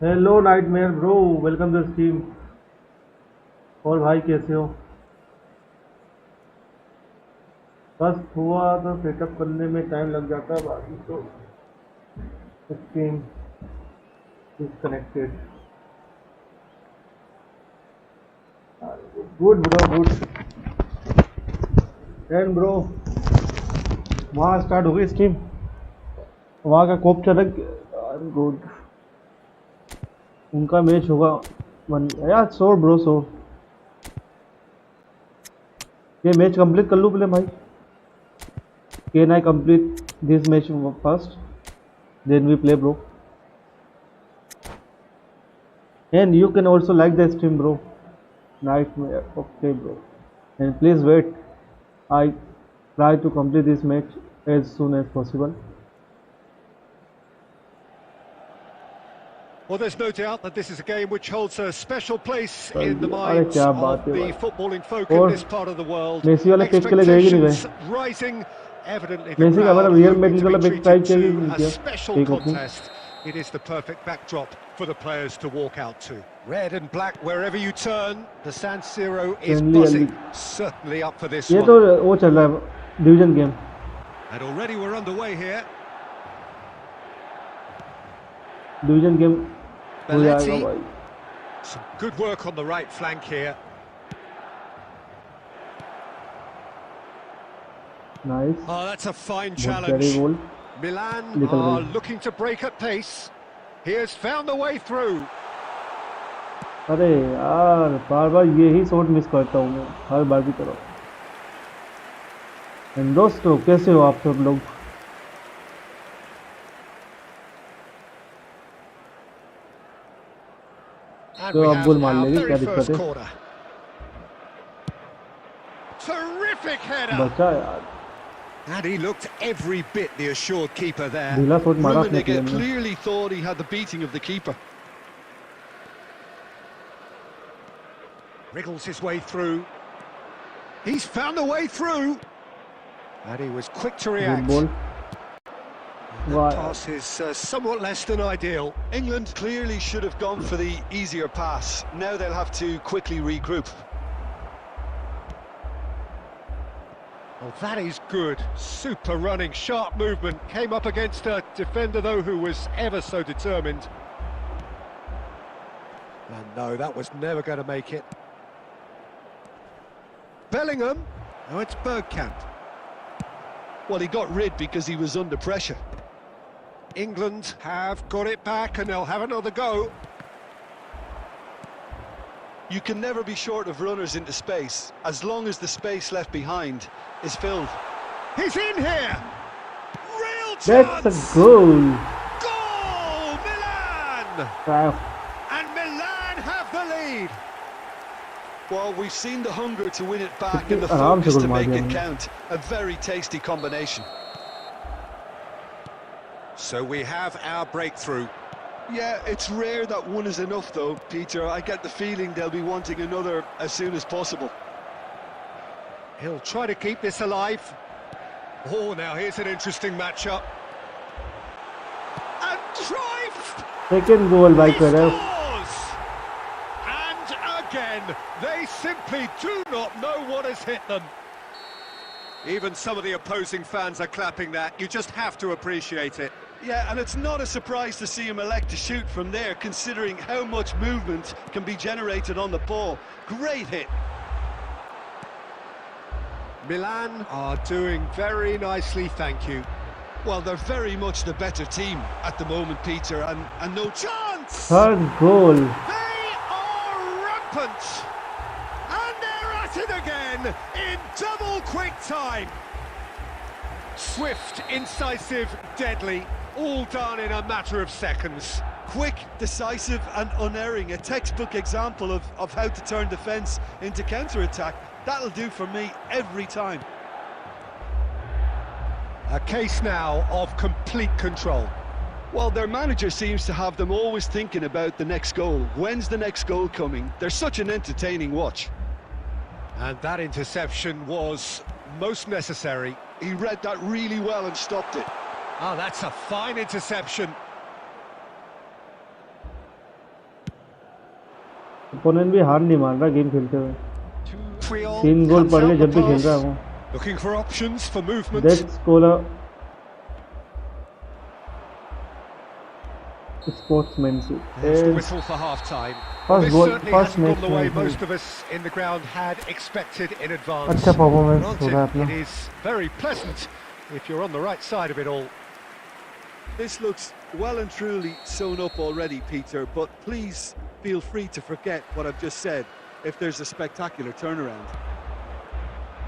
Hello nightmare bro, welcome to stream. और भाई कैसे हो? बस हुआ तो सेटअप करने में टाइम लग जाता है, बाकी तो stream disconnected. Good bro, good. And bro, वहाँ स्टार्ट हो गई स्ट्रीम? वहाँ का कोप चल रहा? गुड। उनका मैच होगा वन यार। शोर ब्रो, शोर। ये मैच कंप्लीट कर लूँ पहले भाई। Can I complete this match first, then we play bro? And you can also like the stream, bro. Nightmare. Okay, bro. And please wait. I try to complete this match as soon as possible. Well, there's no doubt that this is a game which holds a special place in the अरे minds क्या of बात है the भाई। footballing folk in और this part of the world. Messi वाला pitch के लिए गए कि नहीं Expectations गए? rising, evidently the मेसी का crowd मतलब real hoping Madrid to be वाला पिच ट्राई treated किया कि to नहीं a किया? special ठीक opening. contest. It is the perfect backdrop for the players to walk out to. Red and black wherever you turn, the San Siro is friendly buzzing. League. Certainly up for this ये one. तो वो चल रहा है division game. And already we're underway here. Division game हो जाएगा Belletti. भाई। Some good work on the right flank here. Nice. Oh, that's a fine good challenge. Carry goal. Milan निकल are गई। looking to break at pace. He has found the way through. अरे यार, बार बार यही shot miss करता हूँ मैं, हर बार की तरह। एंड दोस्तों, कैसे हो आप सब लोग? And तो we अब have गोल मार our लेगी, क्या very दिक्कत first है? corner. Terrific header. बचा यार। And he looked every bit the assured keeper there. ढीला शॉट मारा अपने Rummenigge टीम में। clearly thought he had the beating of the keeper. Wriggles his way through. He's found the way through. And he was quick to good react. Ball. That वाह। pass is somewhat less than ideal. England clearly should have gone for the easier pass. Now they'll have to quickly regroup. Oh, that is good. Super running, sharp movement. Came up against a defender, though, who was ever so determined. And no, that was never going to make it. Bellingham. Now it's Bergkamp. Well, he got rid because he was under pressure. England have got it back and they'll have another go. You can never be short of runners into space, as long as the space left behind is filled. He's in here! Real That's a chance! goal. Goal! Milan! Wow. And Milan have the lead. Well, we've seen the hunger to win it back and the आराम से focus goal to मार make दिया it हमने। count. A very tasty combination. So we have our breakthrough. Yeah, it's rare that one is enough though, Peter. I get the feeling they'll be wanting another as soon as possible. He'll try to keep this alive. Oh, now here's an interesting matchup. And drive! Second goal भाई He कर रहा है। scores! And again, they simply do not know what has hit them. Even some of the opposing fans are clapping that. You just have to appreciate it. Yeah, and it's not a surprise to see him elect to shoot from there, considering how much movement can be generated on the ball. Great hit. Milan are doing very nicely, thank you. Well, they're very much the better team at the moment, Peter, and no Chance! Third goal. They are rampant! And they're at it again in double quick time. Swift, incisive, deadly, all done in a matter of seconds. quick, decisive and unerring. A textbook example of how to turn defence into counter-attack. That'll do for me every time. A case now of complete control. Well, their manager seems to have them always thinking about the next goal. When's the next goal coming? They're such an entertaining watch. And that interception was most necessary. He read that really well and stopped it. Oh, that's a fine interception. Opponent भी हार नहीं मान रहा game खेलते हुए। Creole 3 गोल cuts पड़ गए out the जब भी खेल रहा है pass, वो। looking for options for movement. That's Cola sportsmanship. There's the And whistle for half-time. Well, first this goal, certainly first hasn't gone match the way में most of us in the ground had expected in advance. अच्छा performance हो Granted, रहा है अपना। it is very pleasant if you're on the right side of it all. This looks well and truly sewn up already, Peter, but please feel free to forget what I've just said if there's a spectacular turnaround.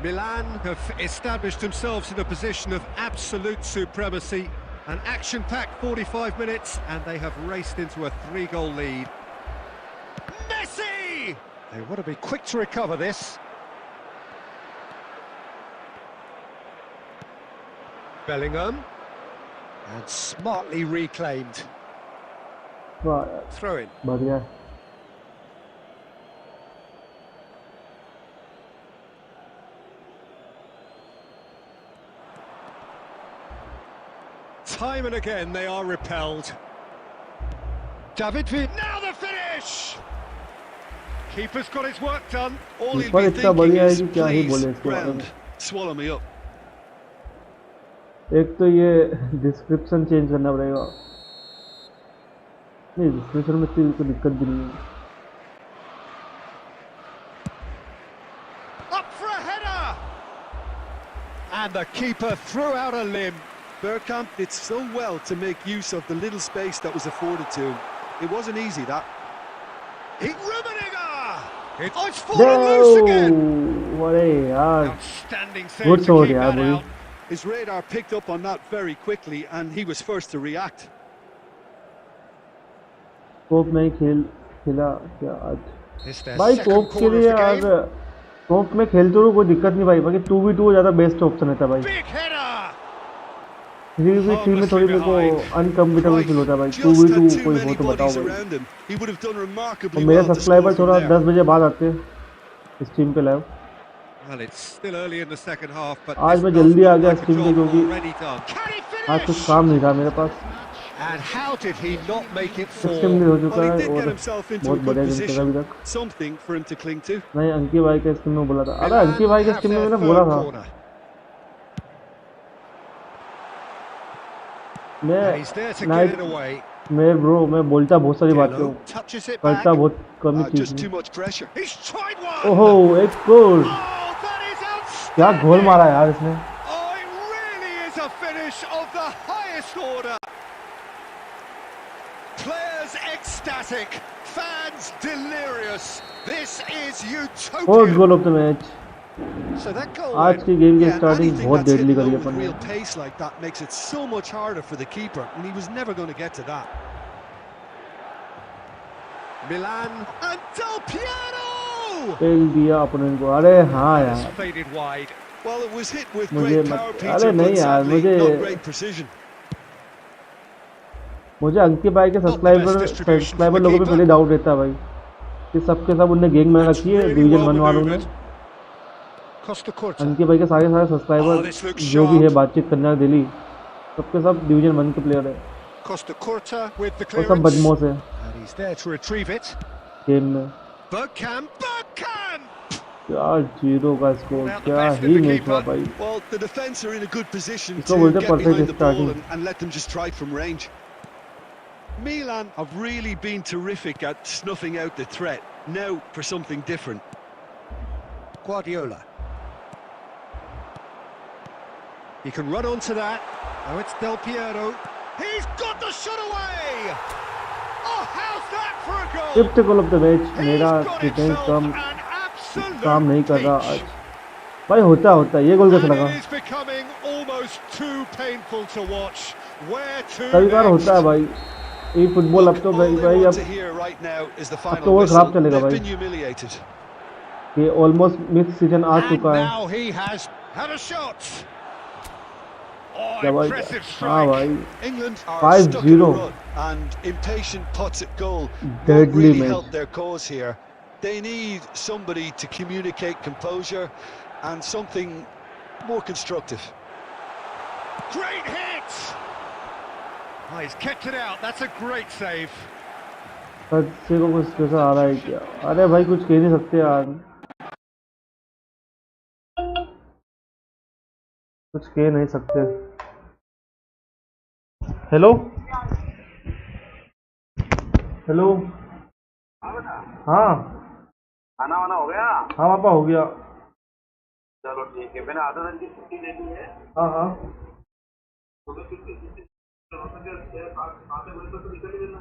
Milan have established themselves in a position of absolute supremacy. An action-packed 45 minutes, and they have raced into a 3-goal lead. Messi! They want to be quick to recover this. Bellingham. And smartly reclaimed. वाह यार, Throw in. बढ़िया। Time and again they are repelled. David Villa. Now the finish! Keeper's got his work done. All he'll keeper be इतना thinking बढ़िया है is, कि क्या ही please, बोले इसके बारे ground, में। swallow me up. एक तो ये डिस्क्रिप्शन चेंज करना पड़ेगा। नहीं डिस्क्रिप्शन में इतनी कोई दिक्कत भी नहीं है। Up for a header! And the keeper threw out a limb. Bergkamp did so well to make use of the little space that was afforded to him. It wasn't easy, that. Rummenigge! It's fallen loose again! अरे यार, Outstanding save Good to sword, keep yeah, that boy. out. His radar picked up on that very quickly, and he was first to react. कोप में खेला क्या आज? It's their भाई second कोप के corner लिए of the यार game. कोप में खेलते हुए कोई दिक्कत नहीं भाई, बाकी 2v2 ज्यादा बेस्ट ऑप्शन रहता भाई। Big header! 3v3 में थोड़ी मेरे को अनकम्फर्टेबल फील होता है भाई। Just had 2v2 too कोई many हो तो बताओ bodies भाई। around him. He would have done और remarkably मेरे well to सब्सक्राइबर score थोड़ा from 10 there. बजे बाद आते हैं स्ट्रीम पे live. Well, it's still early in the second half, but आज this मैं does जल्दी आ look गया like a स्ट्रीम पे job क्योंकि already done. Can he आज कुछ finish? काम नहीं था मेरे पास। And how did he not make it 16 fall? Minute हो चुका Well, he है did get और himself into a बहुत good बढ़िया गेम चल रहा है अभी position. तक। Something for him to cling to. नहीं अंकी भाई के स्ट्रीम में बोला था। अरे Milan अंकी भाई के have स्ट्रीम में their मैंने third बोला था। corner. मैं He's there to get night it away. मैं ब्रो मैं बोलता बहुत सारी बातें Diallo हूँ, touches it back. करता बहुत कम ही चीज Just too हूँ। much pressure. He's tried one. ओहो एक गोल, Oh, that is क्या outstanding. गोल मारा यार इसने। Oh, it really is a finish of the highest order. Players ecstatic, fans delirious. This is fourth utopia. Goal of the match. So that goal आज went. की game की Yeah, starting anything बहुत that's hit deadly low करी with अपन ने। real pace like that makes it so much harder for the keeper, and he was never going to get to that. Milan and Del Piero. Fail दिया opponent को। अरे हाँ Has यार, faded wide. Well, it was hit with मुझे great मत- power, अरे Peter, नहीं but यार, sadly मुझे- not great precision. मुझे अंकित भाई के Not the subscriber best distribution from the लोगों पे keeper. पहले डाउट रहता है भाई कि सबके सब उनने गैंग में That's रखी है really डिवीजन well 1 वालों ने। manoeuvred. Costa Curta. अंकित भाई के सारे Oh, सब्सक्राइबर this looks जो भी है sharp. बातचीत करने वाले दिल्ली सबके सब डिवीजन 1 के प्लेयर है Costa Curta with the और सब clearance. बदमाश है And he's there to retrieve it. Game में। Bergkamp. क्या जीरो का स्कोर, Without the क्या best of he the match हुआ keeper. भाई। Well, the defence are in a good position इसको to बोलते get perfect behind the ball starting. and let them just try from range. Milan have really been terrific at snuffing out the threat. Now for something different. Guardiola. He can run onto that. Oh, it's Del Piero. He's got the shot away! Oh, how's that for a goal? Fifth goal of the match. He's मेरा got defence himself come an absolute काम नहीं कर रहा peach. आज भाई। होता ये गोल कैसे And लगा? it is becoming almost too painful to watch. Where to कभी बार next? होता है भाई ये फुटबॉल। अब तो All भाई they भाई want अब to hear right now is the तो final वो whistle. खराब चलेगा They've भाई। been humiliated. ये ऑलमोस्ट मिक्स सीजन आ And चुका है। now he has had a shot. Oh, क्या भाई? impressive हाँ strike. भाई England are 5-0. stuck in a rut, and impatient pots at goal won't Deadly really match. help their cause here. They need somebody to communicate composure and something more constructive. Great hit! Oh, he's kept it out. That's a great save. बच्चे को कुछ कैसा आ रहा है क्या? अरे भाई कुछ कह नहीं सकते यार, कुछ कह नहीं सकते। Hello hello. हाँ खाना वाना हो गया? हाँ पापा हो गया। चलो ठीक है, मैंने आधा दिन की छुट्टी ले ली है। हाँ हाँ तो मैं कितनी कितनी हो सके 6-7 बजे तक तो निकल ही देना।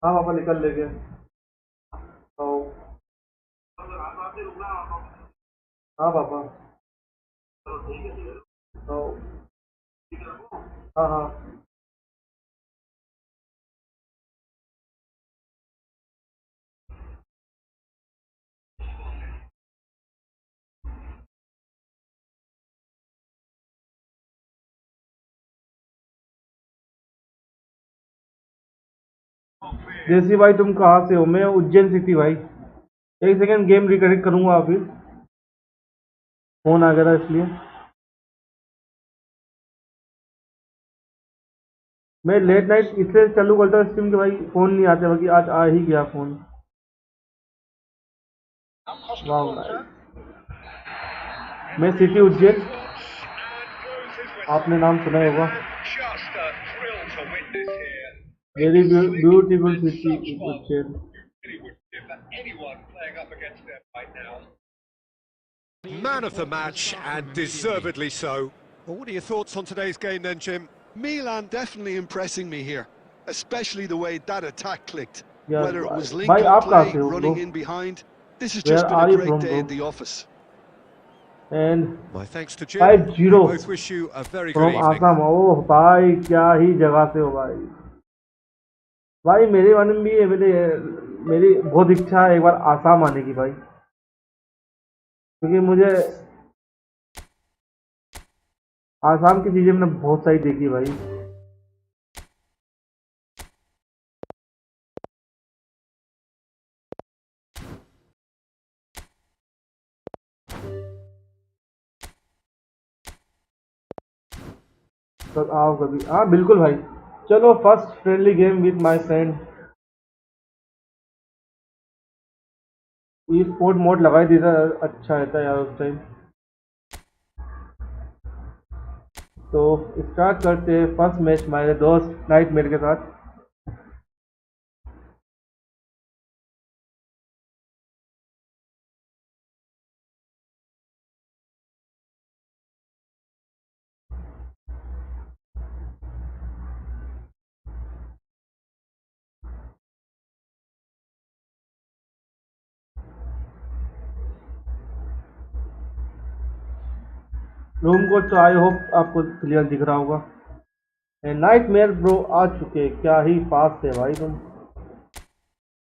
हाँ पापा निकल लेंगे। तो तो रात रात में रुकना। हाँ पापा। चलो ठीक है, ठीक है। तो ठीक है, रखो। हाँ हाँ। जैसी भाई तुम कहाँ से हो? मैं उज्जैन सिटी भाई। एक सेकंड गेम रिकनेक्ट करूंगा अभी, फोन आ गया था इसलिए। मैं लेट नाइट इसलिए चालू करता हूँ स्ट्रीम के भाई, फोन नहीं आते, बाकी आज आ ही गया फोन। वाह नाइस। मैं सिटी उज्जैन, आपने नाम सुना ही होगा। Very beautiful city Ujjain. Man of the match, and deservedly so. Well, what are your thoughts on today's game then, Jim? Milan definitely impressing me here, especially the way that attack clicked. यार Whether it was भाई link-up आप कहाँ play, से हो bro? running in behind, this has where just been are a you great from day bro? in the office. And My thanks to Jim. 5-0 We both wish you a very good from evening. Assam. Oh भाई क्या ही जगह से हो भाई। भाई मेरे मन में भी है, मेरी बहुत इच्छा है एक बार आसाम आने की भाई, क्योंकि मुझे आसाम की चीजें मैंने बहुत सारी देखी भाई। तो आओ कभी, हाँ बिल्कुल भाई। चलो first friendly game with my friend. E sport mode लगा ही देता, अच्छा रहता है यार उस टाइम। तो स्टार्ट करते हैं फर्स्ट मैच हमारे दोस्त नाइटमेयर के साथ। रूम को तो आई होप आपको क्लियर दिख रहा होगा। नाइटमेयर ब्रो आ चुके, क्या ही फास्ट है भाई तुम,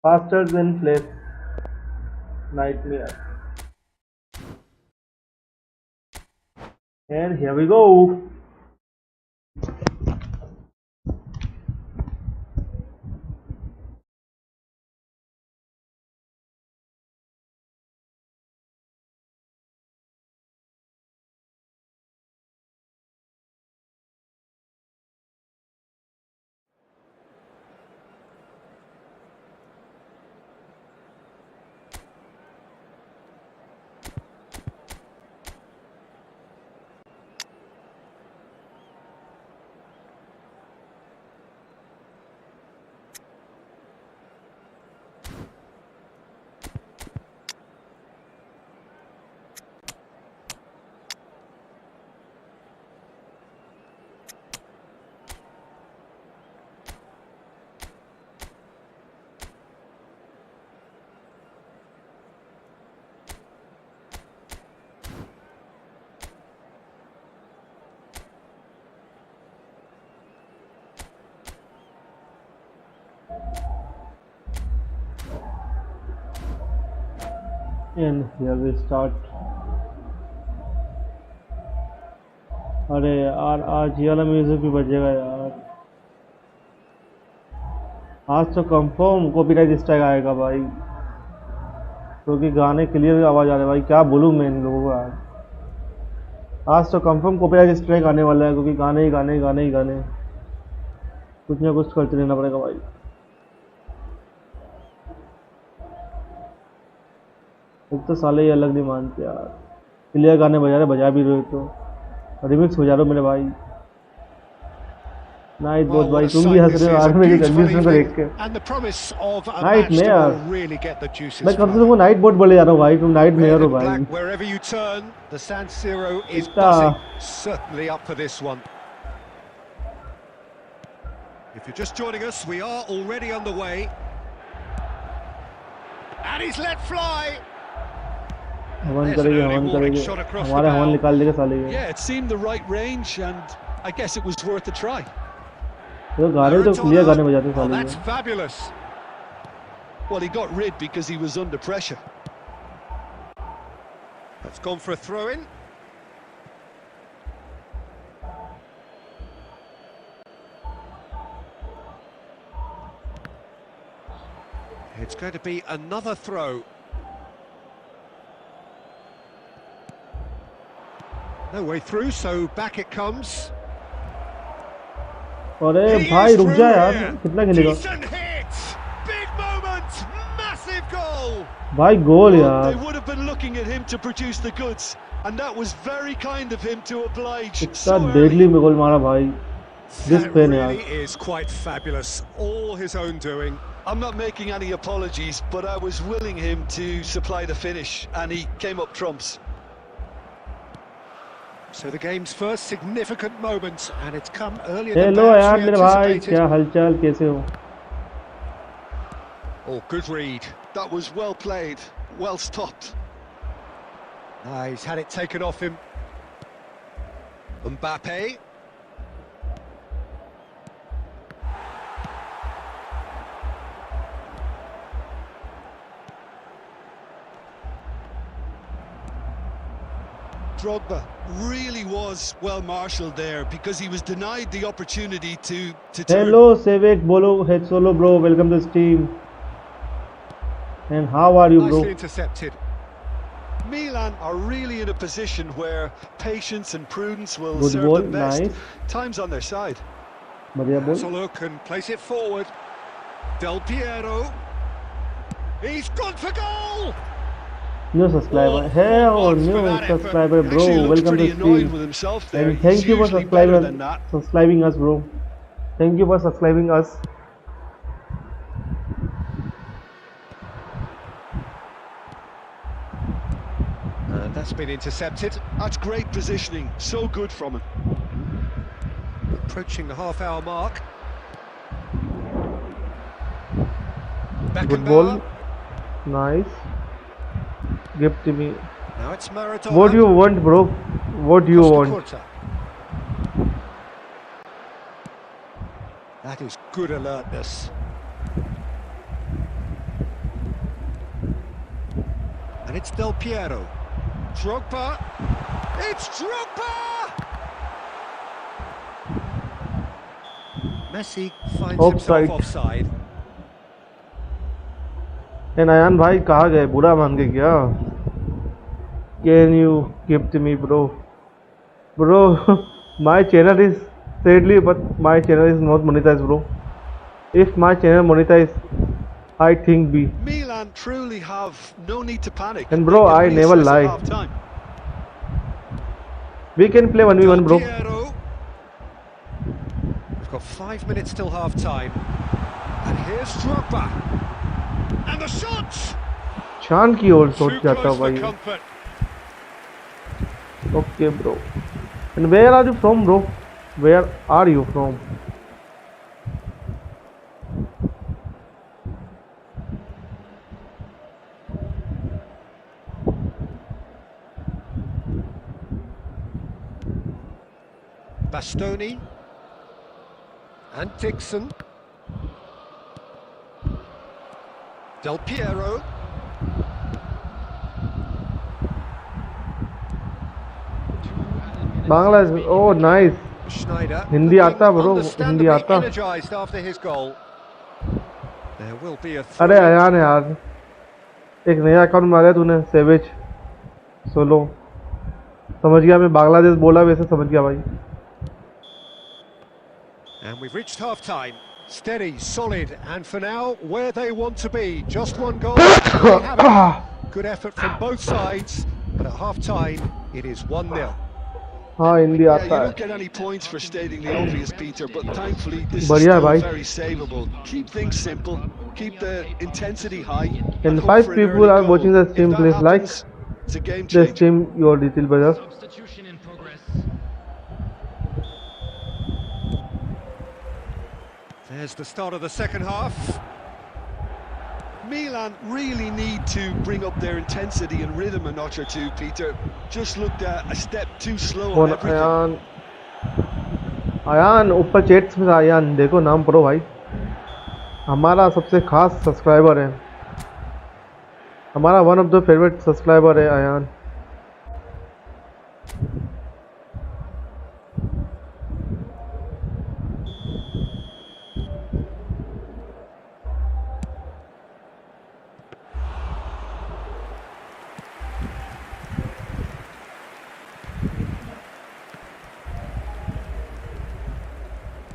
faster than flash nightmare. And here we go. And here we start. अरे यार आज ये वाला म्यूजिक भी बजेगा यार, आज तो कंफर्म कॉपीराइट स्ट्राइक आएगा भाई, क्योंकि गाने क्लियर आवाज आ रहे हैं भाई। क्या बोलूँ मैं इन लोगों को यार, आज तो कंफर्म कॉपीराइट स्ट्राइक आने वाला है, क्योंकि गाने ही गाने गाने ही गाने, कुछ ना कुछ करते रहना पड़ेगा भाई। एक तो साले ये अलग नहीं मानते यार, क्लियर गाने बजा रहे, बजा भी रहे तो रिमिक्स बजा रहे हो मेरे भाई। नाइट बहुत भाई, तुम भी हंस रहे हो यार मेरी कंडीशन को देख के। नाइट में यार मैं कब से तुमको नाइट बोट बोले जा रहा हूँ भाई, तुम नाइट में हो भाई। If you're just joining us, we are already on the way. And he's let fly. हवन करेंगे, हमारे हवन निकाल देंगे साले ये। Yeah, it seemed the right range and I guess it was worth a try. तो गाने तो क्लियर गाने बजाते साले ये। That's fabulous. Well, he got rid because he was under pressure. That's gone for a throw-in. It's going to be another throw. No way through, so back it comes. अरे भाई रुक जा यार, कितना खेलेगा? Decent hit, big moment, massive goal. भाई गोल यार। They would have been looking at him to produce the goods, and that was very kind of him to oblige. इतना डेडली में गोल मारा भाई। This pen really is quite fabulous, all his own doing. I'm not making any apologies, but I was willing him to supply the finish, and he came up trumps. So the game's first significant moment, and it's come earlier than perhaps यार we मेरे भाई, anticipated. क्या हालचाल, कैसे हो? Oh, good read. That was well played, well stopped. He's had it taken off him. Mbappe. Drogba really was well marshalled there because he was denied the opportunity to turn. Hello Sevek Bolo, head solo bro, welcome to this team. And how are you bro? Nicely intercepted. Milan are really in a position where patience and prudence will Good serve ball, them best. nice. Time's on their side. बढ़िया Has a ball. look and place it forward. Del Piero. He's gone for goal. New subscriber, hey or new subscriber bro, welcome to annoyed stream. with himself there. And thank He's you for usually better than subscribing us bro. Thank you for subscribing us. And that's been intercepted. That's great positioning, so good from him. Approaching the half-hour mark. Good ball, nice. Give to me. Now it's Maradona. What do you want bro? What do you want? Costa. That is good alertness. And it's Del Piero. Drogba. It's Drogba! Messi finds Offside. himself offside. And Ayan भाई कहाँ गए, बुरा मान के क्या? Can you give to me bro? Bro, my channel is sadly, but my channel is not monetized bro. If my channel monetized, I think be. Milan truly have no need to panic. And bro, I never lie. We can play 1v1 bro. We've got 5 minutes till half time. And here's Drogba. And the shots! चांद की ओर सोच Too जाता close for भाई. comfort. Okay bro. And where are you from bro? Where are you from? Bastoni. And Dixon. Del Piero. Bangla oh nice. Schneider. Hindi आता bro, Hindi Understandably आता. energized after his goal. There will be a अरे अयान यार, एक नया account बना लिया तूने, savage solo. समझ गया, मैं बांग्लादेश बोला वैसे समझ गया भाई. And we've reached half time. Steady, solid, and for now, where they want to be. Just one goal. They have it. Good effort from both sides, but at half-time, it is 1-0. हाँ Hindi Yeah, आता you है don't get any points for stating the obvious, Peter, but thankfully this is बढ़िया है still भाई very savable. Keep things simple, keep the intensity high, and and hope 5 for an people early are goal. watching the If stream that please like happens, it's a game the changer. stream your detail brother Substitution in progress. There's the start of the second half. Milan really need to bring up their intensity and rhythm a notch or two, Peter. Just looked a step too slow on कौन everything. Ayan ऊपर chats में अयान देखो नाम पढ़ो भाई हमारा सबसे खास सब्सक्राइबर है हमारा one of the favourite subscriber है Ayan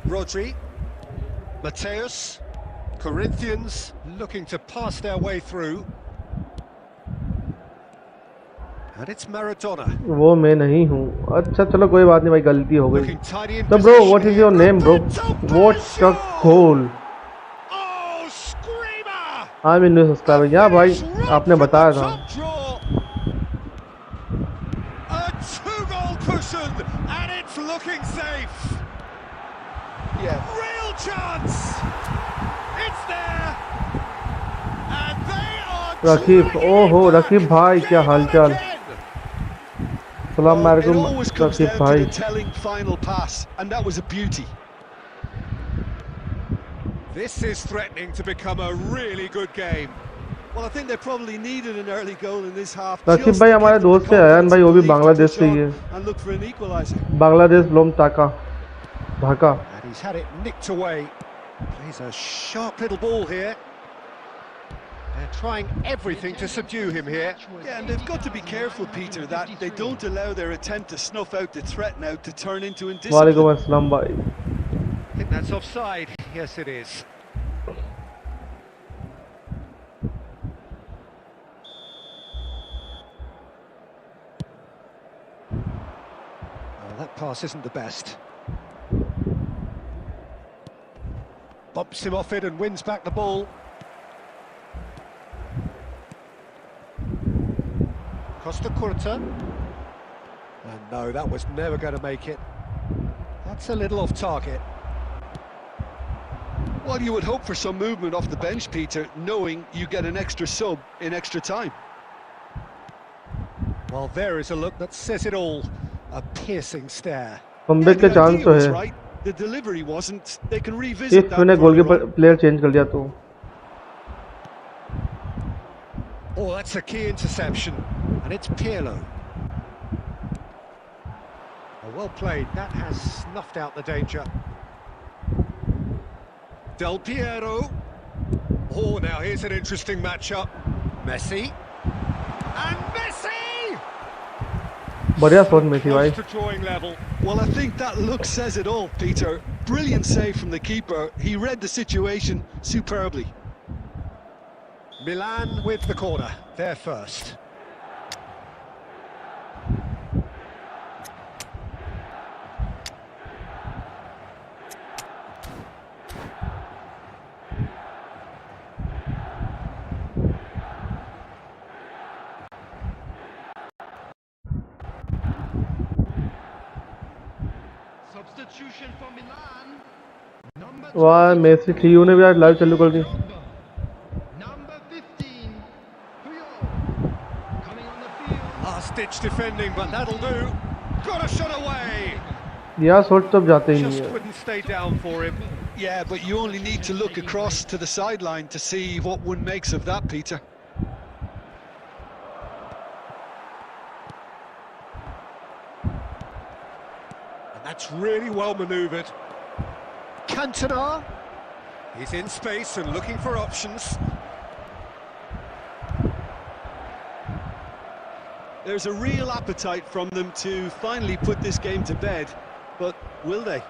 Rodri, Mateus, Corinthians looking to pass their way through. And it's Maradona. वो मैं नहीं हूँ अच्छा चलो कोई बात नहीं भाई गलती हो गई Looking tidy in तो bro possession what is here. Your name bro what's the goal Oh, screamer! I mean new subscriber या भाई आपने बताया था Top draw. A two-goal cushion, and it's looking safe. Yeah. Real chance. It's there. And they are Raqib ओहो रकीब भाई क्या हालचाल सलाम Well, it वालेकुम always comes Raqib down to भाई the telling final pass, and that was a beauty. This is threatening to become a really good game. Well, I think they probably needed an early goal in this half. Raqib just भाई to हमारे give them the दोस्त है Ayan confidence भाई and वो भी belief to Bangladesh push से ही on है and look for an equaliser. Bangladesh लोम टाका Dhaka And he's had it nicked away. Plays a sharp little ball here. They're trying everything to subdue him here. Yeah, and they've got to be careful, Peter, that they don't allow their attempt to snuff out the threat now to turn into indiscipline. वालेकुम अस्सलाम भाई I think that's offside. Yes, it is. Well, that pass isn't the best. Bumps him off it and wins back the ball. Costa Curta. And no, that was never going to make it. That's a little off target. Well, you would hope for some movement off the bench, Peter, knowing you get an extra sub in extra time. Well, there is a look that says it all. A piercing stare. Comeback के the chance idea तो was है right. The delivery wasn't. They can revisit if that. मैंने further goalkeeper on. Player change कर दिया तो Oh, that's a key interception. And it's Pirlo. Oh, well played. That has snuffed out the danger. Del Piero. Oh, now here's an interesting matchup. Messi. And Messi! बढ़िया shot में थी भाई Close to drawing level. Well, I think that look says it all, Peter. Brilliant save from the keeper. He read the situation superbly. Milan with the corner. They're first. Substitution for Milan. Number वाह 20, Messi TU ने भी आज live चालू कर दी number 15, Puyol. Coming on the field. Last-ditch defending, but that'll do. Got a shot away. यार shot तब जाते ही नहीं Just है couldn't stay down for him. Yeah, but you only need to look across to the sideline to see what one makes of that, Peter. And that's really well manoeuvred. Cantona. He's in space and looking for options. There's a real appetite from them to finally put this game to bed, but will they?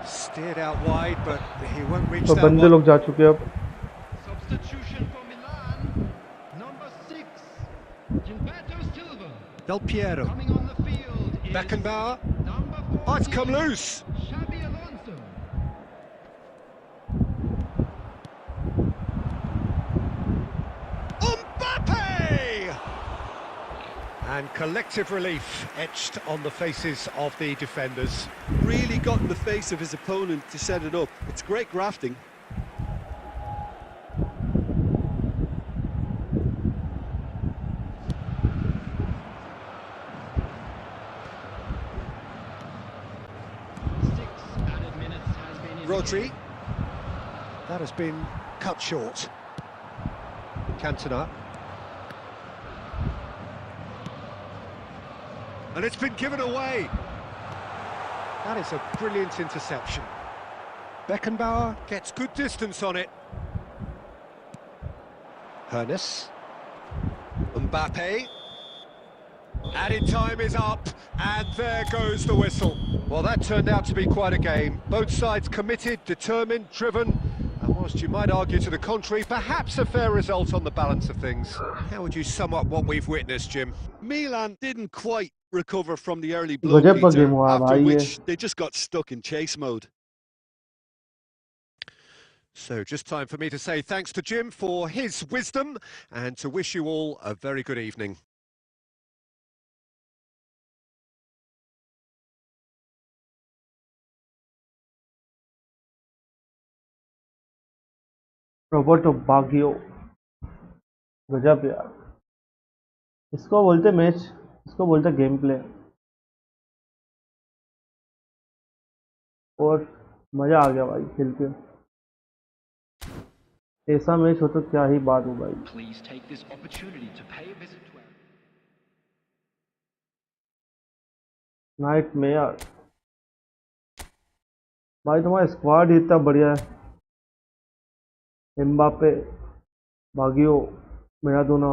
Steered out wide, but he won't reach तो that बंदे one. लोग जा चुके हैं अब substitution for Milan. Number 6, Gilberto Silva. Del Piero. Coming on the field is Beckenbauer. number 14, Oh, it's come loose. Xabi Alonso. Mbappe! And collective relief etched on the faces of the defenders. Really got in the face of his opponent to set it up. It's great grafting. Rodri. That has been cut short. Cantona. And it's been given away. That is a brilliant interception. Beckenbauer gets good distance on it. Hernes. Mbappe. Added time is up, and there goes the whistle. Well, that turned out to be quite a game. Both sides committed, determined, driven, and whilst you might argue to the contrary, perhaps a fair result on the balance of things. How would you sum up what we've witnessed, Jim? Milan didn't quite recover from the early blow, गजब का Peter, game हुआ after भाई ये. which they just got stuck in chase mode. So just time for me to say thanks to Jim for his wisdom and to wish you all a very good evening. रोबोटो बागियो गजब यार. इसको बोलते match, इसको बोलते game play. और मजा आ गया भाई खेल के. ऐसा मैच हो तो क्या ही बात हो भाई. Please take this opportunity to pay a visit to our night में यार भाई तुम्हारा स्क्वाड ही इतना बढ़िया है. एम्बापे, बागियो, मैराडोना,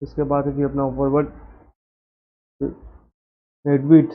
इसके बाद है कि अपना फॉरवर्ड नेडविड.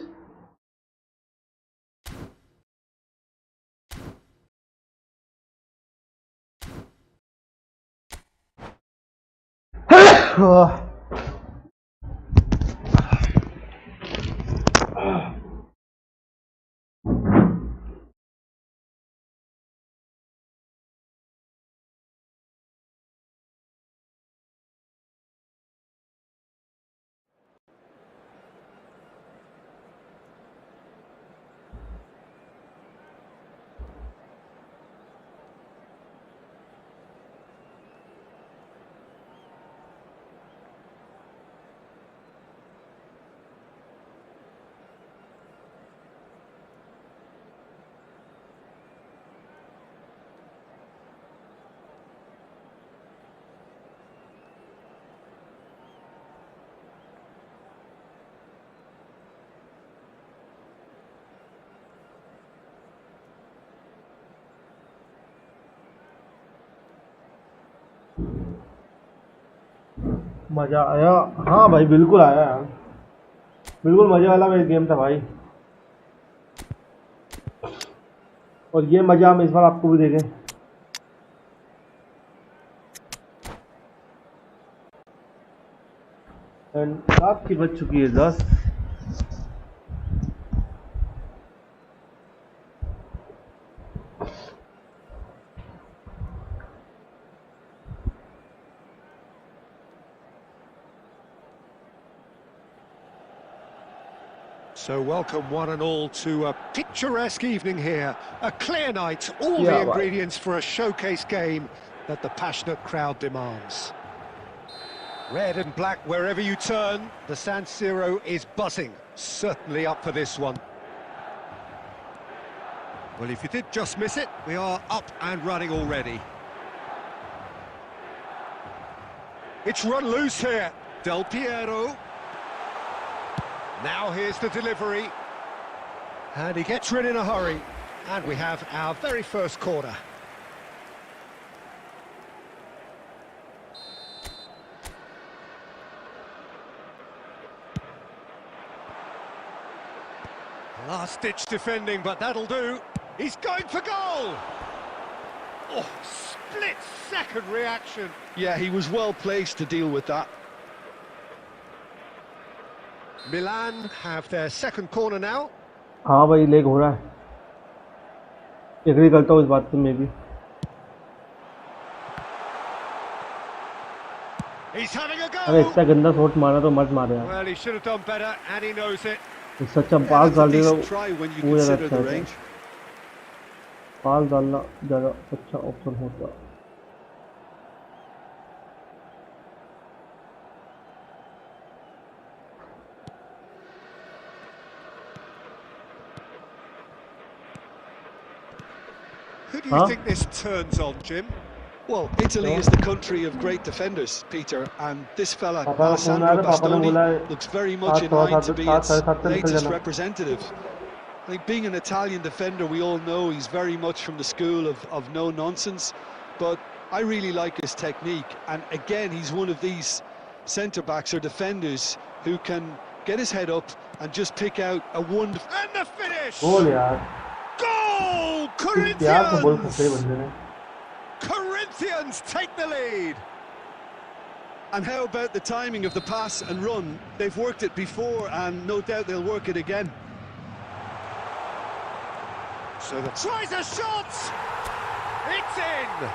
मजा आया. हाँ भाई बिल्कुल आया यार. बिल्कुल मजे वाला मेरा गेम था भाई. और ये मजा हम इस बार आपको भी देंगे. एंड रात की बज चुकी है 10. So welcome one and all to a picturesque evening here. A clear night, all Yeah, the right. ingredients for a showcase game that the passionate crowd demands. Red and black wherever you turn, the San Siro is buzzing. Certainly up for this one. Well, if you did just miss it, we are up and running already. It's run loose here. Del Piero. Now here's the delivery. And he gets rid in a hurry. And we have our very first corner. Last-ditch defending, but that'll do. He's going for goal! Oh, split-second reaction. Yeah, he was well placed to deal with that. Milan have their second corner now. हाँ भाई leg हो रहा है agree करता हूँ इस बात से मैं भी He's having a अरे go. इतना गंदा शॉट मारा तो मत मारे यार Well, he should have done better, and he knows it. इससे अच्छा Yeah, पास that's a डाल देगा decent try when you वो ज़्यादा consider अच्छा the होता range. पास डालना ज़्यादा अच्छा ऑप्शन होता Who do you Huh? think this turns on, Jim? Well, Italy is the country of great defenders, Peter, and this fella, पापा का फोन आ Alessandro रहा है पापा ने बोला है Bastoni, looks very much in line to be its latest representative. I think being an Italian defender, we all know he's very much from the school of no-nonsense, but I really like his technique, and again, he's one of these centre-backs or defenders who can get his head up and just pick out a wonderful... And the finish! गोल यार Goal! प्यार से बोल सकते Corinthians! बंदे ने Corinthians take the lead! And how about the timing of the pass and run? They've worked it before, and no doubt they'll work it again. So the tries a shot! It's in!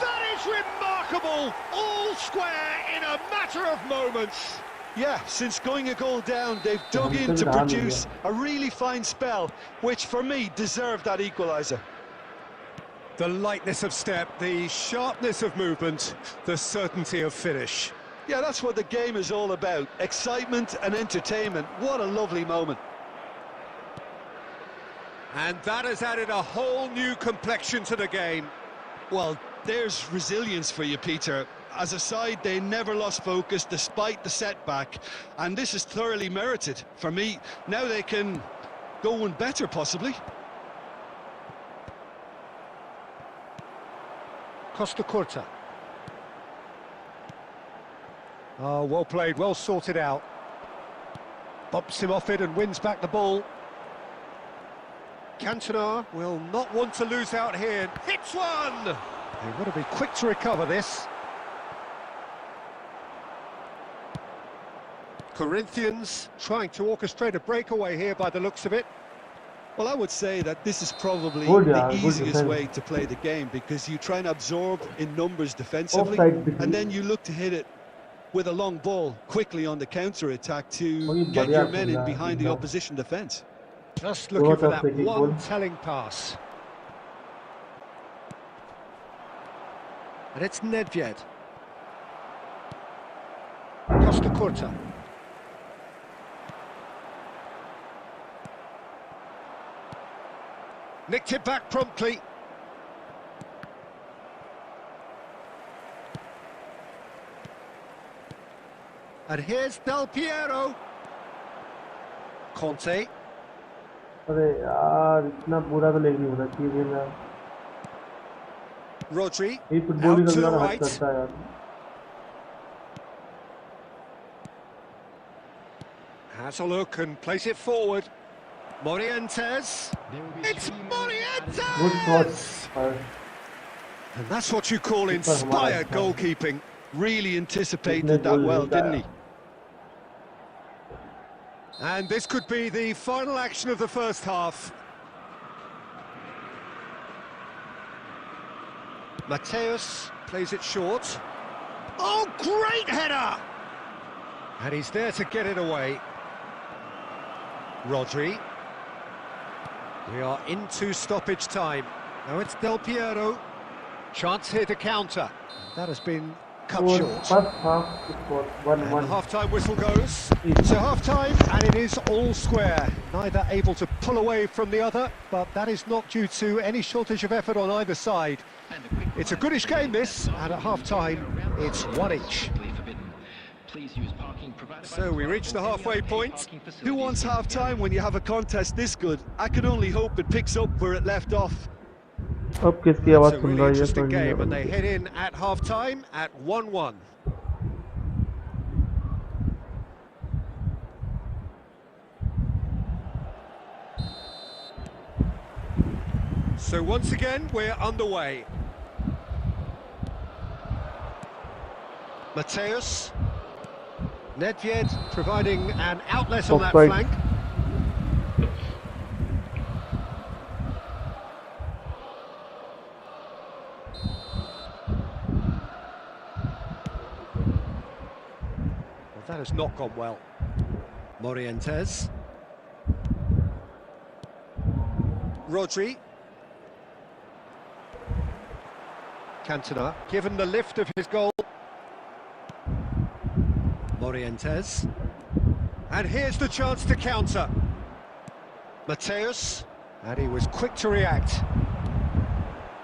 That is remarkable! All square in a matter of moments! Yeah, since going a goal down, they've dug in to produce a really fine spell, which for me deserved that equaliser. The lightness of step, the sharpness of movement, the certainty of finish. Yeah, that's what the game is all about. Excitement and entertainment. What a lovely moment. And that has added a whole new complexion to the game. Well, there's resilience for you, Peter. As a side, they never lost focus despite the setback, and this is thoroughly merited. For me, now they can go one better, possibly. Costa Curta. Oh, well played, well sorted out. Bumps him off it and wins back the ball. Cantona will not want to lose out here. Hits one! They've got to be quick to recover this. Corinthians trying to orchestrate a breakaway here by the looks of it. Well, I would say that this is probably Good, the good easiest defense. way to play the game, because you try and absorb in numbers defensively, Offside defense. and then you look to hit it with a long ball quickly on the counter-attack to Bhai, get badhiya your men in खेला, behind the एकदम। opposition defence. Just looking for What a that pretty one goal. telling pass. And it's Nedved. Costa Curta. Nicked it back promptly. And here's Del Piero. Conte. अरे यार इतना बुरा तो leg नहीं होना चाहिए ना Rodri. ये फुटबॉल ही Out to गंदा the हद right. करता है यार Has a look and plays it forward. Morientes. There will be It's 3 minutes added good Morientes! Shot And that's what you call inspired goalkeeping. Really anticipated that well, didn't he? And this could be the final action of the first half. Mateus plays it short. Oh, great header! And he's there to get it away. Rodri. We are into stoppage time. Now it's Del Piero. Chance here to counter. That has been cut short. First half score 1-1 And the half-time whistle goes. So half-time, and it is all square. Neither able to pull away from the other, but that is not due to any shortage of effort on either side. It's a goodish game, this, and at half-time, it's one each. So we reach the halfway point. Who wants half-time when you have a contest this good? I can only hope it picks up where it left off. अब किसकी It's आवाज a soon really रहा है ये interesting समझ नहीं आ game, and रहा they head in at half-time at 1-1. So once again, we're underway. Mateus. Nedved providing an outlet on that Offside. flank. Well, that has not gone well. Morientes. Rodri. Cantona, given the lift of his goal. Morientes. And here's the chance to counter. Mateus. And he was quick to react.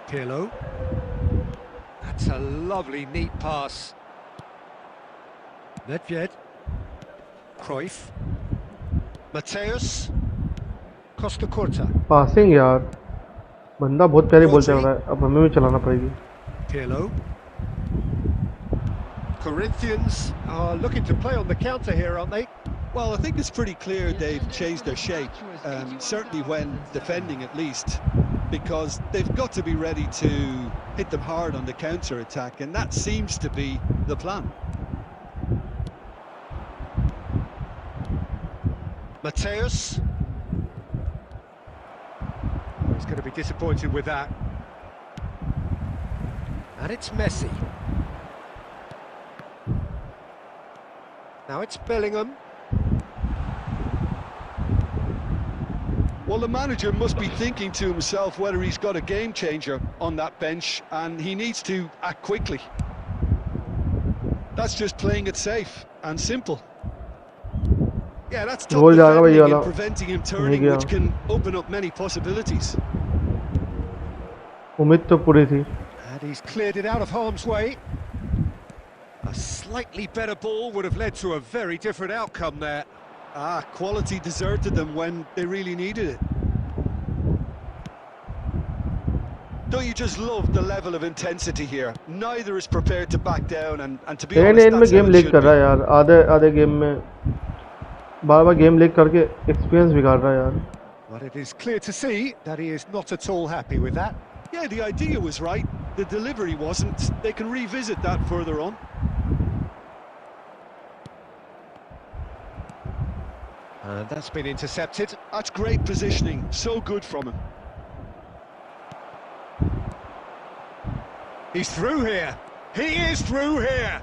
Pirlo. That's a lovely, neat pass. Nedved. Cruyff. Mateus. Costa Curta. Passing यार बंदा बहुत प्यारी ball चल रहा है अब हमें भी चलाना पड़ेगी Pirlo. Corinthians are looking to play on the counter here, aren't they? Well, I think it's pretty clear they've changed their shape, certainly when defending at least, because they've got to be ready to hit them hard on the counter-attack, and that seems to be the plan. Mateus. He's going to be disappointed with that. And it's Messi. Now it's Bellingham. Well, the manager must be thinking to himself whether he's got a game changer on that bench, and he needs to act quickly. That's just playing it safe and simple. Yeah, that's top defending and preventing him turning, which can open up many possibilities. उम्मीद तो पूरी थी And he's cleared it out of harm's way. A slightly better ball would have led to a very different outcome there. Quality deserted them when they really needed it. Don't you just love the level of intensity here? Neither is prepared to back down, and to be honest, that's how it should be. यार आधे game में बार-बार game leak करके experience बिगाड़ रहा है यार. But it is clear to see that he is not at all happy with that. Yeah, the idea was right, the delivery wasn't. They can revisit that further on. And that's been intercepted. That's great positioning, so good from him. He's through here. He is through here.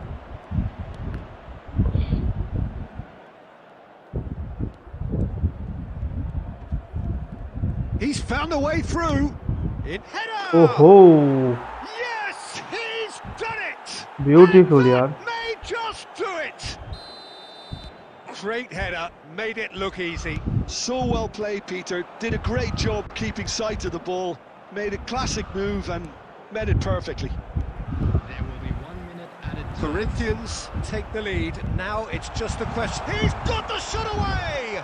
He's found a way through. In header. Oh, Yes, he's done it. beautiful यार. May just do it. Great header, made it look easy. So well played, Peter. Did a great job keeping sight of the ball. Made a classic move and met it perfectly. There will be 1 minute added time. Corinthians take the lead. Now it's just a question. He's got the shot away.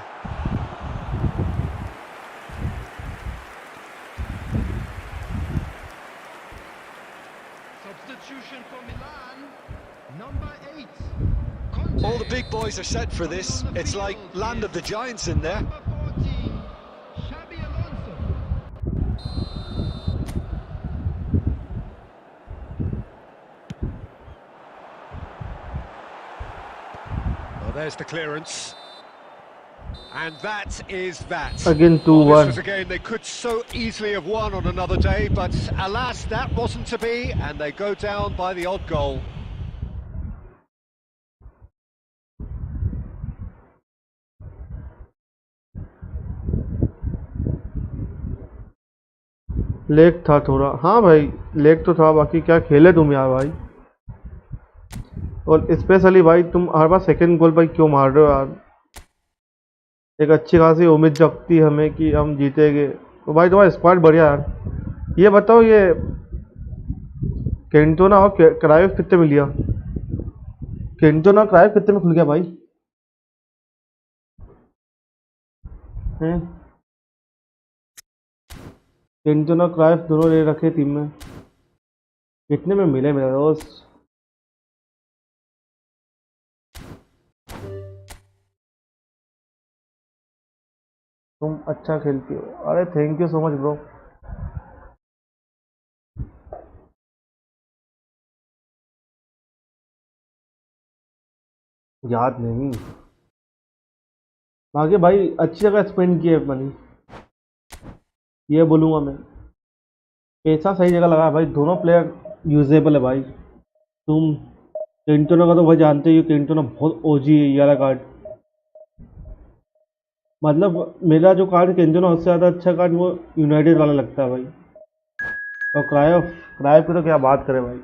Substitution for Milan, number 8. All the big boys are set for this. It's like land of the giants in there. Number 14, Xabi Alonso. Well, there's the clearance. And that is that. Again 2-1. Well, this was a game they could so easily have won on another day, but alas, that wasn't to be, and they go down by the odd goal. Leg था थोड़ा. हाँ भाई leg तो था, बाकी क्या खेले तुम यार भाई. और स्पेशली भाई तुम हर बार सेकंड गोल भाई क्यों मार रहे हो यार. एक अच्छी खासी उम्मीद जगती हमें कि हम जीतेंगे. तो भाई तुम्हारा स्क्वाड बढ़िया यार. ये बताओ ये कैंटोना और क्राइफ कितने में लिया. कैंटोना क्राइफ कितने में खुल गया भाई हैं. कैंटोना क्राइफ दोनों ले रखे टीम में. कितने में मिले मेरा दोस्त. तुम अच्छा खेलती हो. अरे thank you so much bro. याद नहीं। बाकी भाई अच्छी जगह स्पेंड किया है मनी, ये बोलूँगा मैं। पैसा सही जगह लगा है भाई, दोनों प्लेयर यूजेबल है भाई। तुम केंटोना का तो भाई जानते ही हो, केंटोना बहुत ओजी है ये वाला कार्ड। मतलब मेरा जो कार्ड केंटोना उससे ज़्यादा अच्छा कार्ड वो यूनाइटेड वाला लगता है भाई। और क्राइव, क्राइव की तो क्या बात करें भाई,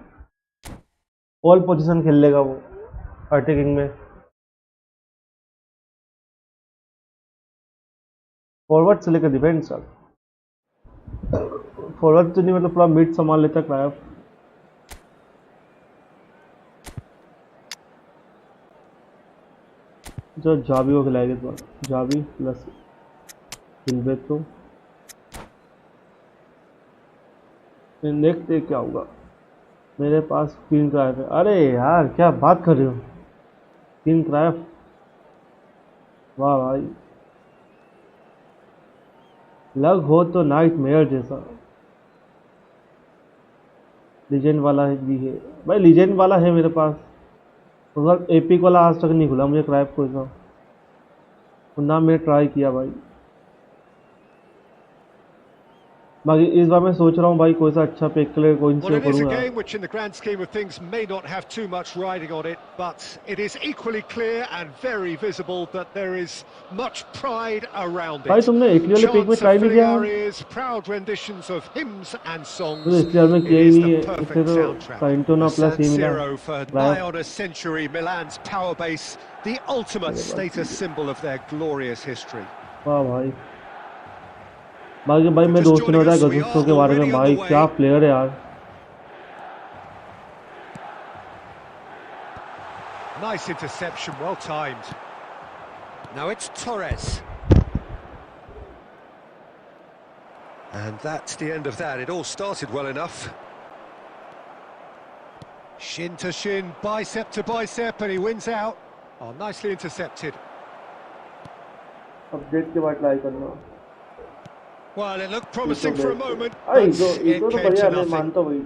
ऑल पोजीशन खेल लेगा वो अटैकिंग में, फॉरवर्ड से लेकर डिफेंस तक। फॉरवर्ड तो नहीं, मतलब पूरा मिड संभाल लेता क्राइव। जो जाबी को खिलाएगी इस बार, जाबी प्लस तो देखते क्या होगा। मेरे पास 3 क्राइव है। अरे यार क्या बात कर रहे हो, 3 क्राइव, वाह भाई। लग हो तो नाइट मेयर जैसा। लीजेंड वाला है भी है भाई, लीजेंड वाला है मेरे पास, मगर एपिक वाला आज तक नहीं खुला मुझे क्राइव को ऐसा, ना मैंने ट्राई किया भाई। बाकी इस बार मैं सोच रहा हूँ भाई कोई सा अच्छा पिक के लिए कोई Well, से it is a करूँ यार। game which in the grand scheme of things may not have too much riding on it, but it is equally clear and very visible that there is much pride around भाई it. तुमने Italy वाले pick में Chants try of नहीं filling किया? our ears, proud renditions of hymns and तो songs. Italy वाले में It किया ही is नहीं the है, इससे perfect तो soundtrack. Cantona The plus San ही मिला Siro for nigh on a century, Milan's power base, the ultimate status symbol of their glorious history. वाह भाई। बाकी भाई मैं Just दोस्तों ने joining बताया us, we गजुस्तो are के बारे में, already भाई underway. क्या प्लेयर है यार। Nice interception, well timed. Now it's Torres. And that's the end of that. It all started well enough. Shin to shin, bicep to bicep, and he wins out. Oh, nicely intercepted. अब देख के बाद try करना। Well, it looked promising for a moment, अरे but ये it तो came बढ़िया, to मैं nothing. मानता हूँ भाई,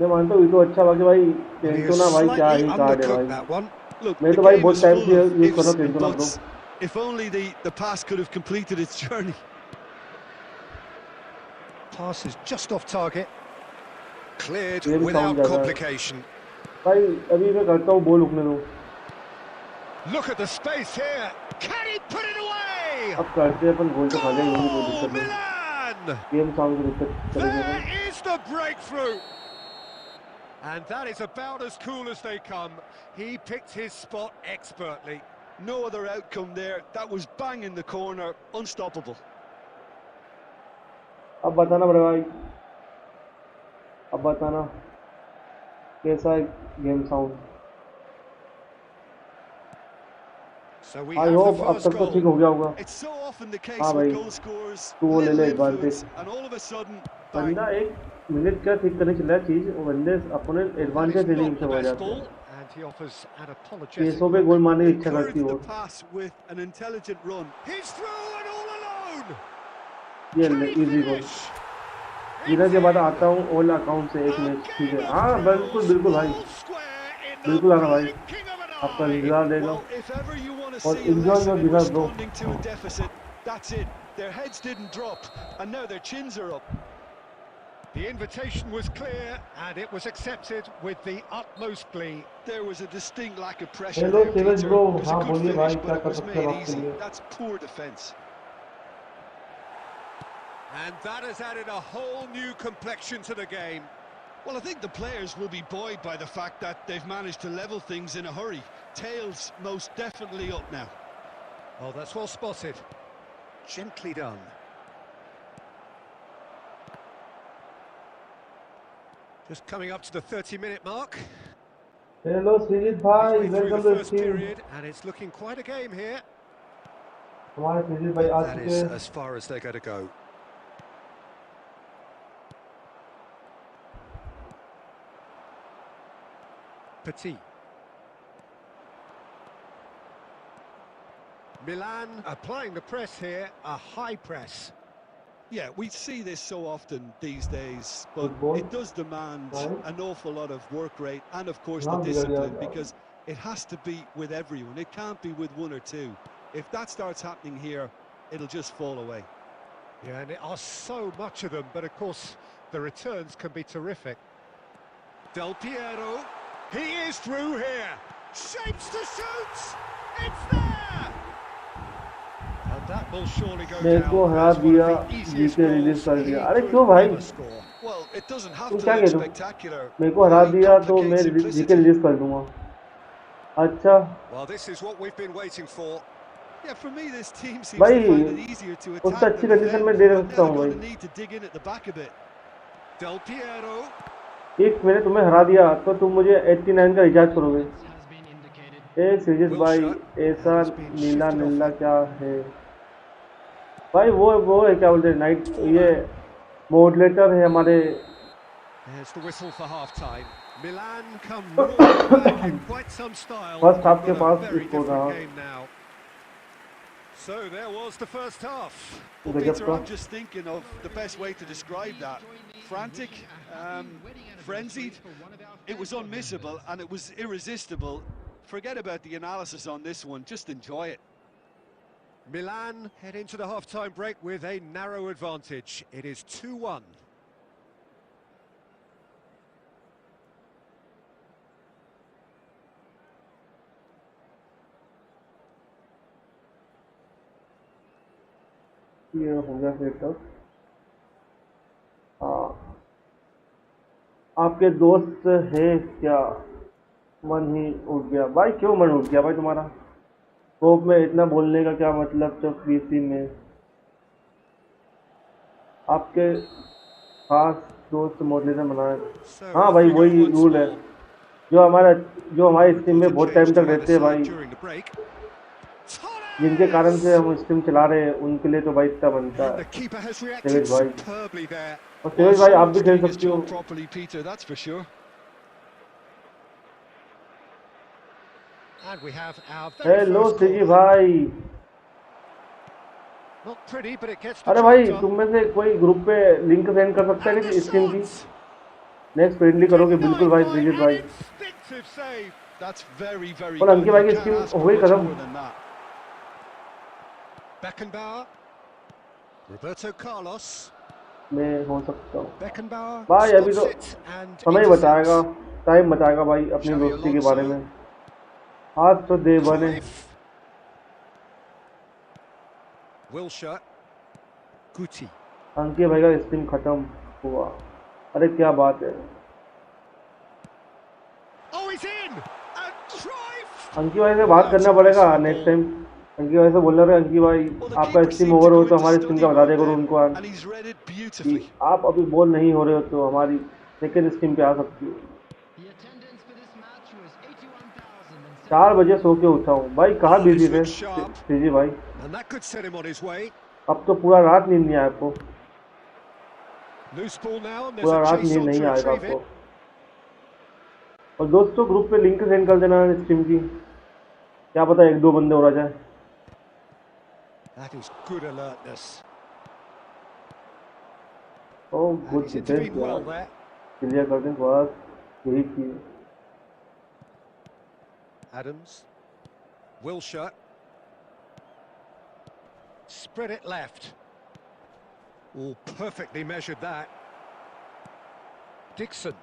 मैं मानता हूँ ये तो अच्छा। बाकी भाई He has केंटोना भाई क्या slightly ही कार्ड है undercooked भाई। that one. Look, मैं the तो भाई game बहुत is टाइम full से of यूज कर रहा ifs हूँ and Cantona bro. buts. If only the pass could have completed its journey. Pass is just off target. Cleared ये भी without साउंड ज़्यादा है complication. भाई। अभी मैं करता हूँ, बॉल रुकने दो। Look at the space here. Can he put it away? अब करते हैं अपन, गोल तो खा जाएंगे, कोई Goal, दिक्कत नहीं। Milan! गेम साउंड की दिक्कत करेंगे There upon. is the breakthrough. And that is about as cool as they come. He picked his spot expertly. No other outcome there. That was bang in the corner, unstoppable. अब बताना बड़े भाई, अब बताना कैसा है game sound. So we I have the hope अब first तक तो ठीक goal. हो गया होगा। It's so often the case हाँ with भाई, goal scorers, तू वो ले ले little advantage. influence, and all of a sudden, bang. बंदा 1 मिनट क्या ठीक करने चल रहा है चीज, वो बंदे अपने That is एडवांटेज लेने not के the पीछे पड़ best जाते ball, हैं। and he offers an apologetic 600 पे look. गोल मारने की इच्छा Encourage करती the हो। pass with an intelligent run. He's through and all alone. ये Can he easy goal. finish? इधर के बाद आता हूँ ओल्ड अकाउंट से एक A मैच, ठीक game है। of हाँ बिल्कुल thrills, बिल्कुल भाई, all square in बिल्कुल the आना भाई, blinking of an आपका eye. इंतजार देगा। Well, if ever you want to और see a enjoy lesson your in dinner bro। responding to a deficit, that's it. Their heads didn't drop, and now their chins are up. The invitation was clear, and it was accepted with the utmost glee. There was a distinct lack of pressure hello there, savage Peter. Bro, It was a हाँ good बोलिए finish, भाई, क्या but it कर was सकते हैं made आपके easy. लिए। That's poor defence. And that has added a whole new complexion to the game. Well, I think the players will be buoyed by the fact that they've managed to level things in a hurry. Tails most definitely up now. Oh, that's well spotted. Gently done. Just coming up to the 30-minute mark. Hello Sreejith भाई, Midway through the welcome to first stream. period, and it's looking quite a game here. हमारे श्रीजीत भाई आ That चुके is हैं। as far as they're going to go. Petit. Milan applying the press here, a high press. Yeah, we see this so often these days, but Football. it does demand Right. an awful lot of work rate and, of course, हाँ, the बिगड़ गया discipline, यार। because It has to be with everyone. It can't be with one or two. If that starts happening here, it'll just fall away. Yeah, and there are so much of them, but of course the returns can be terrific. Del Piero, he is through here. Shapes to shoot. It's there. And that will surely go मेरे को down हरा as one दिया, of the easiest GK release goals कर he दिया. अरे could क्यों भाई? ever score. Well, it doesn't have तुम to क्या look कह दूं? spectacular. मेरे को हरा Only दिया तो मैं complicates जीके simplicity. रिलीज कर दूंगा. अच्छा Well, this is what we've been waiting for. Yeah, for me, this team seems भाई to find it easier to उससे attack अच्छी than कंडीशन में defend. दे And सकता now हूँ they're भाई. going to need to dig in at the back a bit. Del Piero. If मैंने तुम्हें हरा दिया तो तुम मुझे 89 का रिचार्ज करोगे. Has been indicated. A series भाई Wilshere ऐसा has been Neela shifted off Neela it. क्या है भाई? वो है क्या बोलते हैं नाइट, ये मॉडरेटर है हमारे. There's the whistle for half-time. Milan come roaring back in quite some style. First half के but a pass very score रहा. different game now. So there was the first half. Well, गजब Peter, का. I'm just thinking of the best way to describe that. Frantic, frenzied. It was unmissable and it was irresistible. Forget about the analysis on this one. Just enjoy it. Milan head into the half-time break with a narrow advantage. It is 2-1. ये हो गया setup. हाँ, आपके दोस्त है क्या? मन ही उठ गया भाई. क्यों मन उठ गया भाई तुम्हारा? स्कोप में इतना बोलने का क्या मतलब जब पीसी में आपके खास दोस्त मॉडरेटर बनाए? So हाँ off भाई we go वही once रूल है more. जो हमारे स्ट्रीम में बहुत टाइम Change तक to either रहते हैं side भाई, during the break. जिनके कारण से हम स्ट्रीम चला रहे हैं, उनके लिए तो भाई इतना बनता And है. the keeper has reacted savage भाई, superbly there. और सेवेज भाई आप भी खेल Doing his सकते हो. job properly, Peter, that's for sure. And we have our very hello first CG corner. भाई. Not pretty, but it gets the अरे job भाई done. तुम में से कोई ग्रुप पे लिंक सेंड कर सकता है And कि the स्ट्रीम की? shot! नेक्स्ट फ्रेंडली करोगे बिल्कुल भाई Denied by सीजी an भाई. instinctive save. That's very, very और good. अंकित भाई You की can't स्ट्रीम ask हो for गई much खत्म. more than that. Beckenbauer. Roberto Carlos. मैं हो सकता हूँ Beckenbauer भाई. अभी तो stops it and समय बताएगा, intercepts. टाइम बताएगा भाई अपनी Xabi दोस्ती के Alonso. बारे में. आज तो दे बने. Cruyff. Wilshere. Guti. अंकित भाई का स्ट्रीम खत्म हुआ. अरे क्या बात है. Oh, he's in! And Cruyff! अंकित भाई से बात करना पड़ेगा नेक्स्ट टाइम. अंकित भाई से बोलना रहे अंकित भाई Well, the आपका keeper stream seemed to over हो go तो into हमारी स्ट्रीम study का बता mode दिया करो then, उनको and he's read it कि beautifully. आप अभी बोल नहीं हो रहे हो तो हमारी सेकेंड स्ट्रीम पे आ सकती हो. The attendance for this match was 81,000. 4 बजे सो के उठा हूँ भाई. कहाँ Oh, बिजी this थे looks sharp. सीजी भाई? And that could set him on his way. अब तो पूरा रात नींद नहीं आया आपको. Loose ball now, and there's पूरा a रात chase नींद on नहीं to आएगा retrieve आपको. it. और दोस्तों ग्रुप पे लिंक सेंड कर देना स्ट्रीम की. क्या पता 1-2 बंदे हो रह जाए. That is good alertness. Oh And good he's defence intervened well यार. there. क्लियर कर दें बस यही चीज. Adams. Wilshere. Spread it left. Oh, perfectly measured that. Dixon.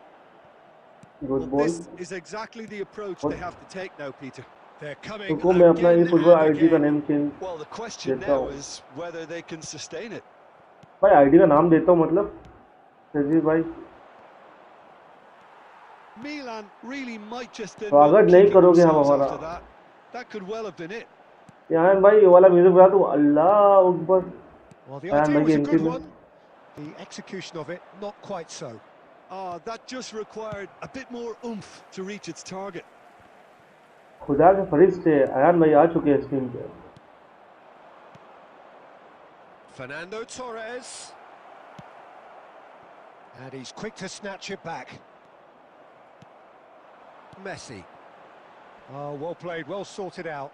Good Well, ball. this is exactly the approach they have to take now, Peter. They're coming रुको मैं अपना again ये फुटबॉल and आईडी का again. Name change Well, the question देता now हूँ. is whether they can sustain it. भाई ID का नाम देता हूँ मतलब जी भाई. Milan really might just end स्वागत up नहीं kicking करोगे हम themselves हमारा. after that. That could well have been it. यार भाई ये वाला म्यूजिक बजा तू. अल्लाह Akbar. Well, the And idea was a again, good Tim. one. The execution of it, not quite so. That just required a bit more oomph to reach its target. खुदा के फरिश्ते अयान भाई आ चुके हैं स्क्रीन पे. Fernando Torres. And he's quick to snatch it back. Messi. Oh, well played, well sorted out.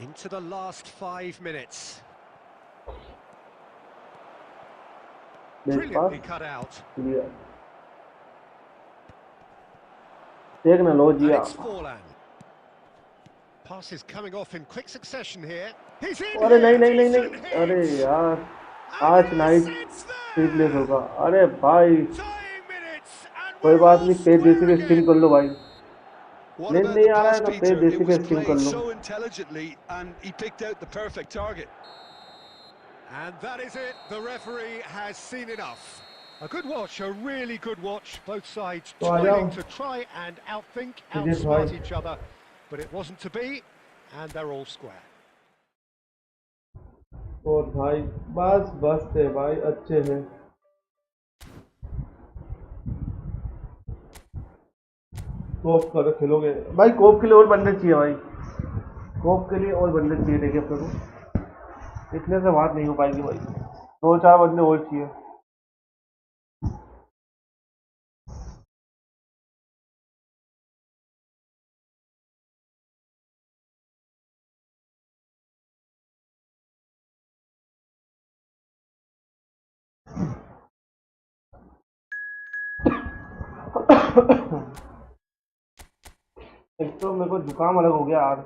Into the last 5 minutes. मेरे Brilliantly पास cut out. Clear. एक ना लो And Jiya. it's Forlan. Passes coming off in quick succession here. He's in अरे here. नहीं नहीं नहीं Decent नहीं, अरे hit. यार And आज yes, नाइट it's सीटलेस there. होगा। अरे भाई Tying minutes, and कोई we're बात all नहीं, पेज देसी square पे स्ट्रीम again. कर लो भाई। What नींद about नहीं the आ रहा pass, है तो पेज Peter? देसी It पे was स्ट्रीम कर played low. so intelligently, and he picked out the perfect target. And that is it. The referee has seen enough. A good watch, a really good watch. Both sides तो आ जाओ toiling to try and outthink, Vijesh भाई। outsmart each other. But it wasn't to be, and they're all square. और भाई बस बस थे भाई, अच्छे हैं। कोप कर खेलोगे भाई? कोप के लिए और बंदे चाहिए भाई, कोप के लिए और बंदे चाहिए। देखिए अपने को इतने से बात नहीं हो पाएगी भाई, दो चार बंदे और चाहिए। एक तो मेरे को जुकाम अलग हो गया यार,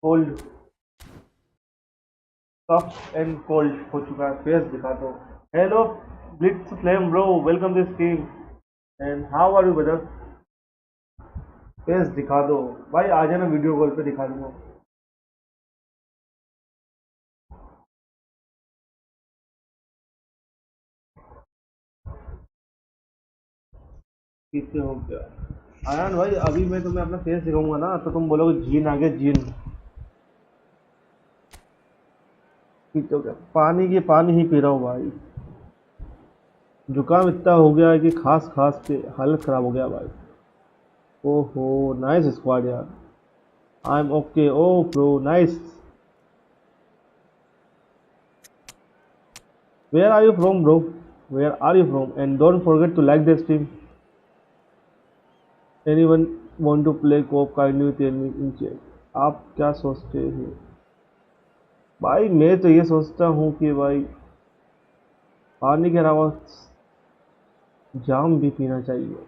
कोल्ड, कफ एंड कोल्ड हो चुका है। फेस दिखा दो। Hello blitz flame bro, welcome this team and how are you brother? Face दिखा दो भाई, आ जाना वीडियो कॉल पे, दिखा दूंगा। किससे हो गया आयान भाई? अभी मैं तुम्हें अपना फेस दिखाऊंगा ना तो तुम बोलोगे जीन आ गया जीन। पीते हो क्या? पानी की पानी ही पी रहा हूँ भाई, जुकाम इतना हो गया है कि खास खास के हालत खराब हो गया भाई। ओहो नाइस स्क्वाड यार, I am okay. Oh bro nice. Where are you from bro? Where are you from? And don't forget to like the stream. Anyone want to play co-op? Kindly tell me in chat. आप क्या सोचते हैं भाई? मैं तो ये सोचता हूँ कि भाई पानी के अलावा जाम भी पीना चाहिए।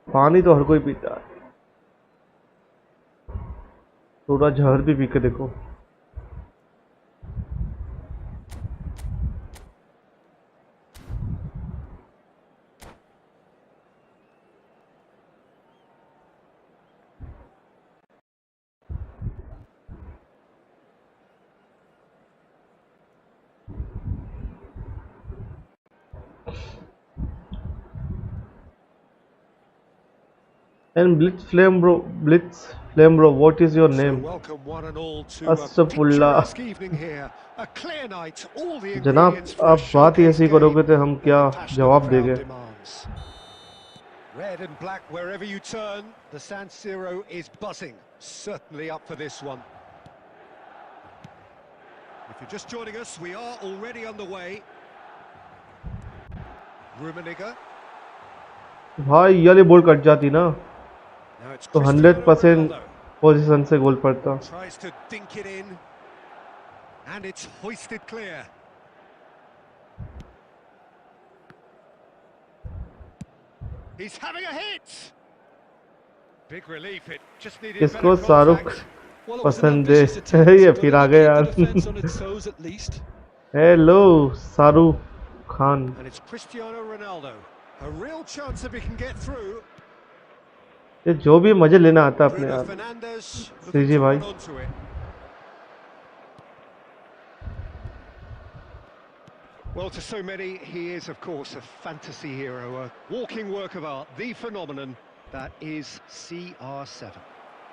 पानी तो हर कोई पीता है, थोड़ा जहर भी पी के देखो। And Blitz Flame bro, what is your So name? welcome one and all to a Astagfirullah। picturesque evening here. A clear night, all the जनाब ingredients for a आप बात ही showcase ऐसी game करोगे तो हम that क्या the passionate जवाब crowd देंगे? demands. Red and black wherever you turn, the San Siro is buzzing. Certainly up for this one. If you're just joining us, we are already underway. Rummenigge. भाई ये वाली ball cut जाती ना Now it's तो Cristiano 100% Ronaldo. Position से गोल पड़ता। Tries to dink it in. And it's hoisted clear. He's having a hit. Big relief. It just needed किसको better Shahrukh contact. Well, it was an पसंद है? ambitious attempt, ये but फिर आ it'll गए keep the यार। defence on its toes at least. Hello Shahrukh Khan. And it's Cristiano Ronaldo. A real chance if he can get through. ये जो भी मजे लेना आता है अपने Bruno यार Fernandes looking सीजी to भाई। run onto it. Well, to so many, he is, of course, a fantasy hero, a walking work of art, the phenomenon that is CR7.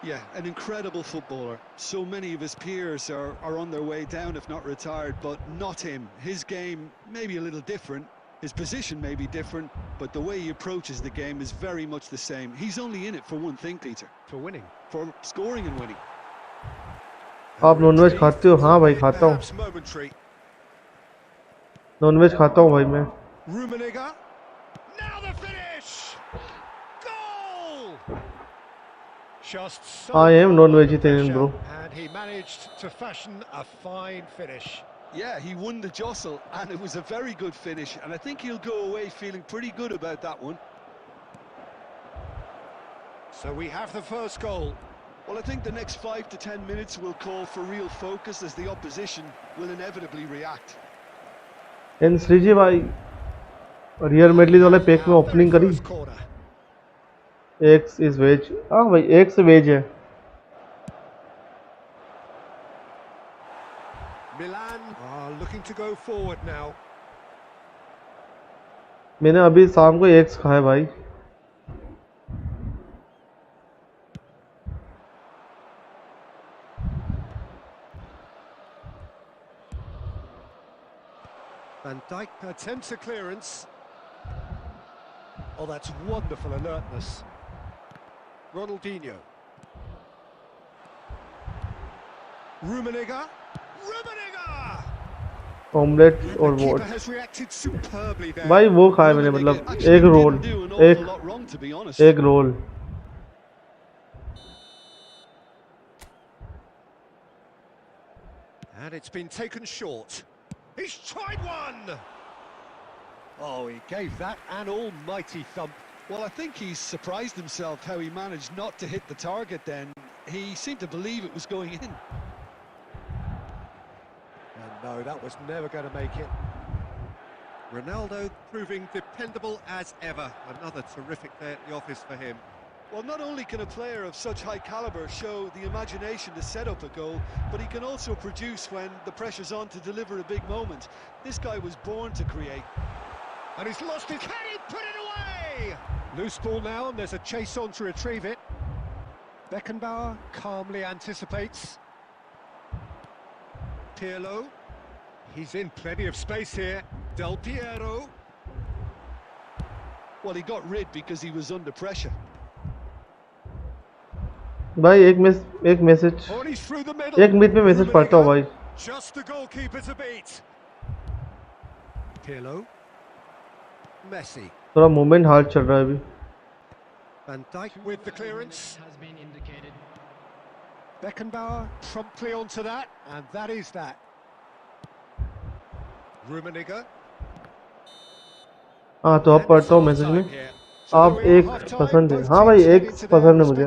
Yeah, an incredible footballer. So many of his peers are on their way down, if not retired, but not him. His game may be a little different, his position may be different, but the way he approaches the game is very much the same. He's only in it for one thing, Peter. For winning. For scoring and winning. आप nonveg खाते हो? हाँ भाई खाता हूँ, Perhaps momentary. Nonveg खाता हूँ भाई मैं। Rummenigge. Now the finish! Goal! Just so I am calm under non-vegetarian, pressure, bro. and he managed to fashion a fine finish. Yeah, he won the jostle, and it was a very good finish, and I think he'll go away feeling pretty good about that one. So we have the first goal. Well, I think the next 5 to 10 minutes will call for real focus as the opposition will inevitably react. इन श्रीजी भाई real medley वाले pack में opening करी x is veg हाँ भाई x veg है Milan are looking to go forward now. मैंने अभी शाम को एक्स खाया भाई Van Dijk attempts a clearance. Oh, that's wonderful alertness. Ronaldinho. Rummenigge. Omelette और वोट भाई वो खाया मैंने मतलब एक role And it's been taken short. He's tried one. Oh, he gave that an almighty thump. Well, I think he's surprised himself how he managed not to hit the target then. He seemed to believe it was going in. And no, that was never going to make it. Ronaldo proving dependable as ever. Another terrific day at the office for him. Well, not only can a player of such high caliber show the imagination to set up a goal, but he can also produce when the pressure's on to deliver a big moment. This guy was born to create. And he's lost it. Can he put it away? Loose ball now, and there's a chase on to retrieve it. Beckenbauer calmly anticipates. Pirlo. He's in plenty of space here. Del Piero. Well, he got rid because he was under pressure. भाई एक message एक minute में message पढ़ता हूँ भाई Just the goalkeeper to beat. Pirlo. Messi. थोड़ा movement hard चल रहा है अभी Van Dijk with the clearance. Has been indicated. Beckenbauer promptly onto that, and that is that. Rummenigge. हाँ तो अब पढ़ता हूँ मैसेज में आप एक पसंद है हाँ भाई एक पसंद है मुझे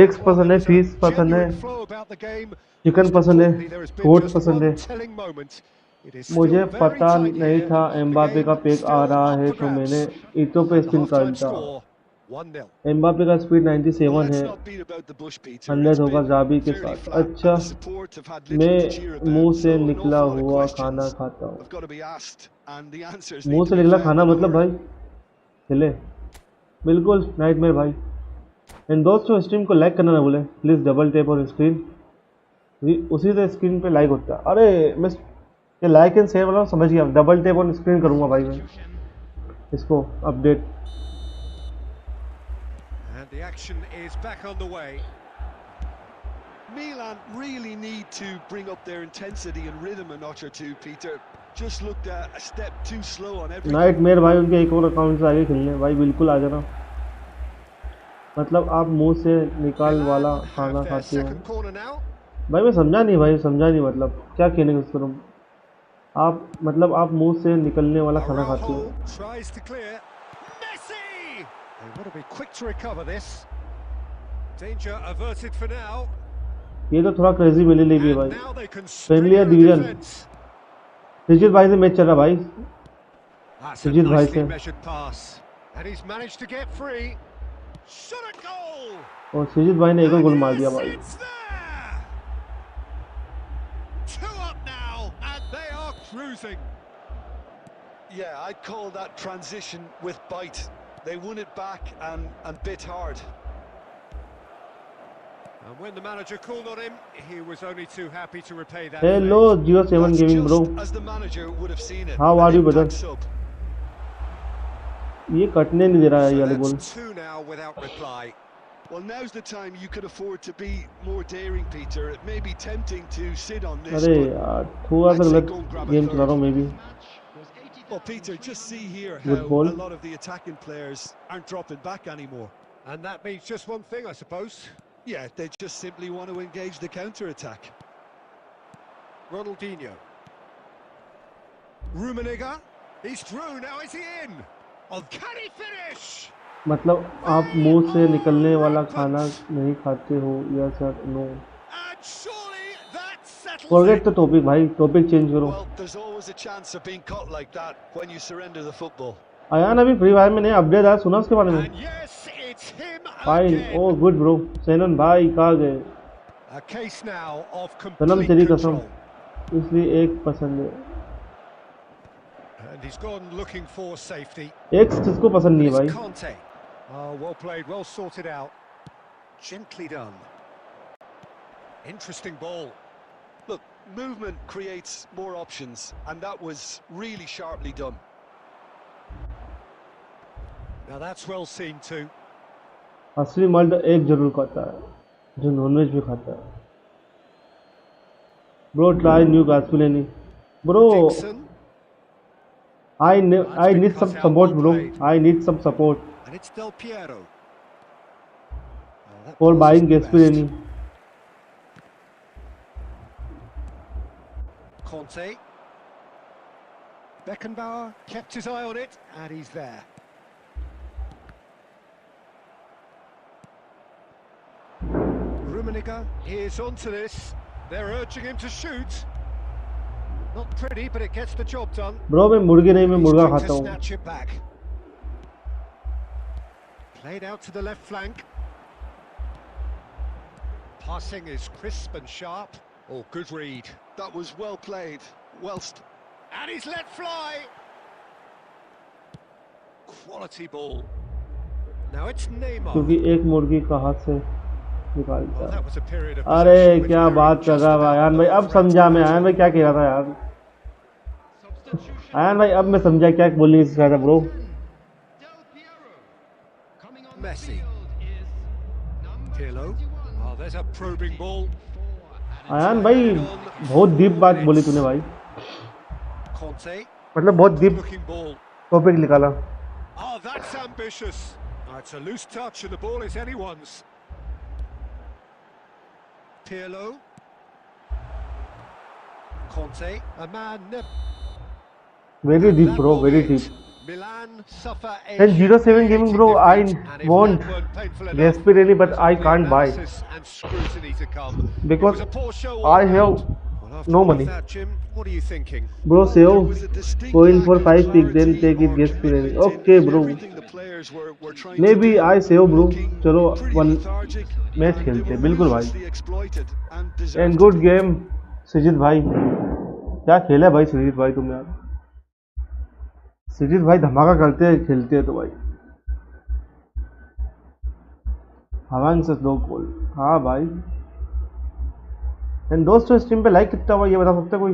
एक पसंद है फीस पसंद है चिकन पसंद है गोट पसंद है मुझे पता नहीं था एम्बापे का पैक आ रहा है तो मैंने ईटो पे स्पिन कर दिया एम्बापे का स्पीड 97 है 100 होगा जाबी के साथ अच्छा मैं मुंह से निकला हुआ खाना खाता हूँ मुंह से निकला खाना मतलब भाई चले बिल्कुल नाइटमेयर भाई एंड दोस्तों स्ट्रीम को लाइक करना ना भूलें please double tap on screen उसी से स्क्रीन पे लाइक होता है अरे मैं ये लाइक एंड शेयर वाला समझ गया डबल टैप ऑन स्क्रीन करूँगा भाई मैं इसको update And the action is back on the way. Milan really need to bring up their intensity and rhythm a notch or two, Peter. Just looked a step too slow on everything. Nightmare भाई उनके एक और account से आगे खेलने भाई बिल्कुल आ जाना मतलब आप मुंह से निकाल वाला खाना खाते हो भाई मैं समझा नहीं मतलब क्या कहने को करूँ आप मतलब आप मुंह से निकलने वाला खाना खाते हो ये तो थोड़ा क्रेजी मेरे लिए भी है भाई फ्रेंडली डिवीजन सुजीत भाई से मैच चल रहा भाई सुजीत भाई से और सुजीत भाई ने एक और गोल मार दिया भाई Yeah, I'd call that transition with bite. They won it back and bit hard. And when the manager called on him, he was only too happy to repay that. Hello, 07 Gaming bro. As the manager would have seen it. How are you, brother? ये कटने नहीं दे रहा है ये वाले ball. Two now without reply. Well, now's the time you could afford to be more daring, Peter. It may be tempting to sit on this. अरे यार थोड़ा सा गलत गेम चला रहा हूँ मैं भी. Well, Peter, just see here how a lot of the attacking players aren't dropping back anymore. And that means just one thing, I suppose. Yeah, they just simply want to engage the counter-attack. Ronaldinho. Rummenigge, he's through now. Is he in? Oh, can he finish? मतलब आप मुंह से निकलने वाला खाना नहीं खाते हो? Yes sir, no. And surely that settles forget it. The topic भाई, टॉपिक चेंज करो। Well, there's always a chance of being caught like that when you surrender the football. Aayan अभी फ्री फायर में नया अपडेट आया, सुना उसके बारे में? And yes, it's him fine, again. Oh good bro. सैनन भाई कहाँ गए? A case now of Sanam complete तेरी कसम, control. इसलिए एक पसंद है। And he's gone looking for safety. एक किसको पसंद नहीं है भाई? It's Conte. Oh, well played, well sorted out. Gently done. Interesting ball. Look, movement creates more options, and that was really sharply done. Now that's well seen too. असली मर्द एक जरूर खाता है, जो नॉनवेज भी खाता है। ब्रो ट्राई न्यू गास्पिलिनी। Bro Dixon. I need some support, bro. I need some support And it's Del Piero. Oh, that for pass buying isn't the Gasperini. best. Conte. Beckenbauer kept his eye on it, and he's there. Rummenigge is onto this. They're urging him to shoot. Not pretty, but it gets the job done. Bro मैं मुर्गी नहीं, मैं He's मुर्गा quick खाता to हूँ। snatch it back. Played out to the left flank. Passing is crisp and sharp. Oh, good read. That was well played. And he's let fly. Quality ball. Now it's Neymar. क्योंकि एक मुर्गी का हाथ से निकालता Well, है। that was a period of अरे possession which क्या we were बात कर just रहा है about आयान भाई, अब over समझा मैं। at आयान भाई क्या कह रहा था यार? आयान भाई अब मैं समझा क्या बोलने की चाह रहा था bro. Del Piero. Coming on Messi. the field is number Pirlo. 21. Oh, there's a probing ball. Aayan भाई बहुत डीप बात बोली तूने भाई, Conte. मतलब बहुत डीप Looking ball. टॉपिक निकाला। Oh, that's ambitious. Oh, it's a loose touch and the ball is anyone's. Pirlo. Conte. A man very deep That bro, will very be deep. it. Milan suffer a And 07 gaming bro, I humiliating defeat, and if want that weren't painful enough, Gasperini but there's I only can't buy analysis and scrutiny to come. because It was a poor show I all have round. Well, after no all of money. that, Jim, what are you thinking? Bro There save was a distinct coin lack for of 5 pick then clarity take it or Gasperini. commitment Okay in bro, everything the players were trying to maybe do. I save bro। Looking चलो pretty one lethargic, match and they खेलते were हैं, बिल्कुल भाई। ruthlessly exploited and and deserved good to be. Game सृजित भाई, क्या खेला भाई सृजित भाई तुम यार। सृजित भाई धमाका करते हैं, खेलते हैं तो भाई। हवान से 2 गोल, हाँ भाई। एंड दोस्तों स्ट्रीम पे लाइक कितना हुआ ये बता सकते कोई?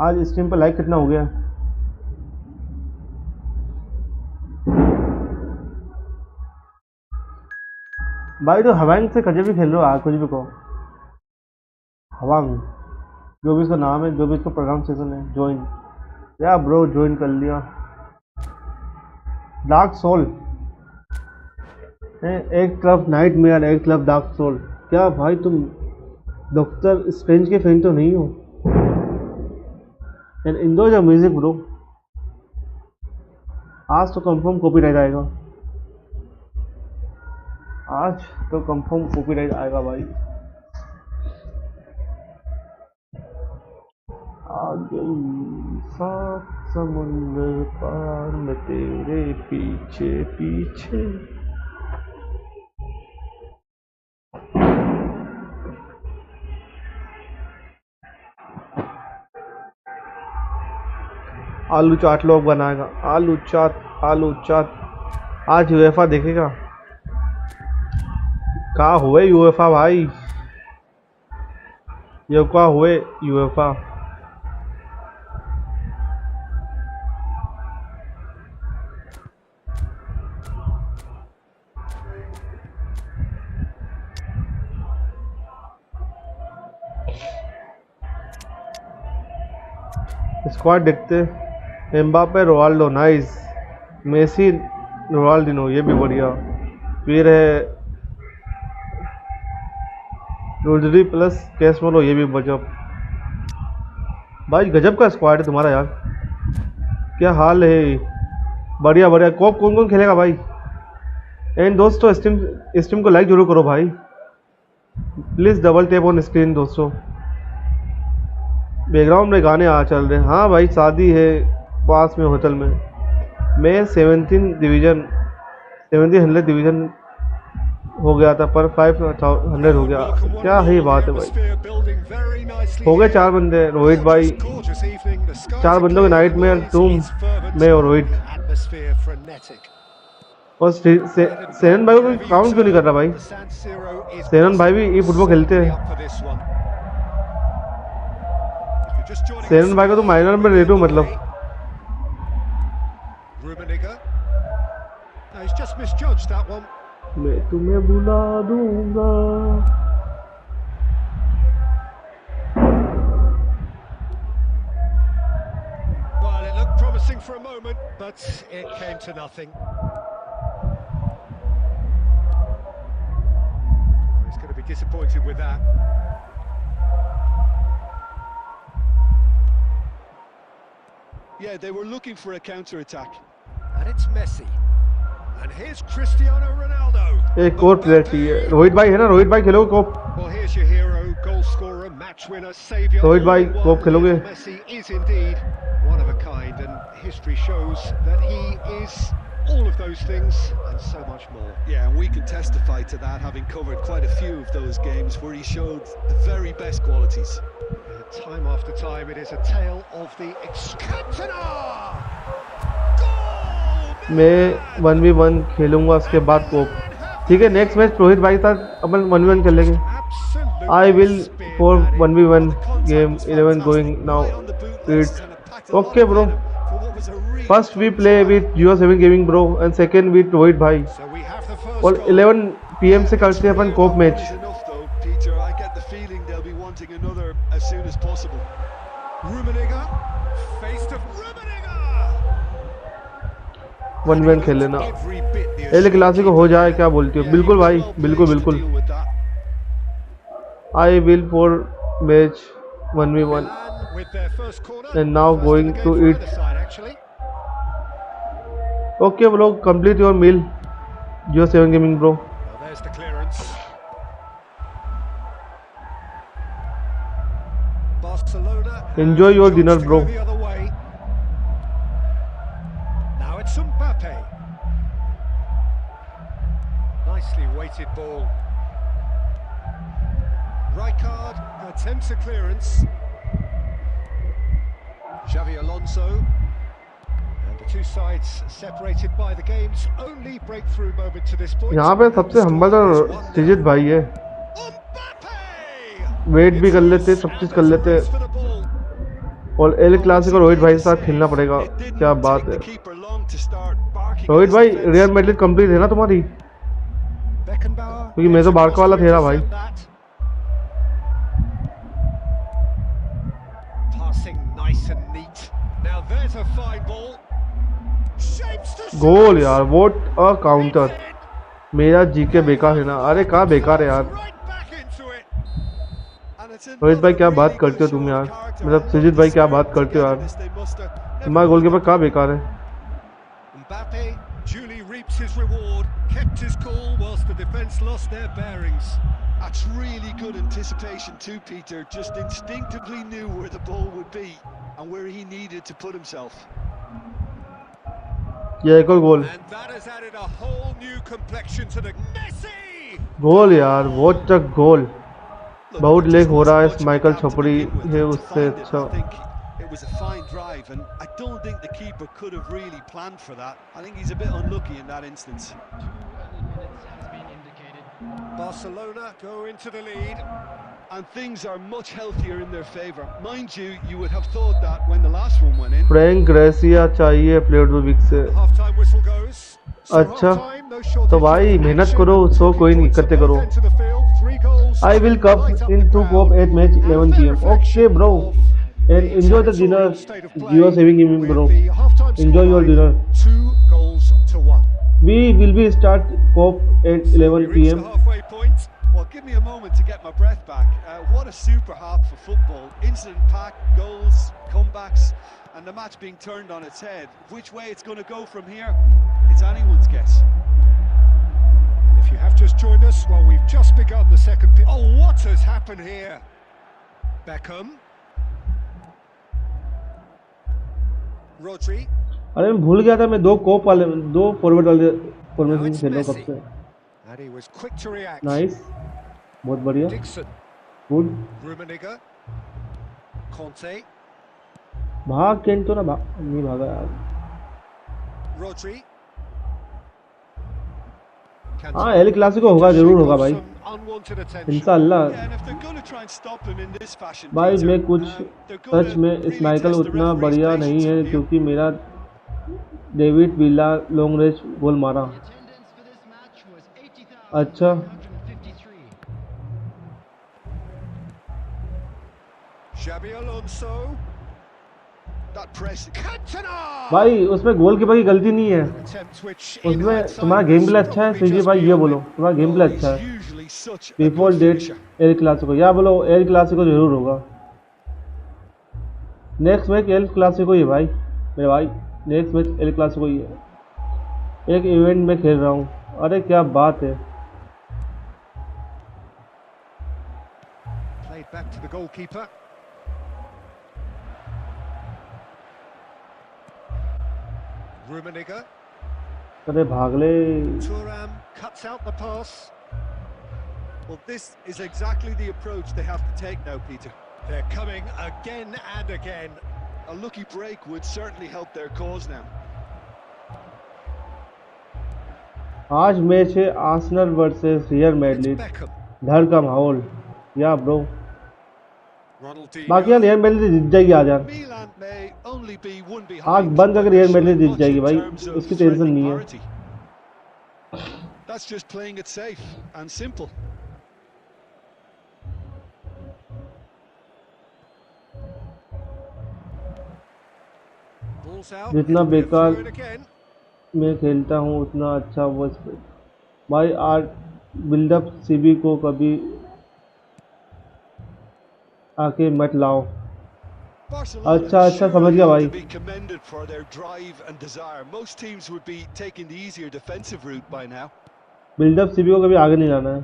आज स्ट्रीम पे लाइक कितना हो गया? भाई तो हवांग से कभी भी खेल लो, कुछ भी कहो। हवांग जो भी इसका नाम है, जो भी इसका प्रोनाउंसिएशन है, ज्वाइन या ब्रो ज्वाइन कर लिया। डार्क सोल, एक तरफ नाइट मेयर, एक तरफ डार्क सोल। क्या भाई तुम डॉक्टर स्ट्रेंज के फैन तो नहीं हो? एंड इंडोज म्यूजिक ब्रो, आज तो कंफर्म कॉपीराइट आएगा, आज तो कंफर्म कॉपीराइट आएगा भाई। आ गई सात समुंदर पार में तेरे पीछे पीछे। आलू चाट लोग बनाएगा, आलू चाट, आलू चाट। आज यूएफा देखेगा, कहाँ हुए यूएफा भाई, ये क्या हुए यूएफा। स्क्वाड देखते, Mbappe, Ronaldo nice, Messi, Ronaldinho ये भी बढ़िया। फिर है रोजरी प्लस कैसमोलो ये भी बढ़िया। भाई गजब का स्क्वाड है तुम्हारा यार, क्या हाल है। बढ़िया बढ़िया। कोप कौन कौन खेलेगा भाई? एंड दोस्तों स्ट्रीम को लाइक जरूर करो भाई, please double tap on screen दोस्तों। बैकग्राउंड में गाने आ चल रहे हैं। हाँ भाई शादी है पास में होटल में। मैं 1700 डिवीज़न हो गया था पर 500 हो गया। क्या है बात है भाई। हो गए 4 बंदे, रोहित भाई 4 बंदों के नाइट में, तुम मैं और रोहित। और सेनन भाई को काउंट क्यों नहीं कर रहा भाई? सेनन भाई भी ई फुटबॉल खेलते हैं। सेनन भाई को तो माइनर में रेटू मतलब। मैं तुम्हें बुला दूंगा। Well, it looked promising for a moment, but it came to nothing. He's going to be disappointed with that. Yeah, they were looking for a counter-attack. And it's Messi. And here's Cristiano Ronaldo. एक और player चाहिए। रोहित भाई है ना? रोहित भाई खेलोगे कोप? Well, here's your hero, goal scorer, match winner, savior. Rohit भाई कोप खेलोगे? Messi is indeed one of a kind, and history shows that he is all of those things and so much more. Yeah, and we can testify to that, having covered quite a few of those games where he showed the very best qualities. Time after time, it is a tale of the Cantona! मैं 1v1 खेलूंगा उसके बाद कोप। ठीक है, next match Rohit भाई के साथ अपन 1v1 कर लेंगे। I will for 1v1 game 11 going now it's okay bro. First we play with 07 gaming bro and second with Rohit भाई। और 11 PM से करते हैं अपन co-op match. As soon as possible. Rummenigge, face to Rummenigge. 1v1 खेल लेना। El Clasico हो जाए, क्या बोलती हो? बिल्कुल भाई, बिल्कुल बिल्कुल। I will for match 1v1 and now going to it. Okay bro, complete your meal 07 gaming bro. Enjoy your dinner, bro. Now it's Mbappe. Nicely weighted ball. Rijkaard attempts a clearance. Xavi Alonso. And the two sides separated by the game's only breakthrough moment to this point. यहाँ पे सबसे humble तो सिजित भाई है। Wait भी कर लेते, सब चीज कर लेते। और एल क्लासिको रोहित भाई के साथ खेलना पड़ेगा। क्या बात है रोहित भाई। रियल मैड्रिड कंप्लीट है ना तुम्हारी? क्योंकि मैं तो बारका वाला थे ना भाई। गोल यार, वोट अ काउंटर। मेरा जीके बेकार है ना? अरे कहाँ बेकार है यार। रोहित भाई क्या बात करते हो तुम यार, मतलब सुजीत भाई क्या बात करते हो यार। तुम्हारा गोलकीपर कहाँ बेकार है। Mbappe duly reaps his reward, kept his cool whilst the defence lost their bearings. That's really good anticipation too, Peter. Just instinctively knew where the ball would be and where he needed to put himself. ये एक और गोल। And that has added a whole new complexion to the Messi. गोल यार, what a गोल। बहुत leg हो रहा है, Michael छपड़ी है उससे अच्छा। It was a fine drive, and I don't think the keeper could have really planned for that. I think he's a bit unlucky in that instance. Barcelona go into the lead, and things are much healthier in their favour. Mind you, you would have thought that when the last one went in. Frank gratia चाहिए player of the week से। half-time whistle goes. अच्छा तो भाई मेहनत करो, सो कोई नहीं करते करो। I will come into Cope at match 11 PM. Okay, bro. And enjoy the dinner. You are saving him, bro. Enjoy your dinner. 2 goals to 1. We will be start Cope at 11 PM. give me a moment to get my breath back. What a super half for football. Incident-packed, goals, comebacks, and the match being turned on its head. Which way it's going to go from here, it's anyone's guess. And if you have just joined us, well, we've just begun the second period. Oh, what has happened here? Beckham. Rodri. अरे मैं भूल गया था, मैं दो forward वाले formation खेल रहा हूँ कब से। And he was quick to react. Nice, बहुत बढ़िया, Dixon. गुड। Rummenigge. Conte. भाग केंट तो ना नहीं भागा यार। Rodri. हाँ, एल क्लासिको होगा, जरूर होगा भाई, इंशाल्लाह। भाई मैं कुछ सच में स्नाइकल उतना बढ़िया नहीं है क्योंकि मेरा डेविड विला लॉन्ग रेंज गोल मारा। अच्छा भाई, उसमें गोलकीपर की गलती नहीं है, उसमें तुम्हारा गेम प्ले अच्छा है। सीजी भाई ये बोलो तुम्हारा गेम प्ले अच्छा है। डिफॉल्ट डेट एल क्लासिको, या बोलो एल क्लासिको जरूर होगा। नेक्स्ट मैच एल क्लासिको ही है भाई, मेरे भाई, नेक्स्ट मैच एल क्लासिको ही है। एक इवेंट में खेल रहा हूँ, अरे क्या बात है। Back to the goalkeeper. Rummenigge. अरे भाग ले। Thuram cuts out the pass. Well, this is exactly the approach they have to take now, Peter. They're coming again and again. A lucky break would certainly help their cause now. आज match है Arsenal versus real Madrid, घर का माहौल, या bro. बाकी यार real Madrid जीत जाएगी आज यार, आग बंद करके रियल मैड्रिड जीत जाएगी भाई, उसकी टेंशन नहीं है। That's just playing it safe and simple. जितना बेकार मैं खेलता हूँ उतना अच्छा वो भाई। आज बिल्डअप सीबी को कभी आके मत लाओ। अच्छा अच्छा, समझ गया भाई। बिल्डअप सीबी को कभी आगे नहीं लाना है।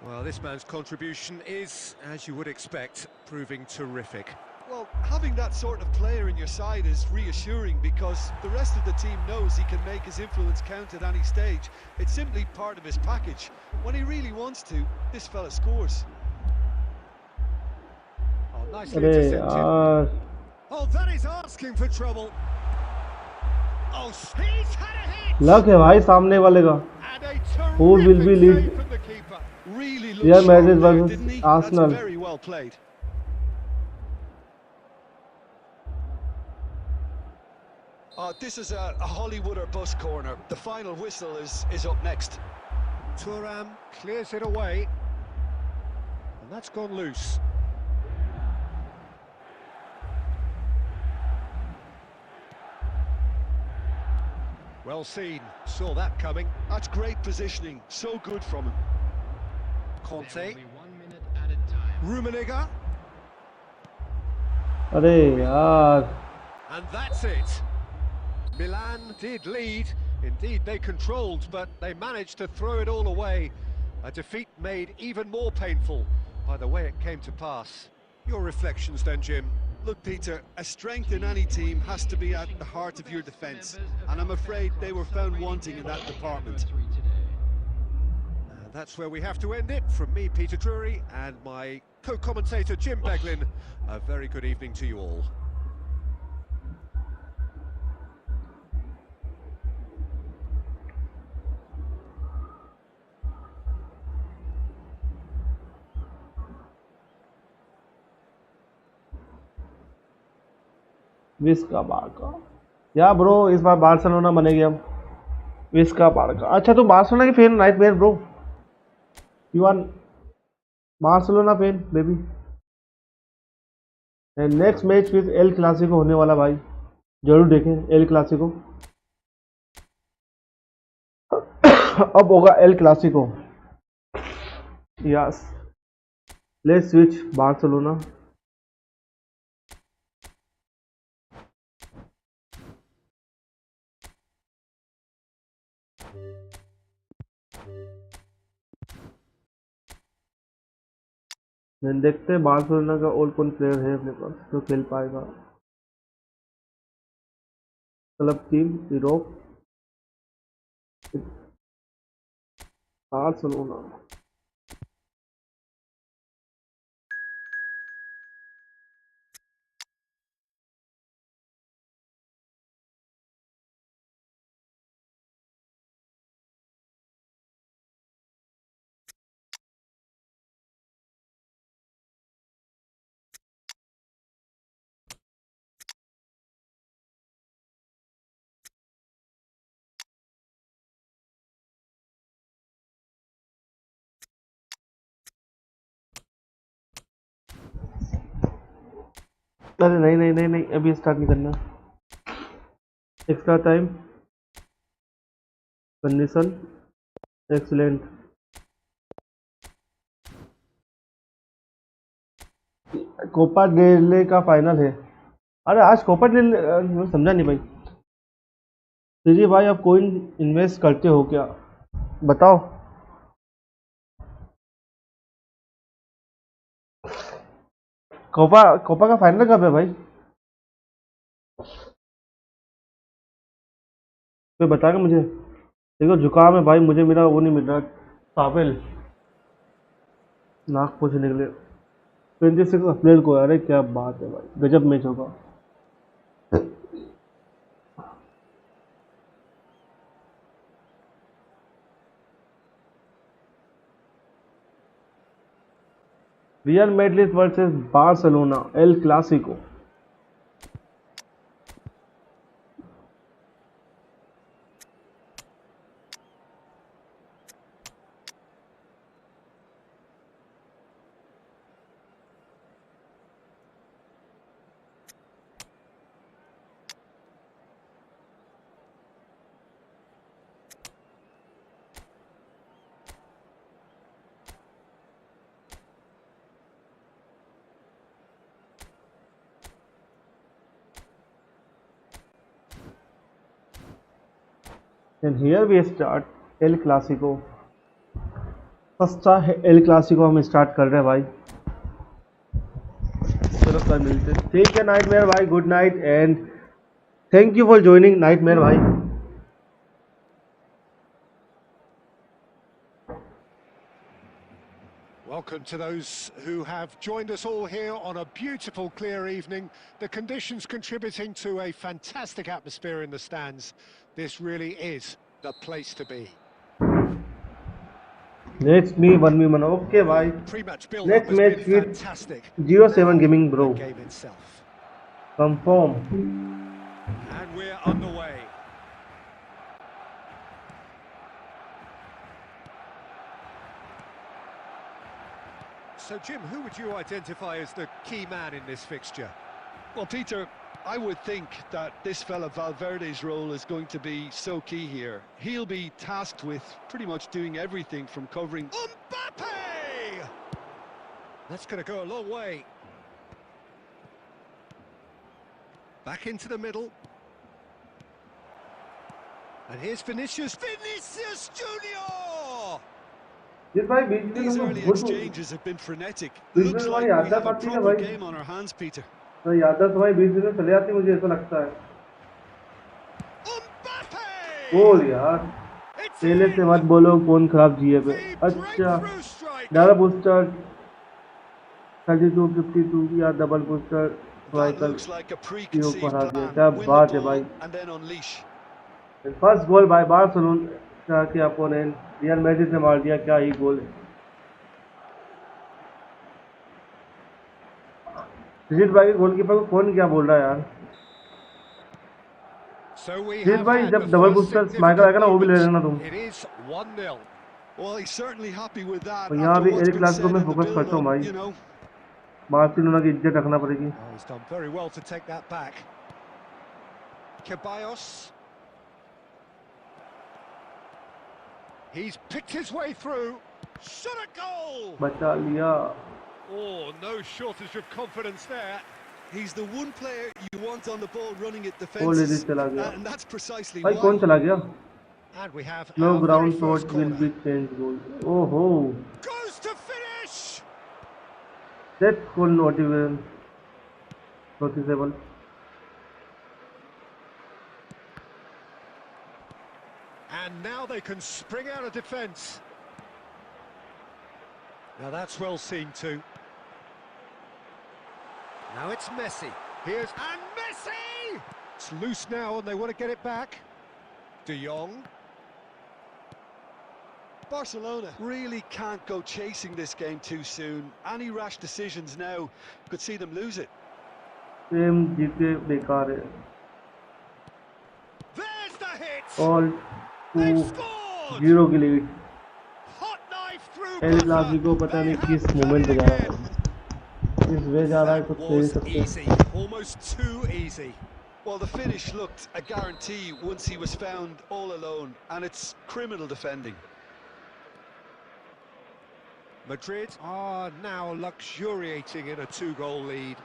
Well, this man's contribution is, as you would expect, proving terrific. Well, having that sort of player in your side is reassuring because the rest of the team knows he can make his influence count at any stage. It's simply part of his package. When he really wants to, this fella scores. Oh, nicely intercepted. Oh, that is asking for trouble. Oh, he's had a hit. Luck है भाई सामने वाले का। Who will be lead? Really Real Madrid versus didn't he? Arsenal. That's very well played. This is a Hollywood or bus corner. The final whistle is up next. Thuram clears it away, and that's gone loose. Well seen, saw that coming. That's great positioning, so good from him. Conte. Rummenigge. अरे यार। And that's it. Milan did lead, indeed they controlled, but they managed to throw it all away. A defeat made even more painful by the way it came to pass. Your reflections then, Jim? Look, Peter, a strength in any team has to be at the heart of your defence, and I'm afraid they were found wanting in that department. That's where we have to end it. From me, Peter Drury, and my co-commentator, Jim Beglin, a very good evening to you all. Biska बारका, या bro इस बार Barcelona बनेगी। हम विस्का बारका। अच्छा तू Barcelona की fan, right man bro, you are Barcelona fan baby. Next match फिर El Clasico होने वाला भाई, जरूर देखें एल क्लासिको। अब होगा El Clasico. Yes, let's switch Barcelona. देखते हैं बार्सिलोना का और कौन प्लेयर है अपने पास जो खेल पाएगा। Club team Europe, Barcelona. अरे नहीं नहीं नहीं नहीं, अभी स्टार्ट नहीं करना। Extra time, condition, excellent. Copa डेले का फाइनल है। अरे आज कोपा डेले, मैं समझा नहीं भाई। जी भाई, आप कोइन इन्वेस्ट करते हो क्या, बताओ। कोपा कोपा का फाइनल कब है भाई, कोई बताएगा मुझे। देखो जुकाम है भाई, मुझे मेरा वो नहीं मिल रहा, पावेल नाक पोछे निकले। 26 अप्रैल को, अरे क्या बात है भाई, गजब मैच होगा। Real Madrid versus Barcelona, El Clasico. And here we start El Clasico. सस्ता है एल क्लासिको, हम स्टार्ट कर रहे हैं भाई। चलो कल मिलते हैं, ठीक है नाइटमेयर भाई, good night and thank you for joining nightmare भाई। Welcome to those who have joined us all here on a beautiful, clear evening. The conditions contributing to a fantastic atmosphere in the stands. This really is the place to be. Next me 1v1, okay भाई। Pre-match build-up Next has match been with fantastic. 07 Gaming bro, The game itself. confirm। And we're underway. So, Jim, who would you identify as the key man in this fixture? Well, Peter, I would think that this fella Valverde's role is going to be so key here. He'll be tasked with pretty much doing everything from covering... Mbappe! That's going to go a long way. Back into the middle. And here's Vinicius. Vinicius Junior! These early exchanges have been frenetic. Looks like we have a proper game on our hands, Peter. तो यादव भाई बीच में चले जाती, मुझे ऐसा लगता है। बोल यार, पहले से मत बोलो फोन खराब जिए पे। अच्छा, डबल बूस्टर 32 52 या डबल बूस्टर वाइकल पढ़ा दिया, क्या बात है भाई। फर्स्ट गोल भाई बार्सिलोना के अपोनेंट रियल मैड्रिड ने मार दिया, क्या ही गोल है। सुजीत भाई गोलकीपर को कौन क्या बोल रहा है यार। सुजीत भाई जब डबल बूस्टर स्माइकर आएगा ना, वो भी ले लेना तुम। और यहाँ भी एल क्लासिको में फोकस करता हूँ भाई, बार्सिलोना की इज्जत रखना पड़ेगी। He's picked his way through. Shot a goal! बचा लिया. Oh, no shortage of confidence there. He's the one player you want on the ball running at goal defences, चला गया. and that's precisely भाई कौन why. चला गया? And we have No our very ground first shot will corner. be changed goal. Oh ho. Goes to finish! That goal not even noticeable. And now they can spring out of defence. Now that's well seen too. Now it's Messi. Here's and Messi! It's loose now and they want to get it back. De Jong. Barcelona really can't go chasing this game too soon. Any rash decisions now could see them lose it. Same जीते बेकार है. There's the hit! All They've 2-0 scored! की lead. Hot knife through L butter. Clasico पता They नहीं have किस done moment it पे जा रहा again. है. किस वे जा रहा है कुछ That कह नहीं was सकते. easy, almost too easy. Well, the finish looked a guarantee once he was found all alone, and it's criminal defending. Madrid are now luxuriating in a 2-goal lead.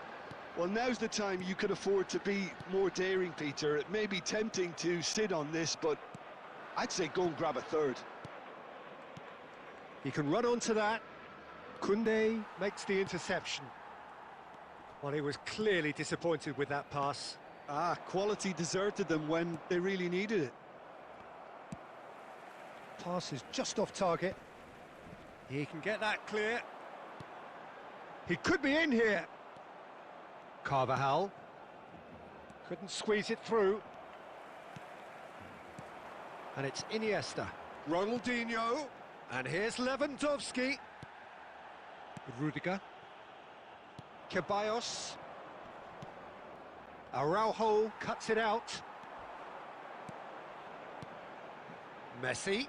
Well, now's the time you can afford to be more daring, Peter. It may be tempting to sit on this, but I'd say go and grab a third. He can run onto that. Koundé makes the interception. Well, he was clearly disappointed with that pass. Quality deserted them when they really needed it. Pass is just off target. He can get that clear. He could be in here. Carvajal. Couldn't squeeze it through. And it's Iniesta. Ronaldinho. And here's Lewandowski. Rudiger. Ceballos. Araujo cuts it out. Messi.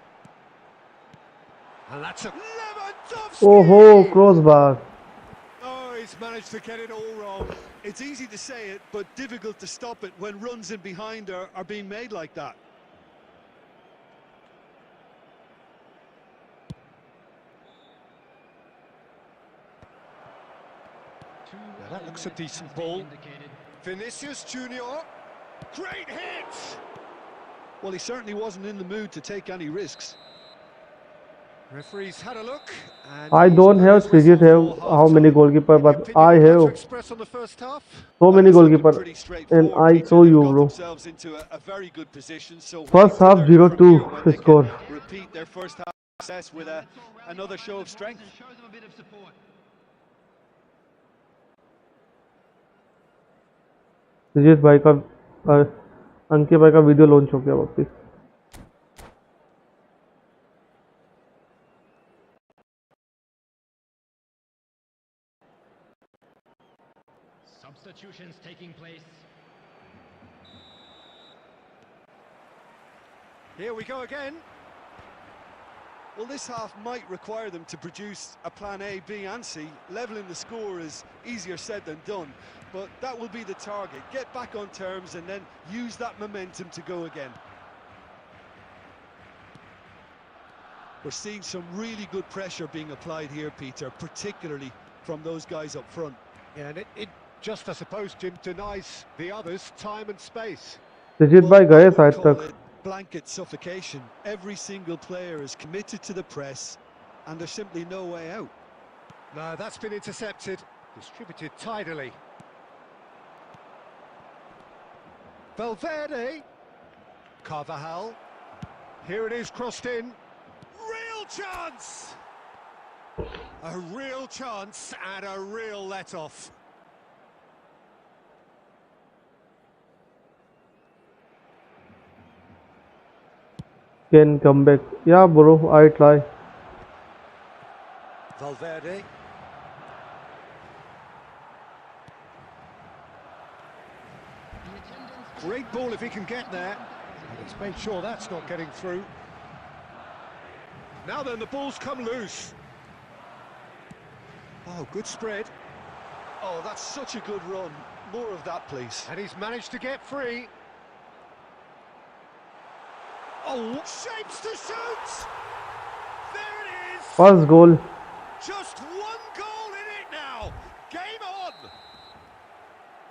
And that's a Lewandowski! Oh ho, crossbar. Oh, he's managed to get it all wrong. It's easy to say it, but difficult to stop it when runs in behind are being made like that. Yeah, that looks a decent ball. Vinicius Junior. Great hit! Well, he certainly wasn't in the mood to take any risks. Referee's had a look. And I don't have Srijit have how many goalkeeper, but I have express on the first half. so many It's looking goalkeeper, pretty and straightforward, I Peter. show They've you, got bro. themselves into a very good position. So First wait half to learn from 0-2 here when they score. can repeat their first half success with another show of strength. Show them a bit of support. सृजित भाई का अंकित भाई का video launch हो गया वापस. Substitutions taking place. Here we go again. Well, this half might require them to produce a plan A, B and C. Levelling the score is easier said than done, but that will be the target. Get back on terms and then use that momentum to go again. We're seeing some really good pressure being applied here, Peter, particularly from those guys up front. Yeah, and it just, I suppose, Jim, denies the others time and space. सृजित भाई I गए would शायद call तक. it blanket suffocation. Every single player is committed to the press and there's simply no way out. No, that's been intercepted, distributed tidily. Valverde. Carvajal. Here it is, crossed in. Real chance! A real chance and a real let-off. Can come back. Yeah, bro, I try. Valverde. Great ball if he can get there. He's made sure that's not getting through. Now then, the ball's come loose. Oh, good spread. Oh, that's such a good run. More of that, please. And he's managed to get free. Oh, shapes to shoot! There it is! First goal. Just one goal in it now. Game on.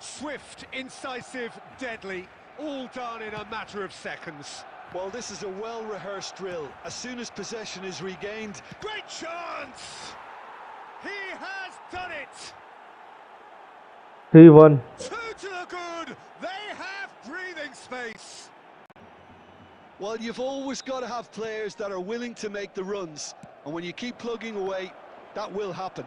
Swift, incisive, deadly. All done in a matter of seconds. Well, this is a well-rehearsed drill. As soon as possession is regained... Great chance! He has done it! 3-1. Two to the good. They have breathing space. Well, you've always got to have players that are willing to make the runs. And when you keep plugging away, that will happen.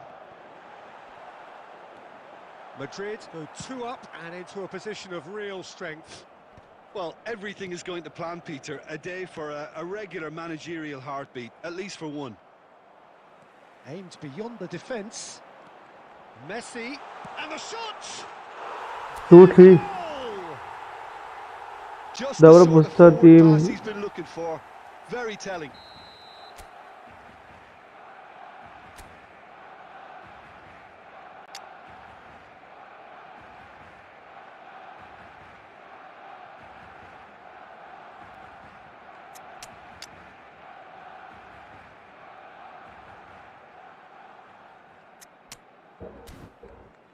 Madrid go 2 up and into a position of real strength. Well, everything is going to plan, Peter. A day for a regular managerial heartbeat, at least for one. Aimed beyond the defence. Messi, and the shot! 2-3. Just The the sort of booster forward team. pass he's been looking for. Very telling.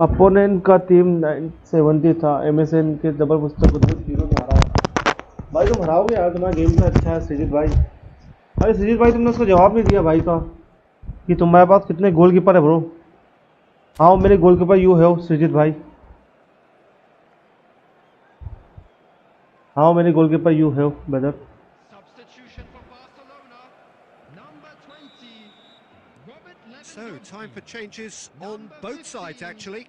Opponent का team 970 था। MSN के double पुस्तक को 0 में हरा। भाई तुम हराओगे यार, तुम्हारा गेम तो अच्छा है सृजित भाई। अरे सृजित भाई तुमने उसको जवाब नहीं दिया भाई का कि तुम्हारे पास कितने गोलकीपर है bro. How many goalkeeper you have सृजित भाई? How many goalkeeper you have brother? Substitution for Barcelona. Number 20. Robert So, time for changes on both sides, actually.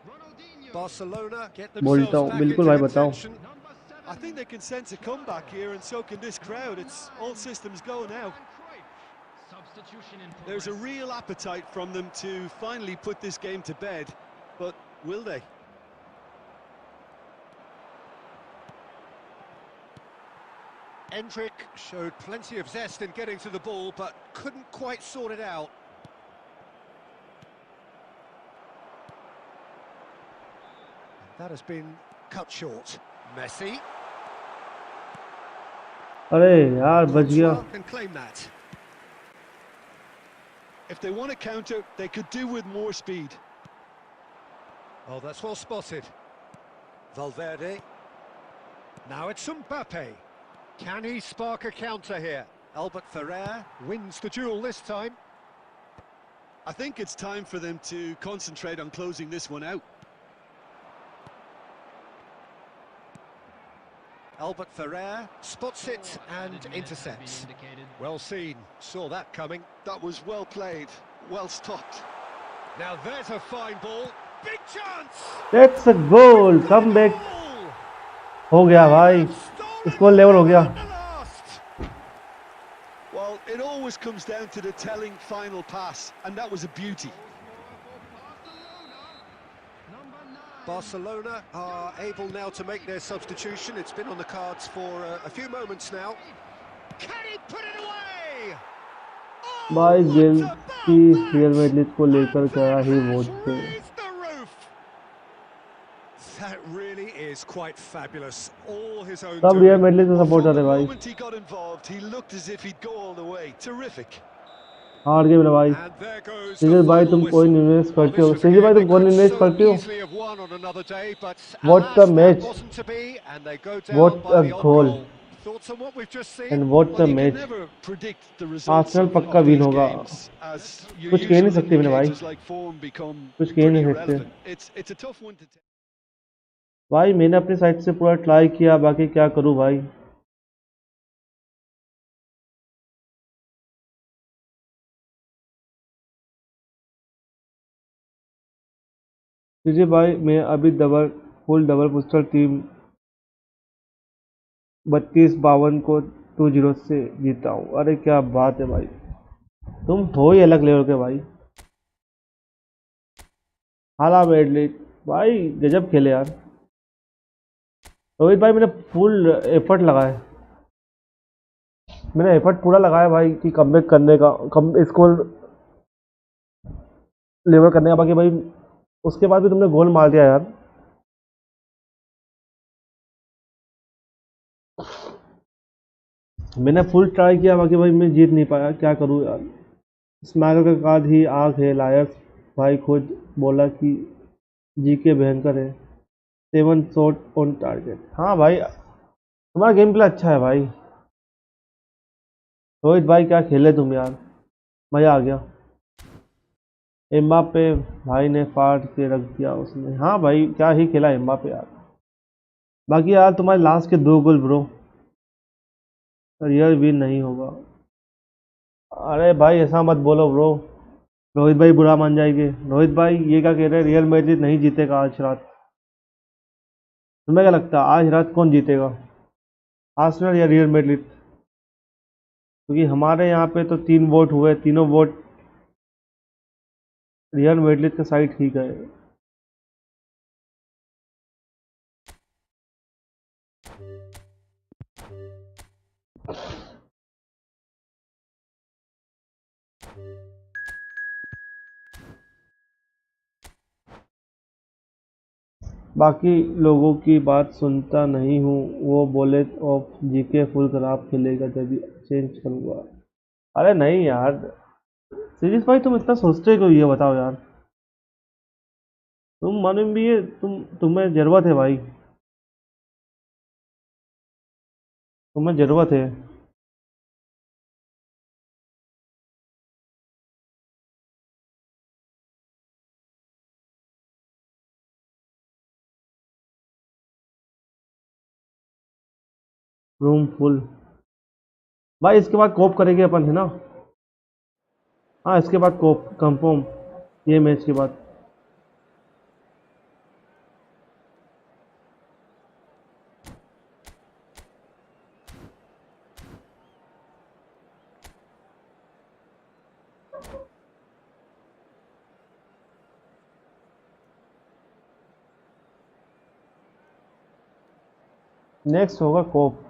Ronaldinho. Barcelona get बोलता themselves हूँ, back बिल्कुल into भाई बताओ। contention. Number 7. I think they can sense a comeback here, and so can this crowd. It's all systems go now. Substitution in progress. There's a real appetite from them to finally put this game to bed, but will they? Endrick showed plenty of zest in getting to the ball, but couldn't quite sort it out. And that has been cut short. Messi. अरे यार बच गया। Courtois can claim that. If they want to counter, they could do with more speed. Oh, that's well spotted. Valverde. Now it's Mbappe. Can he spark a counter here? Albert Ferrer wins the duel this time. I think it's time for them to concentrate on closing this one out. Albert Ferrer spots it and intercepts. Well seen, saw that coming. That was well played, well stopped. Now there's a fine ball. Big chance! That's a goal. Come back. Goal! हो गया भाई, score level हो गया। Well, it always comes down to the telling final pass, and that was a beauty. Barcelona are able now to make their substitution. It's been on the cards for a few moments now. Can he put it away? भाई game की real Madrid को लेकर क्या ही vote थे। That really is quite fabulous. All his own सब real Madrid से support कर रहे भाई। The moment he got involved, he looked as if he'd go all the way. Terrific. हार गए मेरा भाई। सृजित भाई तुम कोई इन्वेस्ट करते हो? सृजित भाई तुम कोई इन्वेस्ट करते हो? What a match! What a goal! And what a match! Arsenal पक्का विन होगा। कुछ कह नहीं सकते मेरे भाई, कुछ कह नहीं सकते भाई। मैंने अपनी साइड से पूरा ट्राई किया, बाकी क्या करूं भाई। जी भाई मैं अभी फुल डबल पुस्टल टीम 32-52 को 2-0 से जीता हूँ। अरे क्या बात है भाई, तुम हो ही अलग लेवल के भाई। हाला मैड्रिड भाई गजब खेले यार। रोहित भाई मैंने फुल एफर्ट लगाया, मैंने एफर्ट पूरा लगाया भाई कि कमबैक करने का, कम स्कोर लेवल करने का। बाकी भाई उसके बाद भी तुमने गोल मार दिया यार। मैंने फुल ट्राई किया, बाकी भाई मैं जीत नहीं पाया, क्या करूं यार। स्मैकर के बाद ही आग है लायर्स भाई खुद बोला कि जीके भयंकर है 7 शॉट ऑन टारगेट। हाँ भाई तुम्हारा गेम प्ले अच्छा है भाई। रोहित भाई क्या खेले तुम यार, मज़ा आ गया। एम्बापे भाई ने फाड़ के रख दिया उसने। हाँ भाई क्या ही खेला एम्बापे यार। बाकी यार तुम्हारे लास्ट के 2 गोल ब्रो रियल विन नहीं होगा। अरे भाई ऐसा मत बोलो ब्रो, रोहित भाई बुरा मान जाएंगे। रोहित भाई ये क्या कह रहे हैं, रियल मैड्रिड नहीं जीतेगा आज रात। तुम्हें क्या लगता है आज रात कौन जीतेगा, आर्सेनल या रियल मैड्रिड? क्योंकि हमारे यहाँ पे तो 3 वोट हुए, तीनों वोट रियल मैड्रिड के साइड ही गए। बाकी लोगों की बात सुनता नहीं हूँ, वो बोले ऑफ जीके फुल खराब खेलेगा जब चेंज करूँगा। अरे नहीं यार सीरीज भाई तुम इतना सोचते क्यों, ये बताओ यार। तुम मालूम भी है तुम्हें ज़रूरत है भाई, तुम्हें ज़रूरत है। रूम फुल भाई, इसके बाद कोप करेंगे अपन है ना। हाँ इसके बाद कोप कंफर्म, ये मैच के बाद। नेक्स्ट होगा कोप।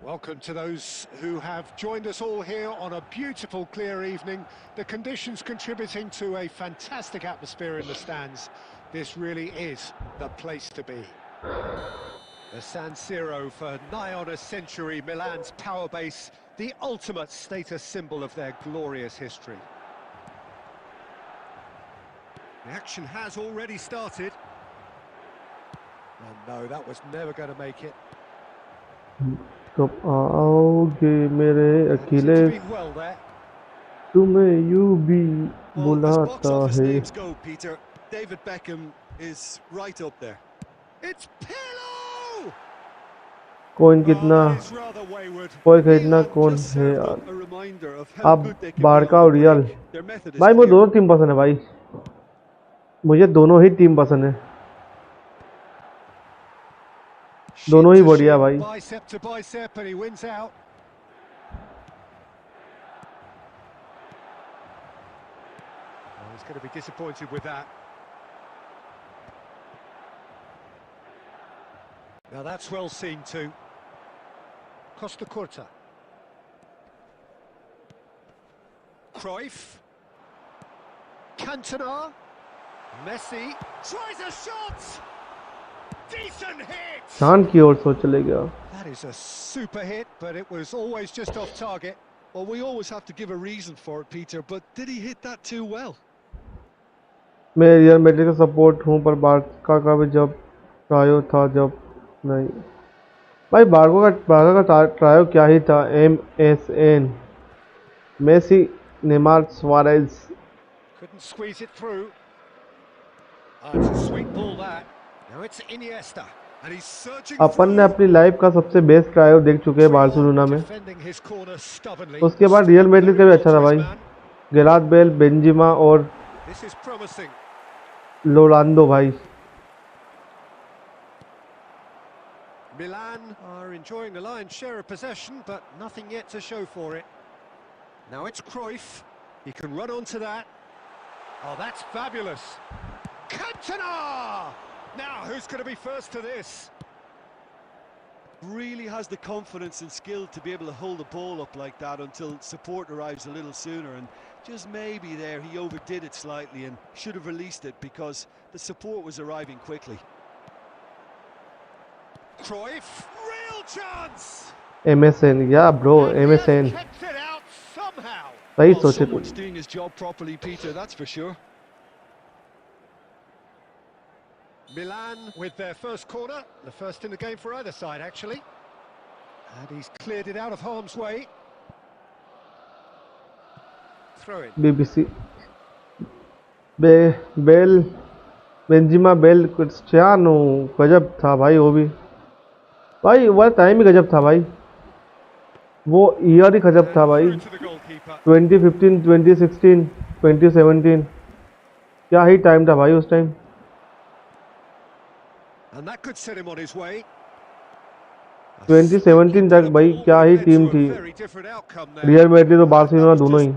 Welcome to those who have joined us all here on a beautiful, clear evening. The conditions contributing to a fantastic atmosphere in the stands. This really is the place to be. The San Siro for nigh on a century, Milan's power base, the ultimate status symbol of their glorious history. The action has already started. Oh no, that was never going to make it. कब आओगे मेरे अकेले, तुम्हें यूं भी बुलाता है। David Beckham is right up there. It's Pillow! कौन कितना कोई खरीदना कौन है यार। अब बारका और रियल भाई मुझे दोनों टीम पसंद है भाई, मुझे दोनों ही टीम पसंद है, दोनों ही बढ़िया भाई। Bicep to bicep and he wins out. Oh, he's going to be disappointed with that. Now that's well seen too. Costa Curta. Cruyff. Cantona. Messi tries a shot. Decent hit. चांद की ओर सोच चले गया। That is a super hit, but it was always just off target. Well, we always have to give a reason for it, Peter, but did he hit that too well? मैं real Madrid का support हूँ, पर बारका का भी जब trio था जब नहीं भाई, बारका का ट्रायो क्या ही था। MSN Messi Neymar Suarez. Couldn't squeeze it through. Oh, it's a sweet ball that. Now it's Iniesta. And he's searching अपन ने अपनी लाइफ का सबसे बेस्ट ट्रायो देख चुके हैं बार्सिलोना में। उसके बाद रियल मैड्रिड का भी अच्छा था भाई, गेराथ बेल, बेंजिमा और लोरांडो भाई। Milan are enjoying the lion's share of possession, but nothing yet to show for it. Now it's Cruyff. He can run onto that. Oh, that's fabulous. Cantona! Now, who's going to be first to this? Really has the confidence and skill to be able to hold the ball up like that until support arrives a little sooner, and just maybe there he overdid it slightly and should have released it because the support was arriving quickly. Cruyff, real chance. MSN, yeah bro, MSN. Kept it out somehow. सही Well, सोचे तुम. someone's doing his job properly, Peter, that's for sure. Milan with their first corner, the first in the game for either side actually. And he's cleared it out of harm's way. Throw in. BBC. Bale Benzema Bale Cristiano गजब था भाई वो भी भाई वो time ही गजब था भाई वो ईयर ही गजब था भाई 2015 2016 2017 क्या ही टाइम था भाई उस time And that could set him on his way. 2017 तक भाई क्या ही टीम थी रियल मैड्रिड और बार्सिलोना दोनों ही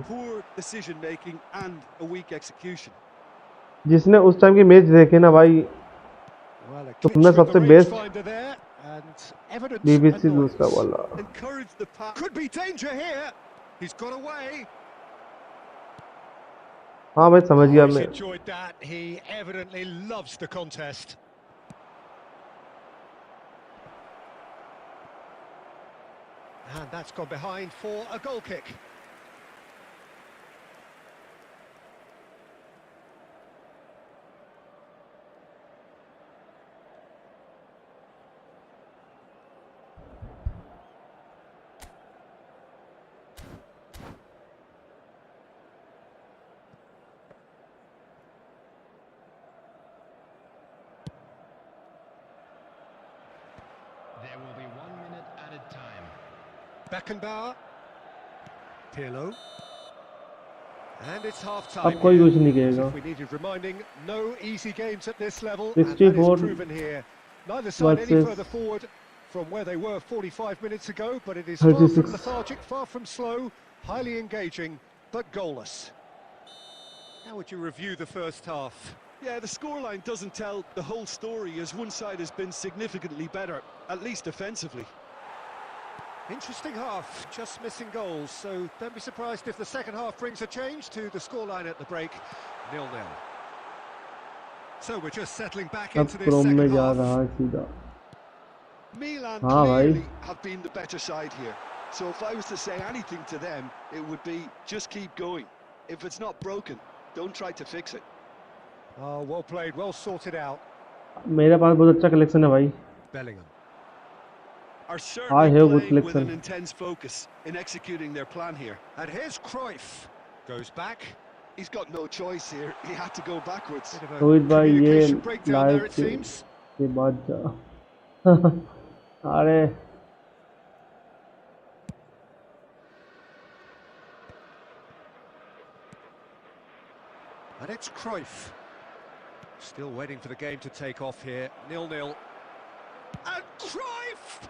जिसने उस टाइम की मैच देखे ना भाई तो तुमने सबसे बेस्ट बीबीसी दूसरा वाला हाँ भाई समझ गया मैं And that's gone behind for a goal kick. There will be 1 minute added time. Beckenbauer, Pirlo, and it's half-time. अब कोई कुछ नहीं कहेगा. We needed reminding, no easy games at this level, 64 and that is proven here. Neither side any versus further forward from where they were 45 minutes ago, but it is far 36. from lethargic, far from slow, highly engaging, but goalless. How would you review the first half? Yeah, the scoreline doesn't tell the whole story, as one side has been significantly better, at least defensively. Interesting half, just missing goals, so don't be surprised if the second half brings a change to the scoreline at the break, 0-0. So we're just settling back into this second half. Milan clearly have been the better side here, so if I was to say anything to them, it would be just keep going. If it's not broken, don't try to fix it. Oh, well played, well sorted out. मेरे पास बहुत अच्छा collection है भाई. Bellingham. Are certainly playing with an intense focus in executing their plan here. And here's Cruyff. Goes back. He's got no choice here. He had to go backwards. Rohit भाई ये live के बाद जा. अरे and it's Cruyff. Still waiting for the game to take off here. 0-0. And Cruyff!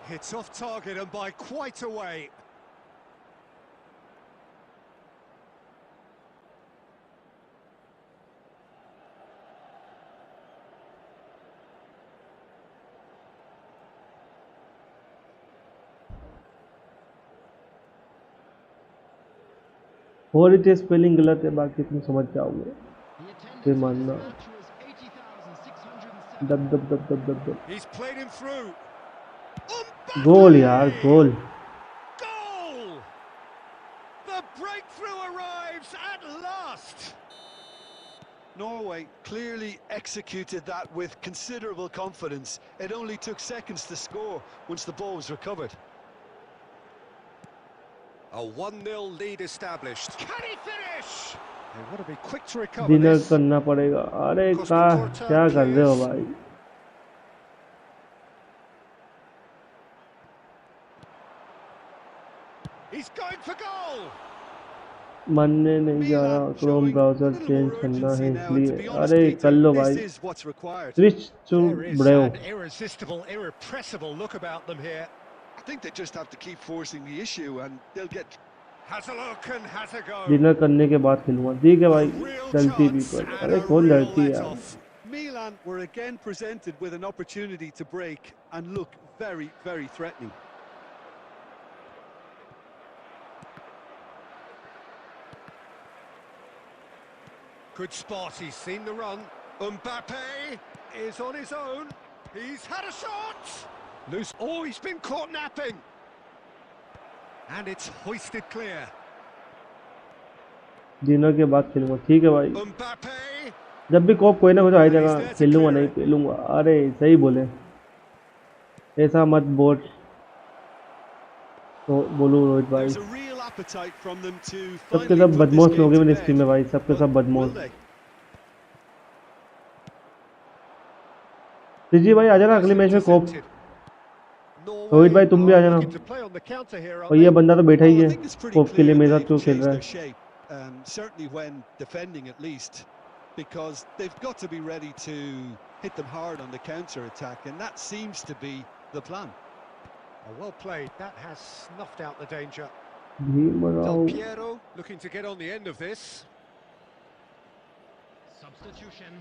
Hits off target and by quite a way. Quality spelling गलत है बाकी तुम समझ जाओगे ये मानना दब दब दब दब दब दब He's played him through. गोल यार गोल Goal! The breakthrough arrives at last. Norway clearly executed that with considerable confidence. It only took seconds to score once the ball was recovered. A 1-0 lead established. Can he finish? They want to be quick to recover dinner this. करना पड़ेगा अरे क्या कर रहे हो भाई He's going for goal. मानने नहीं जा रहा क्रोम ब्राउजर चेंज करना है इसलिए अरे कर लो भाई switch to brave Irresistible, irrepressible look about them here. I think they just have to keep forcing the issue and they'll get. Has a look and has a go. Dinner करने के बाद खेलूंगा ठीक है भाई चलती भी पर अरे कौन लड़ती है यार Milan We're again presented with an opportunity to break and look very, very threatening. Good spot, he's seen the run. Mbappe is on his own. He's had a shot! Loose. Oh, he's been caught napping. And it's hoisted clear. Dinner के बाद खेलूंगा, ठीक है भाई। Mbappe. जब भी कोप कोई ना कुछ आ जाएगा, खेलूंगा नहीं खेलूंगा। अरे सही बोले, ऐसा मत बोल। तो बोलूं रोहित भाई, सबके सब बदमाश लोग हैं मेरे स्ट्रीम में भाई, सबके सब बदमाश। जी भाई आ जाना अगले मैच में कोप। रोहित भाई तुम भी आ जाना। और ये बंदा तो बैठा ही है कोप के लिए, मेरे साथ क्यों खेल रहा है? Certainly when defending at least, because they've got to be ready to hit them hard on the counter attack, and that seems to be the plan. Oh, well played, that has snuffed out the danger. Del Piero looking to get on the end of this. Substitution.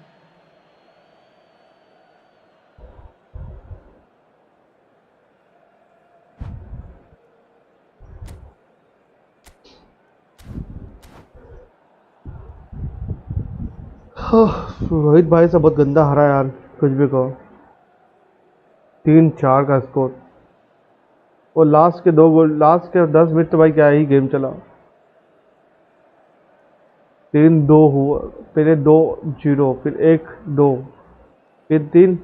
Rohit भाई से बहुत गंदा हारा यार, कुछ भी कहो। 3-4 का स्कोर, और लास्ट के 2 गोल, लास्ट के 10 मिनट तो भाई क्या ही गेम चला। 3-2 हुआ, पहले 2-0, फिर 1-2, फिर 3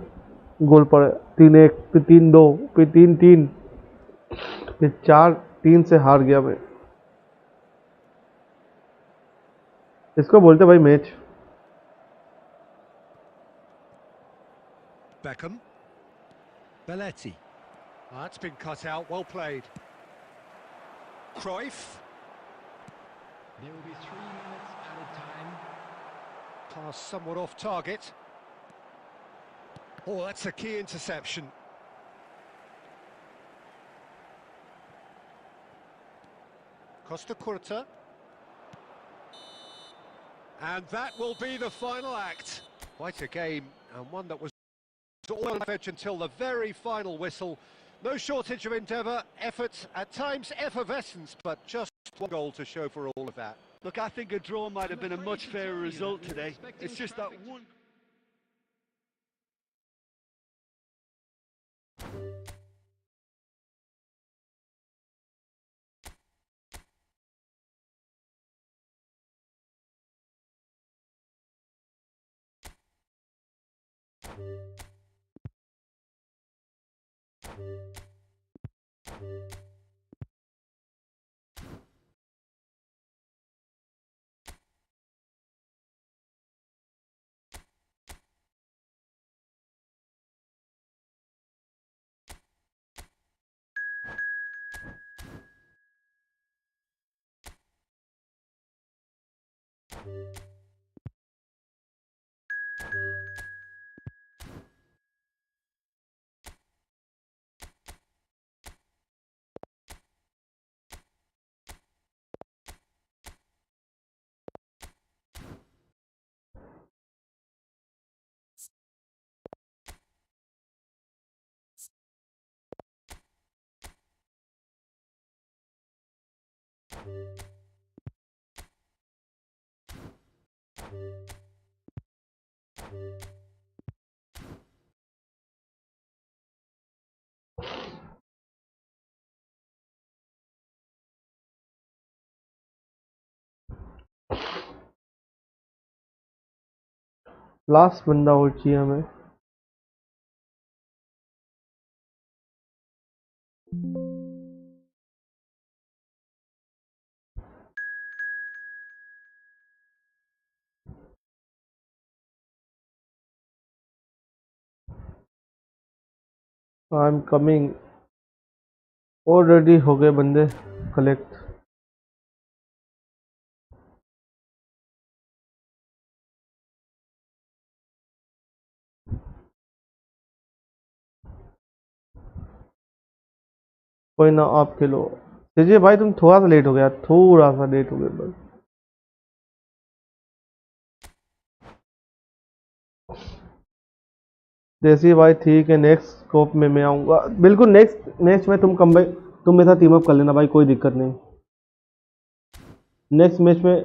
गोल पड़े, 3-1, फिर 3-2, फिर 3-3, फिर 4-3 से हार गया मैं। इसको बोलते भाई match. Beckham. Belletti. That's been cut out, well played. Cruyff. There will be 3 minutes added time. Pass somewhat off target. Oh, that's a key interception. Costa Curta. And that will be the final act. Quite a game, and one that was all on the edge until the very final whistle. No shortage of endeavour, effort, at times effervescence, but just one goal to show for all of that. Look, I think a draw might have been a much fairer result today. It's just that one. Last बंदा और चाहिए हमें। I am coming. Already हो गए बंदे collect. कोई ना, आप खेलो। सीजे भाई तुम थोड़ा सा लेट हो गया, थोड़ा सा लेट हो गया बस। देसी भाई ठीक है, नेक्स्ट स्कोप में मैं आऊँगा बिल्कुल। नेक्स्ट मैच में तुम मेरे साथ टीम अप कर लेना भाई, कोई दिक्कत नहीं। नेक्स्ट मैच में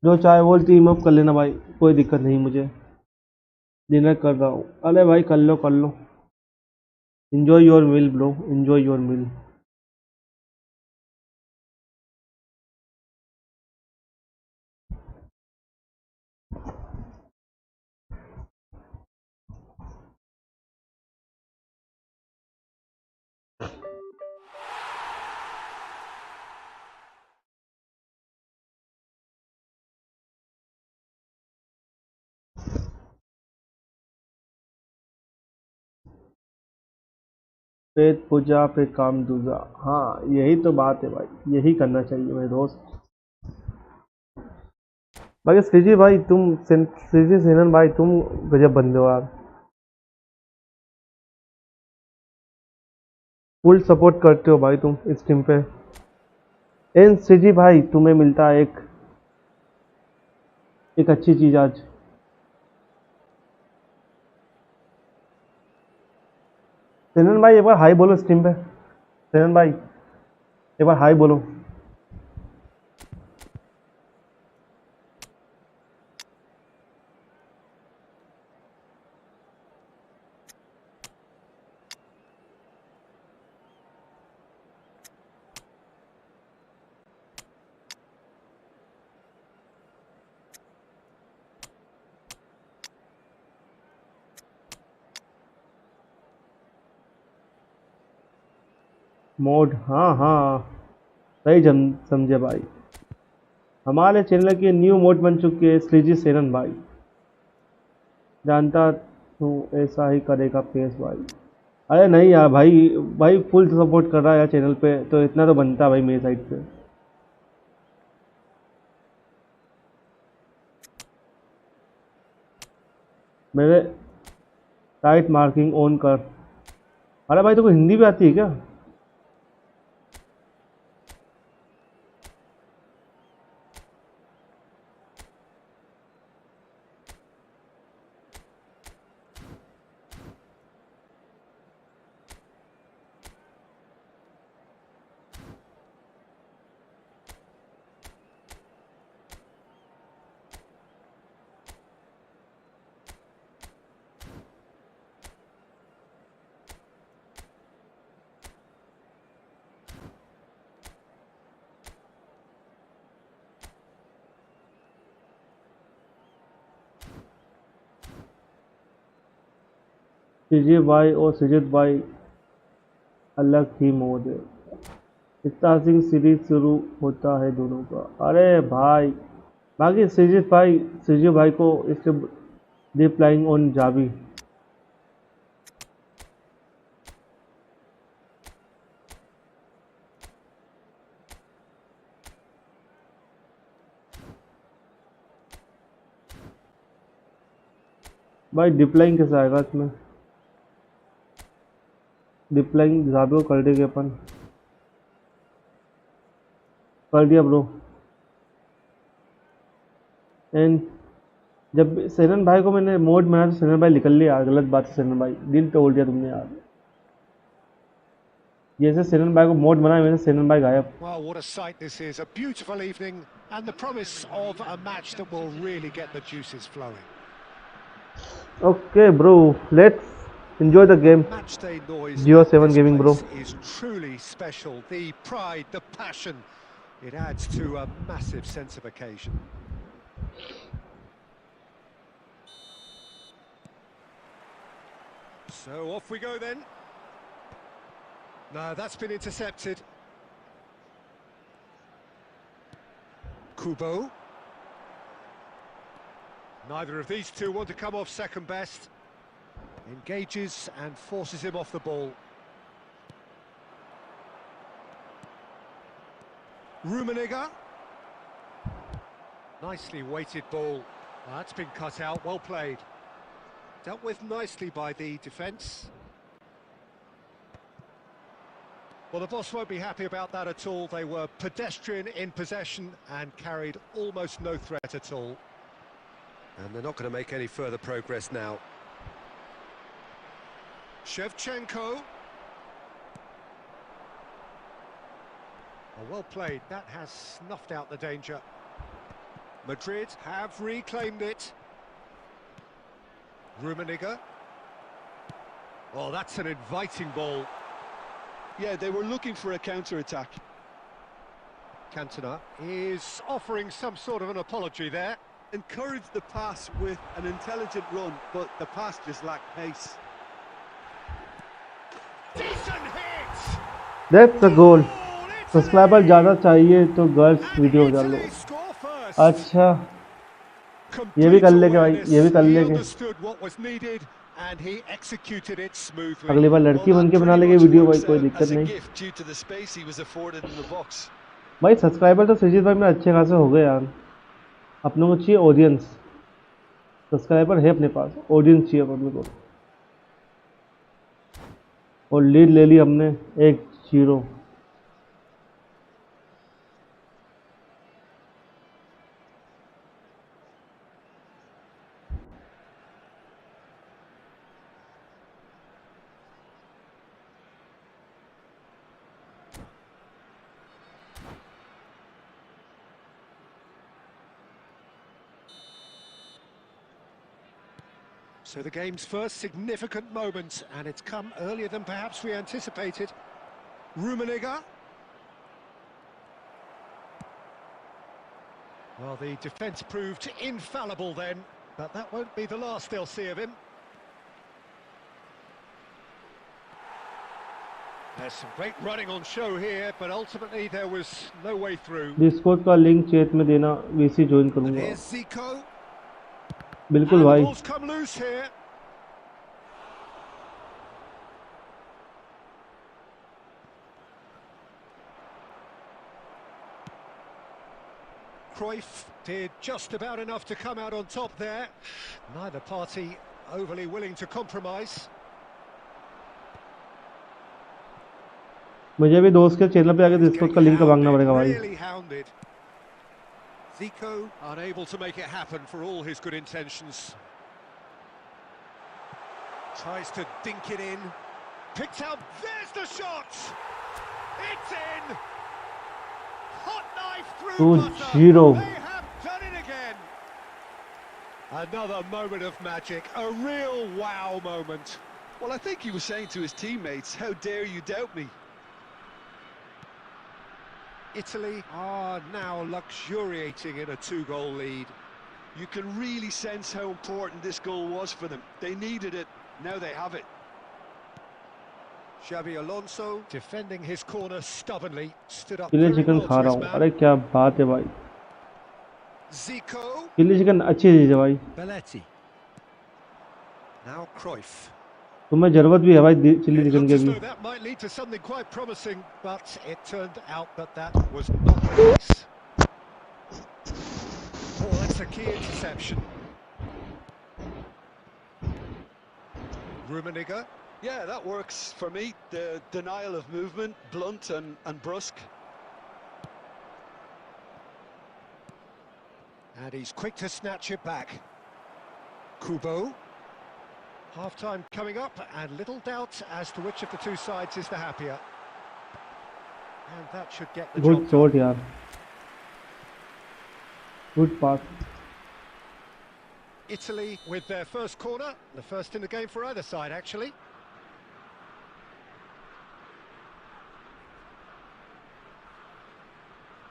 जो चाहे वो टीम अप कर लेना भाई, कोई दिक्कत नहीं मुझे। डिनर कर रहा हूँ। अरे भाई कर लो कर लो। Enjoy your meal bro, enjoy your meal। पेट पूजा पे काम दूजा, हाँ यही तो बात है भाई, यही करना चाहिए मेरे दोस्त। बाकी श्रीजी भाई श्रीजी सेनन भाई तुम गजब बंदे हो यार, फुल सपोर्ट करते हो भाई तुम इस टीम पे। एन श्रीजी भाई तुम्हें मिलता है एक अच्छी चीज आज। सेनन भाई एक बार हाई बोलो इस टीम पे, सेनन भाई एक बार हाई बोलो। मोड, हाँ हाँ सही समझे भाई। हमारे चैनल की न्यू मोड बन चुकी है श्रीजी सेनन भाई, जानता हूँ ऐसा ही करेगा पेस भाई। अरे नहीं यार भाई, भाई फुल सपोर्ट कर रहा है यार चैनल पे, तो इतना तो बनता है भाई मेरी साइड से। मेरे टाइट मार्किंग ऑन कर। अरे भाई तुमको हिंदी भी आती है क्या? श्रीजी भाई और सृजित भाई अलग ही मोड है, स्टार्टिंग सीरीज शुरू होता है दोनों का। अरे भाई बाकी सृजित भाई को इससे रिप्लाइंग ऑन जाबी। भाई डिप्लाइंग कैसे आएगा इसमें? डिप्लाइंग जाबी को कर देंगे अपन, कर दिया ब्रो। एंड जब सेनन भाई को मैंने मोड बनाया तो सेनन भाई निकल लिया यार, गलत बात है सेनन भाई, दिल तोड़ दिया तुमने यार। जैसे सेनन भाई को मोड बनाया मैंने, सेनन भाई गायब। Well, what a sight this is, a beautiful evening and the promise of a match that will really get the juices flowing. Okay bro, let's enjoy the game. Match day noise 07 gaming bro is truly special. The pride, the passion, it adds to a massive sense of occasion. So off we go then. No, that's been intercepted. Kubo. Neither of these two want to come off second best. Engages and forces him off the ball. Rummenigge. Nicely weighted ball. That's been cut out, well played. Dealt with nicely by the defence. Well, the boss won't be happy about that at all. They were pedestrian in possession and carried almost no threat at all. And they're not going to make any further progress now. Shevchenko. Oh, well played. That has snuffed out the danger. Madrid have reclaimed it. Rummenigge. Oh, that's an inviting ball. Yeah, they were looking for a counter-attack. Cantona is offering some sort of an apology there. Encouraged the pass with an intelligent run, but the pass just lacked pace. Decent hit! That's a goal. Subscriber ज़्यादा चाहिए तो girls video डाल लो। अच्छा ये भी कर लेंगे भाई, ये भी कर लेंगे। अगली बार लड़की बन के बना लेंगे वीडियो भाई, कोई दिक्कत नहीं भाई। सब्सक्राइबर तो सजीद भाई में अच्छे खासे हो गए यार। अपनों को चाहिए ऑडियंस, सब्सक्राइबर है अपने पास, ऑडियंस चाहिए अपने को। और लीड ले ली हमने 1-0। So the game's first significant moment, and it's come earlier than perhaps we anticipated. Rummenigge. Well, the defence proved infallible then, but that won't be the last they'll see of him. There's some great running on show here, but ultimately there was no way through. Discord का link chat में देना, VC join करूंगा। Here's Zico. बिल्कुल भाई। Ball's come loose here. Cruyff did just about enough to come out on top there. Neither party overly willing to compromise. मुझे भी दोस्त के चैनल पे आके डिस्कॉर्ड का लिंक मांगना पड़ेगा भाई। Really hounded. Zico unable to make it happen for all his good intentions. Tries to dink it in. Picked out. There's the shot. It's in. Hot knife through butter. 2-0. They have done it again. Another moment of magic. A real wow moment. Well, I think he was saying to his teammates, "How dare you doubt me?" Italy are now luxuriating in a 2-goal lead. You can really sense how important this goal was for them. They needed it, now they have it. Xabi Alonso defending his corner stubbornly, stood up chilli very chicken well खा to रहा his हूँ। man. अरे क्या बात है भाई, Zico. Chilli chicken अच्छी चीज़ है भाई। Belletti. Now Cruyff. तुम्हें जरूरत भी है भाई चिली It चिकन looked के as भी। though that might lead to something quite promising, but it turned out that that was not the case. Oh, that's a key interception. Rummenigge. Yeah, that works for me. The denial of movement, blunt and brusque. And he's quick to snatch it back. Kubo. Half-time coming up, and little doubt as to which of the two sides is the happier. And that should get the good job shot done. यार, good pass. Italy with their first corner, the first in the game for either side, actually.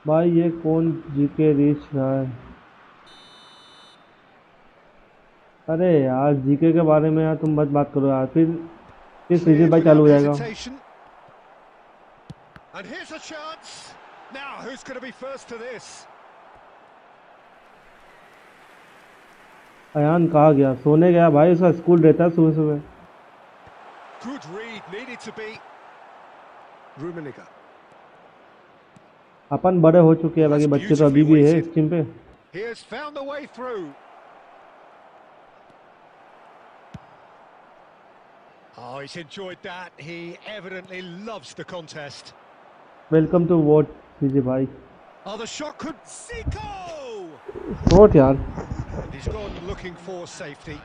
भाई ये कौन GK reach रहा है? अरे यार GK के बारे में यार तुम मत बात करो यार, फिर सीजन भाई चालू हो जाएगा। And here's a chance. Now who's going to be first to this? Ayan कहाँ गया? सोने गया भाई, उसका स्कूल रहता है सुबह सुबह। Good read, needed to be. Rummenigge. अपन बड़े हो चुके हैं, बाकी बच्चे तो अभी भी है इस टीम पे। He has found the way through. Oh, he's enjoyed that. He evidently loves the contest. Welcome to वॉट सीजे भाई। Oh, the shot could... Zico! Shot यार। And he's gone looking for safety.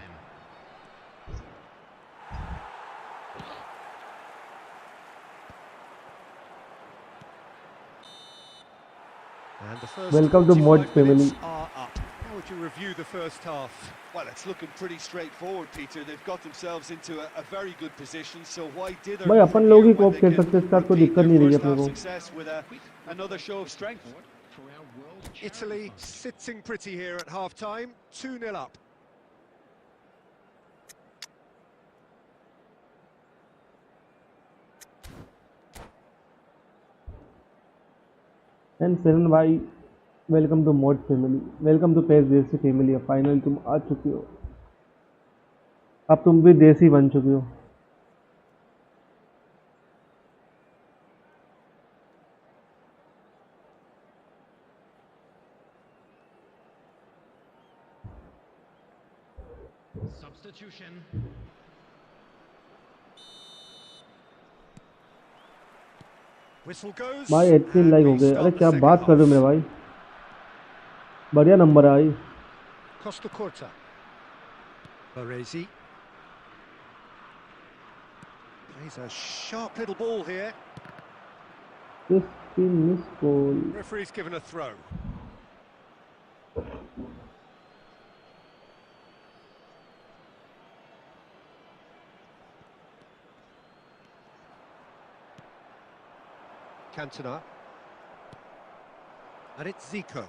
And the first Welcome to 45 Mod family. minutes are up. How would you review the first half? Well, it's looking pretty straightforward, Peter. They've got themselves into a very good position, so why dither भाई अपन nothing लोग ही here when corp they खेल can सकते हैं, इसका कोई repeat दिक्कत their नहीं रही first अपने half को. success with another show of strength. For our world Italy champions. sitting pretty here at half-time, 2-0 up. And सिरन भाई, welcome to mod family, welcome to पेस देसी फैमिली. फाइनली तुम आ चुकी हो, अब तुम भी देसी बन चुकी हो. Substitution. Whistle goes. भाई 18 and लाइक we हो गए. start अरे the क्या second बात कर रहे हो half. मेरे भाई, बढ़िया नंबर है भाई. Costa Corta. Baresi. Plays a sharp little ball here. 15 miss goal. Referee's given a throw. Cantona. And it's Zico.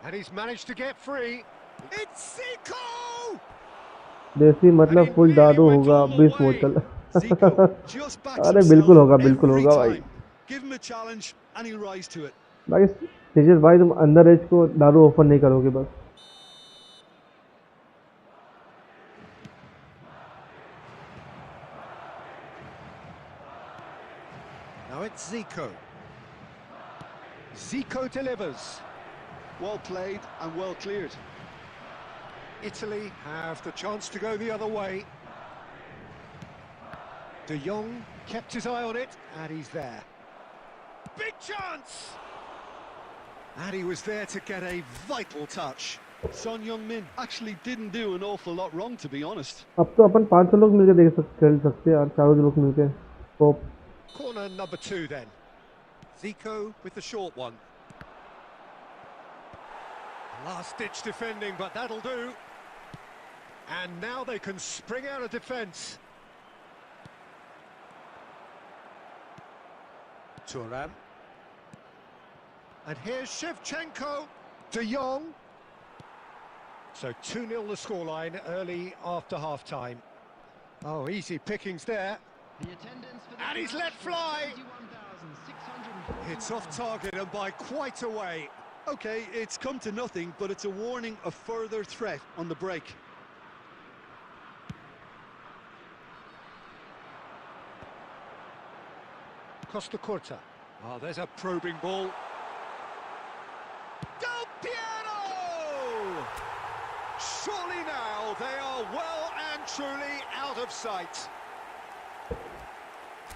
And he's managed to get free. It's Zico! देसी मतलब And फुल he दारू nearly went होगा all the 20 way. बोतल. Zico just backs अरे himself बिल्कुल होगा, every बिल्कुल होगा भाई. time. Give him a challenge and he'll rise to it. भाई तेजस भाई, तुम अंडर एज को दारू ऑफर नहीं करोगे बस. Now it's Zico. Zico delivers. Well played and well cleared. Italy have the chance to go the other way. De Jong kept his eye on it, and he's there. Big chance! And he was there to get a vital touch. Son Heung-min actually didn't do an awful lot wrong, to be honest. अब तो अपन 500 लोग मिलकर खेल सकते हैं यार, चारों लोग मिलके. तो Corner number 2 then. Zico with the short one. Last-ditch defending, but that'll do. And now they can spring out of defence. Thuram. And here's Shevchenko. De Jong. So 2-0 the scoreline early after half-time. Oh, easy pickings there. The attendance for this And he's match let was fly. 21,641. It's off target and by quite a way. Okay, it's come to nothing, but it's a warning of further threat on the break. Costa Corta. Oh, there's a probing ball. Del Piero! Surely now they are well and truly out of sight.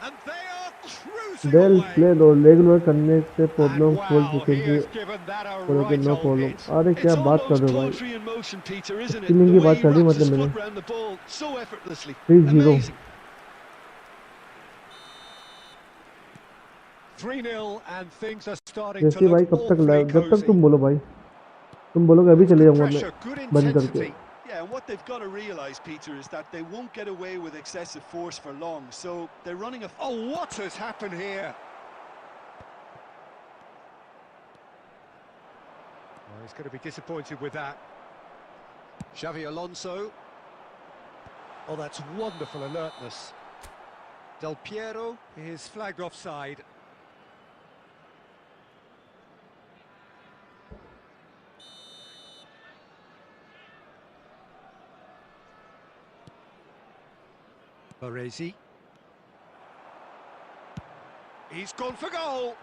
And they are cruising डेल away. Play दो regular करने से And problem खोल wow, चुके he थे. has given that a बोलो कि right no old problem. hit. अरे क्या It's बात कर almost रहे हो भाई. poetry in motion, Peter, isn't it? Spinning The की way बात he कर दी wraps his मतलब foot मैंने. around the ball so effortlessly. 3-0. Amazing. 3-0 and things are starting to जैसे भाई look कब तक awfully जब तक cosy. तुम बोलो भाई, तुम बोलोगे अभी चले Good जाऊंगा मैं pressure, good बंद करके. intensity. Yeah, and what they've got to realise, Peter, is that they won't get away with excessive force for long. So they're running a... Oh, what has happened here? Oh, he's going to be disappointed with that. Xavi Alonso. Oh, that's wonderful alertness. Del Piero is flagged offside. Baresi. He's gone for goal.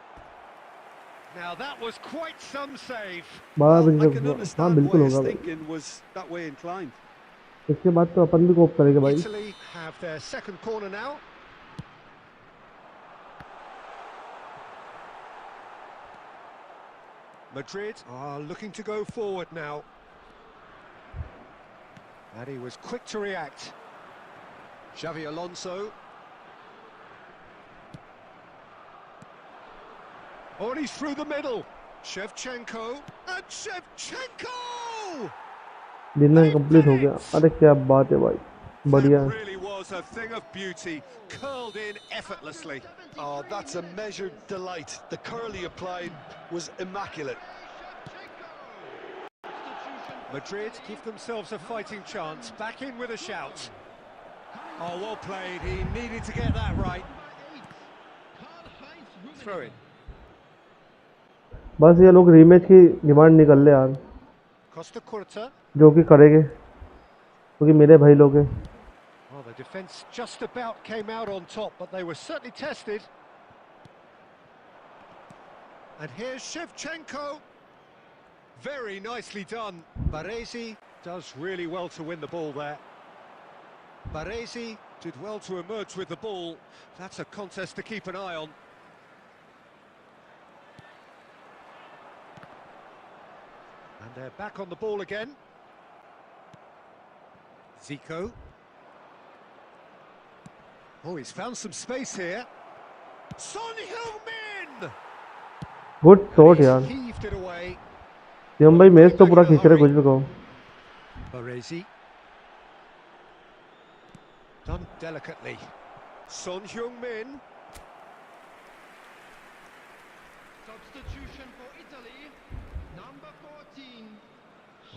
Now that was quite some save. बारह Well, I बजे can तक. हाँ understand बिल्कुल why his होगा भाई. thinking was that way inclined. इसके बाद तो अपन भी कोप करेंगे भाई. Italy have their second corner now. Madrid are looking to go forward now. And he was quick to react. Xavi Alonso. Oh, and he's through the middle. Shevchenko and Shevchenko! Dinner complete हो गया। अरे क्या बात है भाई, बढ़िया That है। really was a thing of beauty, curled in effortlessly. Oh, that's a measured delight. The curl he applied was immaculate. Madrid give themselves a fighting chance, back in with a shout. Oh, well played, he needed to get that right. Throw in. बस ये लोग rematch की demand निकल ले यार, Costa Curta. जो कि करेंगे क्योंकि मेरे भाई लोग हैं। Well, the defence just about came out on top, but they were certainly tested. And here's Shevchenko. Very nicely done. Baresi does really well to win the ball there. Baresi did well to emerge with the ball. That's a contest to keep an eye on. And they're back on the ball again. Zico. Oh, he's found some space here. Son Heung-min! Good shot यार। Heaved it away. Shivam भाई match तो पूरा खींच रहे, कुछ भी कहो। Baresi. Done delicately. Son Heung-min. Substitution for Italy, number 14.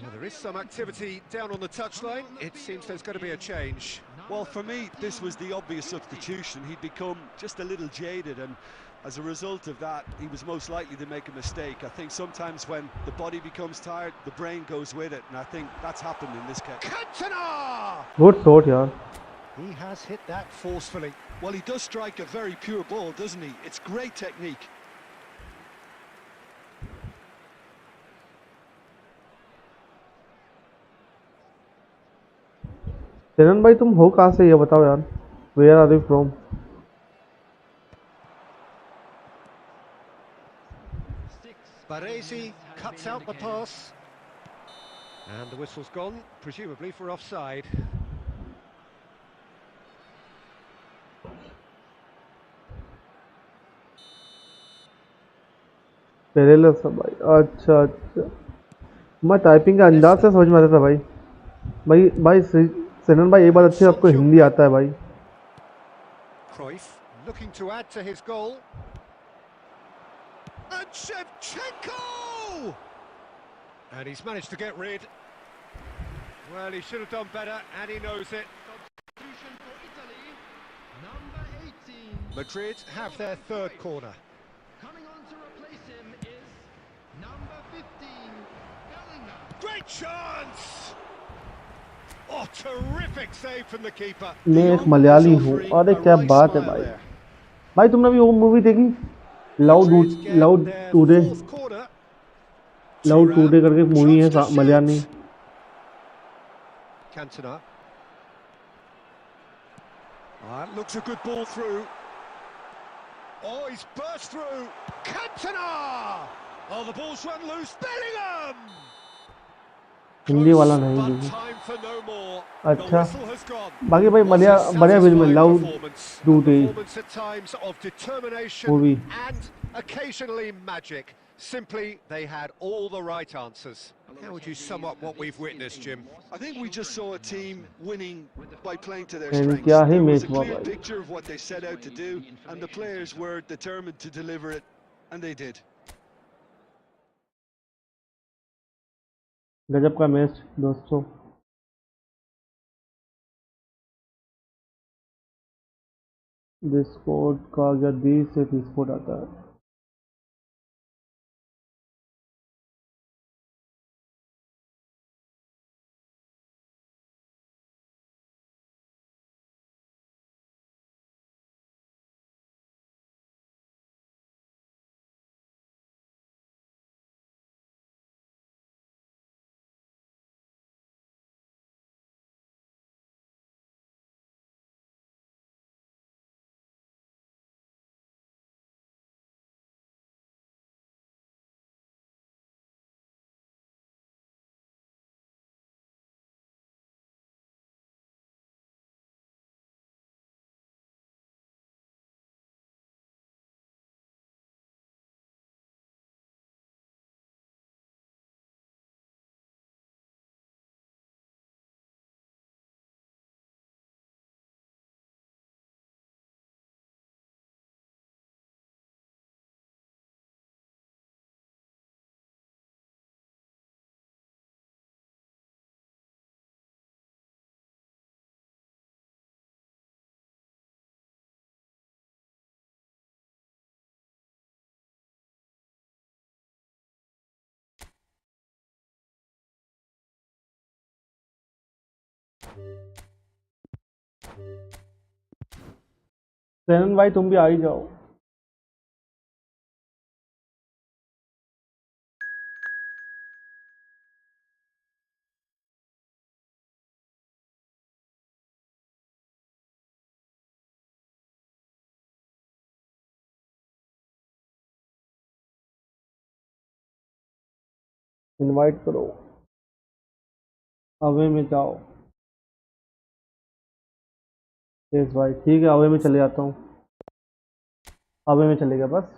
Well, there is some activity down on the touchline. It seems there's going to be a change. Well, for me, this was the obvious substitution. He'd become just a little jaded, and as a result of that, he was most likely to make a mistake. I think sometimes when the body becomes tired, the brain goes with it, and I think that's happened in this case. Katare! Good shot यार। He has hit that forcefully. Well, he does strike a very pure ball, doesn't he? It's great technique. चरण भाई तुम हो कहाँ से, ये बताओ यार। Where are you from? Baresi cuts out the pass. And the whistle's gone, presumably for offside. पेरेलस था भाई, अच्छा अच्छा। मैं टाइपिंग के अंदाज से समझ में आता था भाई। भाई भाई सनन भाई, एक बात अच्छी है, आपको हिंदी आता है भाई। Cruyff looking to add to his goal. And Shevchenko! And he's managed to get rid. Well, he should have done better, and he knows it. Substitution for Italy, number 18. Madrid have their third corner. Coming on to replace him is number 15, Bellingham. Great chance! Oh, terrific save from the keeper. मैं एक मलयाली हूँ। अरे क्या बात है भाई। भाई तुमने भी वो मूवी देखी, लव टूडे? लव टूडे करके मूवी है Malayali. Cantona. Looks a good ball through. Oh, he's burst through. Cantona! Oh, the ball's run loose. Bellingham! Hindi वाला नहीं But देखी। time for no more. अच्छा, The whistle has gone. बाकी भाई बढ़िया film है love today Performance at times of determination movie. and occasionally magic. Simply, they had all the right answers. How would you sum up what we've witnessed, Jim? I think we just saw a team winning by playing to their And strengths. क्या ही There was match a हुआ clear भाई। picture of what they set out to do, and the players were determined to deliver it, and they did. गजब का match दोस्तों। Discord का या 20 से 30 foot आता है। सेनन भाई तुम भी आ ही जाओ। इनवाइट करो, अवे में जाओ। यस भाई ठीक है, अवे में चले जाता हूँ, अवे में चले गया बस।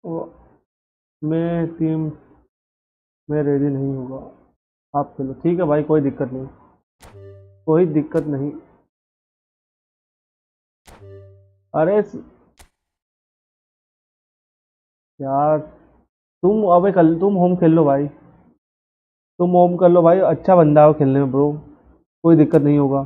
वो- मैं टीम में रेडी नहीं होगा, आप चलो ठीक है भाई, कोई दिक्कत नहीं, कोई दिक्कत नहीं। अरे यार, तुम होम खेल लो भाई, तुम होम कर लो भाई, अच्छा बंदा हो खेलने में ब्रो, कोई दिक्कत नहीं होगा।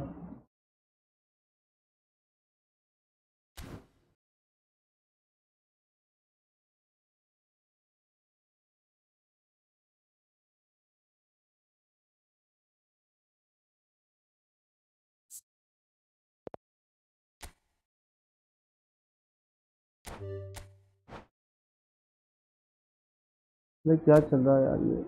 क्या चल रहा है यार ये,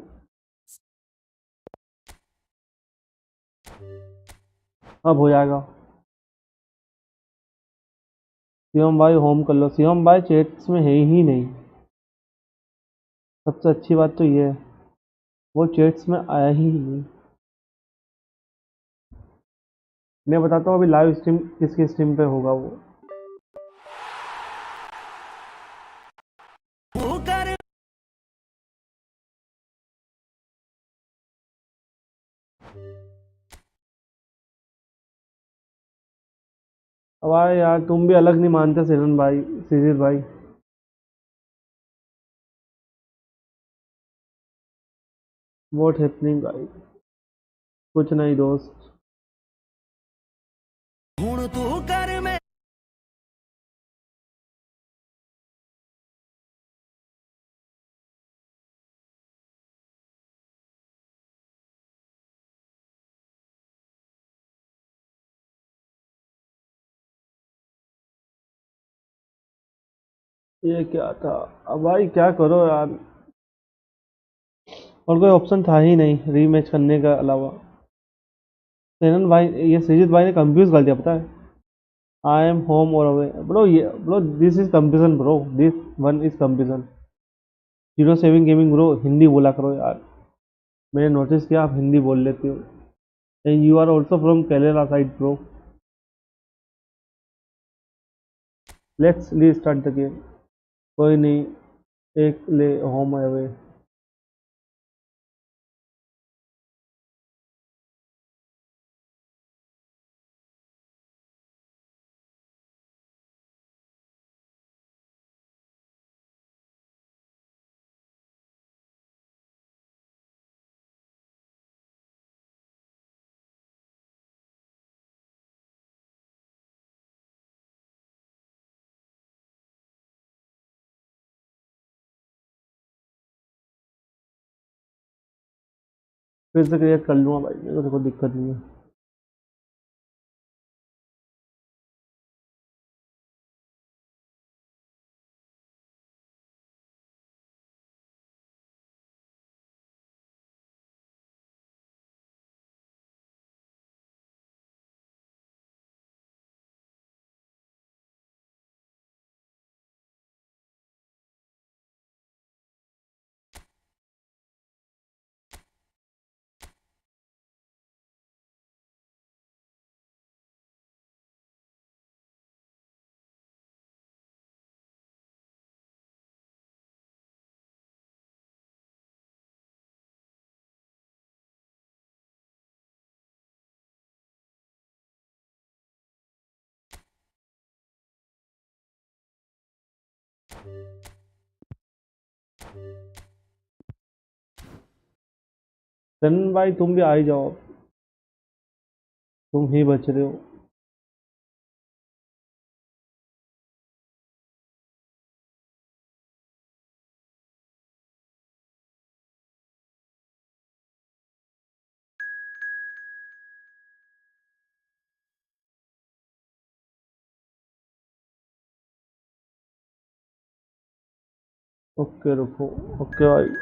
अब हो जाएगा। शिवम भाई होम कर लो, शिवम भाई चैट्स में है ही नहीं, सबसे अच्छी बात तो ये है, वो चैट्स में आया ही नहीं। मैं बताता हूँ अभी लाइव स्ट्रीम किसकी स्ट्रीम पे होगा वो। अब आए यार, तुम भी अलग नहीं मानते सिरन भाई, सिजिर भाई। व्हाट हैपनिंग भाई, कुछ नहीं दोस्त। ये क्या था, अब भाई क्या करो यार, और कोई ऑप्शन था ही नहीं रीमैच करने का अलावा। सेनन भाई, ये सृजित भाई ने कंफ्यूज कर दिया, पता है। आई एम होम और अवे ब्रो, ये bro this is confusion bro, this one is confusion. Zero saving gaming bro, Hindi बोला करो यार, मैंने नोटिस किया आप हिंदी बोल लेते हो, and you are also from Kerala side bro. Let's restart the game, कोई नहीं, एक ले होम अवे। फिर से क्रिएट कर लूँगा भाई, मेरे को तो कोई दिक्कत नहीं है। सन भाई तुम भी आ ही जाओ, तुम ही बच रहे हो। ओके रुको। ओके भाई।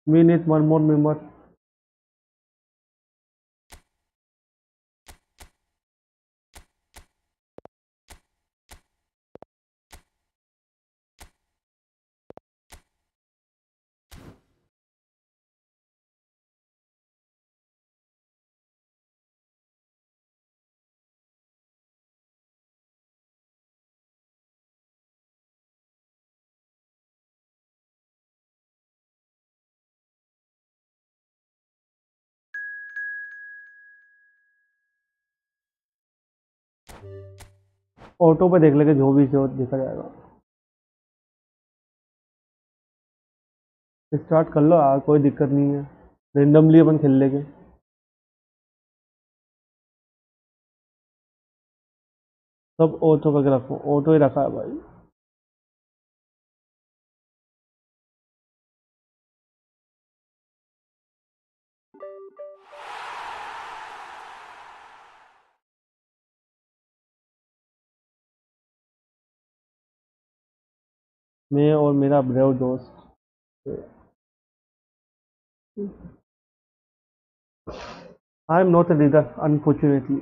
We need one more member. Auto पे देख लेंगे, जो भी जो देखा जाएगा। स्टार्ट कर लो यार, कोई दिक्कत नहीं है। रेंडमली अपन खेल लेंगे। सब ऑटो करके रखो, ऑटो ही रखा है भाई। मैं और मेरा ब्रेव दोस्त। I am not a leader unfortunately.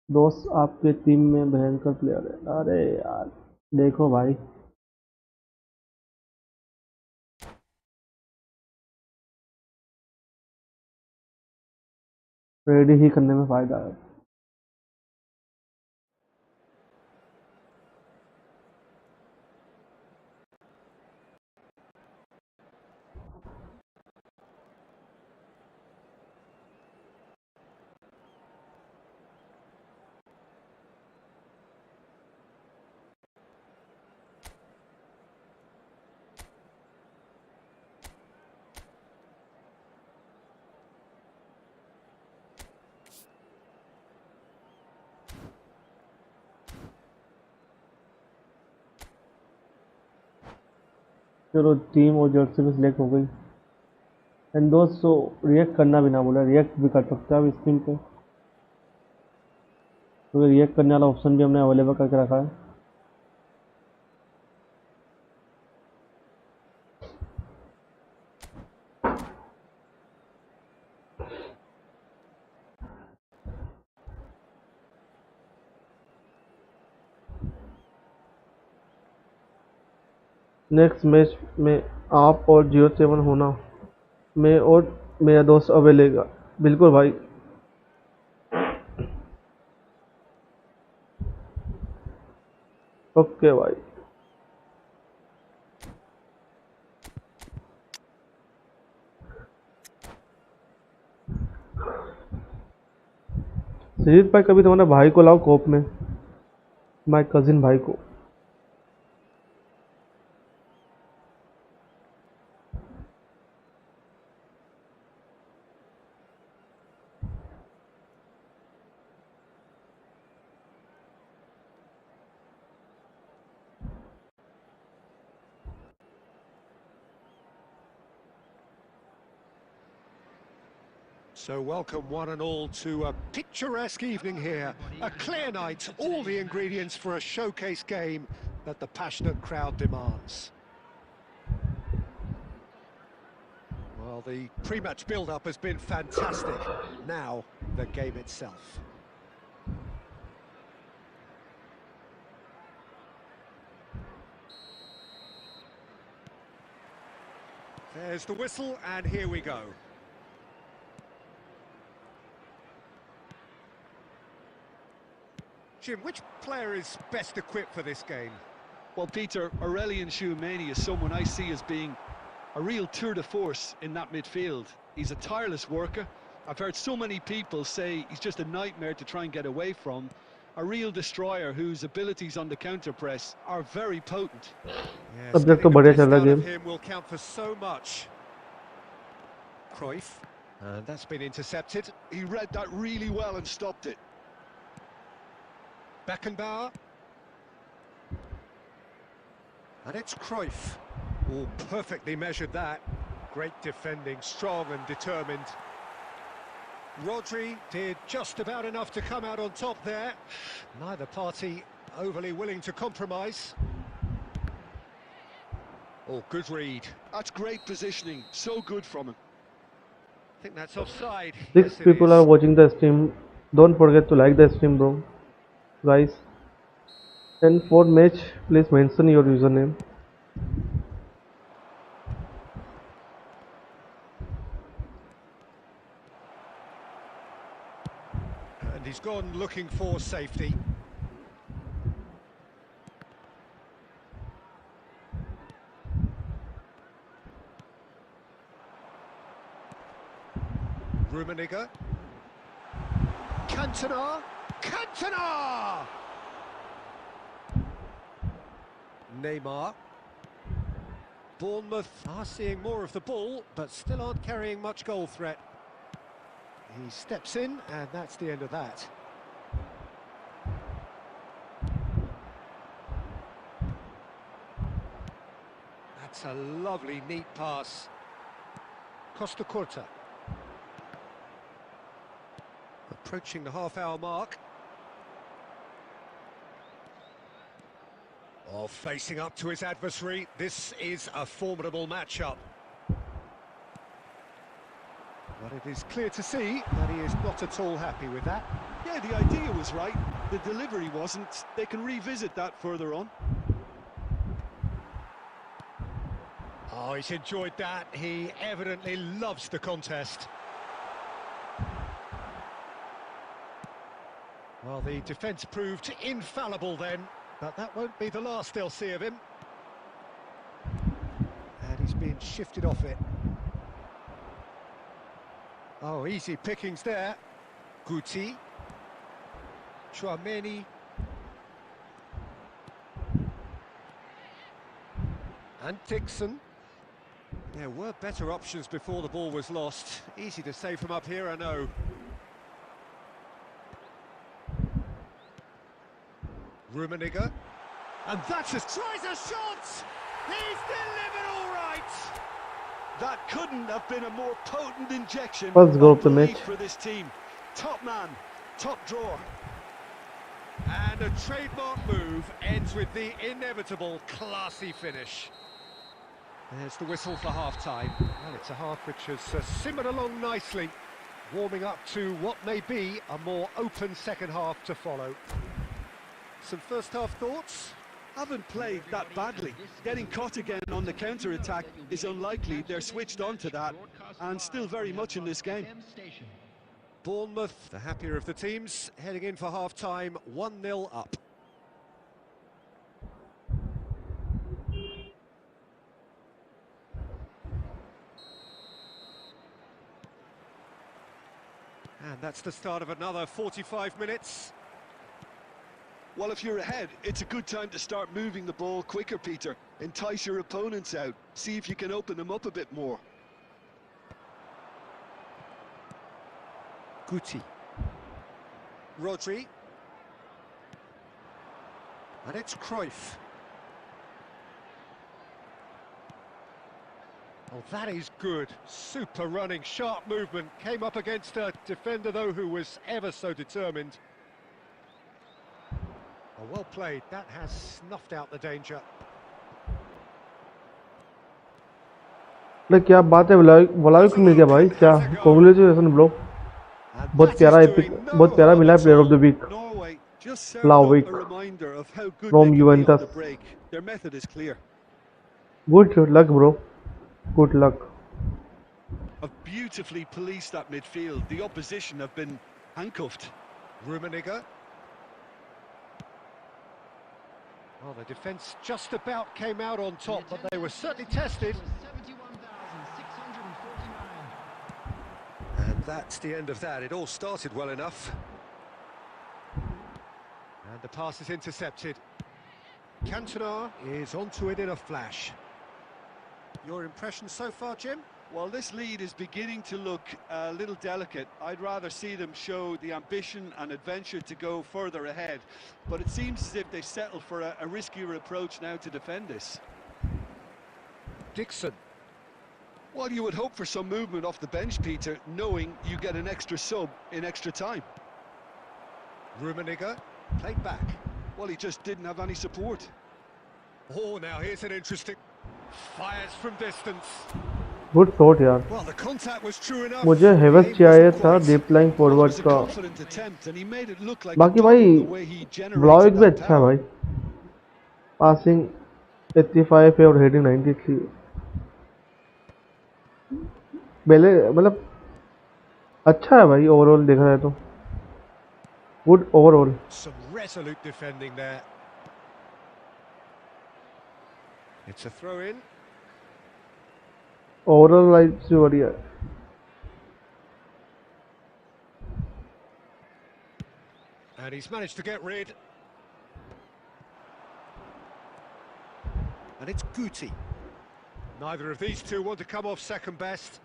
दोस्त आपके टीम में भयंकर प्लेयर है। अरे यार देखो भाई, रेडी ही करने में फायदा है। चलो टीम और जर्सी में सिलेक्ट हो गई। एंड दोस्तों, रिएक्ट करना भी ना बोला, रिएक्ट भी कर सकते हैं आप स्क्रीन पे, तो रिएक्ट करने वाला ऑप्शन भी हमने अवेलेबल करके रखा है। नेक्स्ट मैच में आप और जियो 7 होना, मैं और मेरा दोस्त अवेलेगा। बिल्कुल भाई। ओके भाई। श्रीजीत भाई, कभी तुम्हारे भाई को लाओ कोप में, माय कजिन भाई को। So welcome one and all to a picturesque evening here. A clear night, all the ingredients for a showcase game that the passionate crowd demands. Well, the pre-match build-up has been fantastic. Now, the game itself. There's the whistle, and here we go. Jim, which player is best equipped for this game? Well, Peter, Aurelian Tchouameni is someone I see as being a real tour de force in that midfield. He's a tireless worker. I've heard so many people say he's just a nightmare to try and get away from. A real destroyer whose abilities on the counter press are very potent. Yes, getting the best out of him will count for so much. Cruyff, and that's been intercepted. He read that really well and stopped it. Beckenbauer. And it's Cruyff. Oh, perfectly measured that. Great defending, strong and determined. Rodri did just about enough to come out on top there. Neither party overly willing to compromise. Oh, good read. That's great positioning. So good from him. I think that's offside. 6 people are watching the stream. Don't forget to like the stream, bro. Guys. And for match, please mention your username. And he's gone looking for safety. Rummenigge. Cantona. Cantona! Neymar. Bournemouth are seeing more of the ball, but still aren't carrying much goal threat. He steps in, and that's the end of that. That's a lovely, neat pass. Costa Curta. Approaching the half-hour mark. Oh, facing up to his adversary. This is a formidable matchup. But it is clear to see that he is not at all happy with that. Yeah, the idea was right. The delivery wasn't. They can revisit that further on. Oh, he's enjoyed that. He evidently loves the contest. Well, the defence proved infallible then, but that won't be the last they'll see of him. And he's been shifted off it. Oh, easy pickings there. Guti. Tchouameni. And Dixon. There were better options before the ball was lost. Easy to say from up here, I know. Rummenigge. And that's tries a shot! He's delivered all right! That couldn't have been a more potent injection First goal of the match for this team. Top man, top drawer. And a trademark move ends with the inevitable classy finish. There's the whistle for half-time. Well, it's a half which has simmered along nicely, warming up to what may be a more open second half to follow. Some first-half thoughts? Haven't played that badly. Getting caught again on the counter-attack is unlikely. They're switched on to that and still very much in this game. Bournemouth, the happier of the teams, heading in for half-time, 1-0 up. And that's the start of another 45 minutes. Well, if you're ahead, it's a good time to start moving the ball quicker, Peter. Entice your opponents out. See if you can open them up a bit more. Guti. Rodri. And it's Cruyff. Oh, that is good. Super running, sharp movement. Came up against a defender, though, who was ever so determined. Oh, well played. That has snuffed out the danger. क्या बात है vlog मिल गया भाई क्या congratulation bro बहुत प्यारा मिला player of the week Vlahovic from Juventus. Their method is clear. Good luck, bro. Good luck. Have beautifully policed that midfield. The opposition have been handcuffed. Rummenigge. Well, the defence just about came out on top, but they were certainly tested. 71,649. And that's the end of that. It all started well enough. And the pass is intercepted. Katare is onto it in a flash. Your impression so far, Jim? Well, this lead is beginning to look a little delicate. I'd rather see them show the ambition and adventure to go further ahead. But it seems as if they settled for a riskier approach now to defend this. Dixon. Well, you would hope for some movement off the bench, Peter, knowing you get an extra sub in extra time. Rummenigge played back. Well, he just didn't have any support. Oh, now here's an interesting... Fires from distance. Good shot यार. Well, the contact was true enough. मुझे हेवस चाहिए था deep line forward का. बाकी भाई block भी अच्छा है भाई. पासिंग 85 है और हेडिंग 93. पहले मतलब अच्छा है भाई ओवरऑल देखा जाए तो. Good overall. Some resolute defending there. It's a throw in. Overall life से बढ़िया है. And he's managed to get rid. And it's Guti. Neither of these two want to come off second best.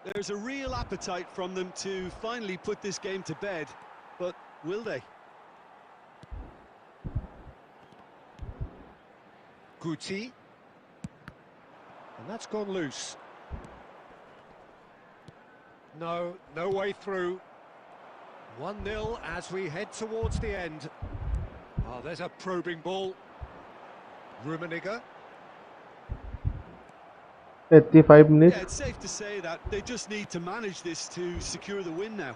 There's a real appetite from them to finally put this game to bed, but will they? Guti. And that's gone loose. No way through. 1-0 as we head towards the end. Oh, there's a probing ball. Rummenigge. 85 minutes. Yeah, it's safe to say that they just need to manage this to secure the win now.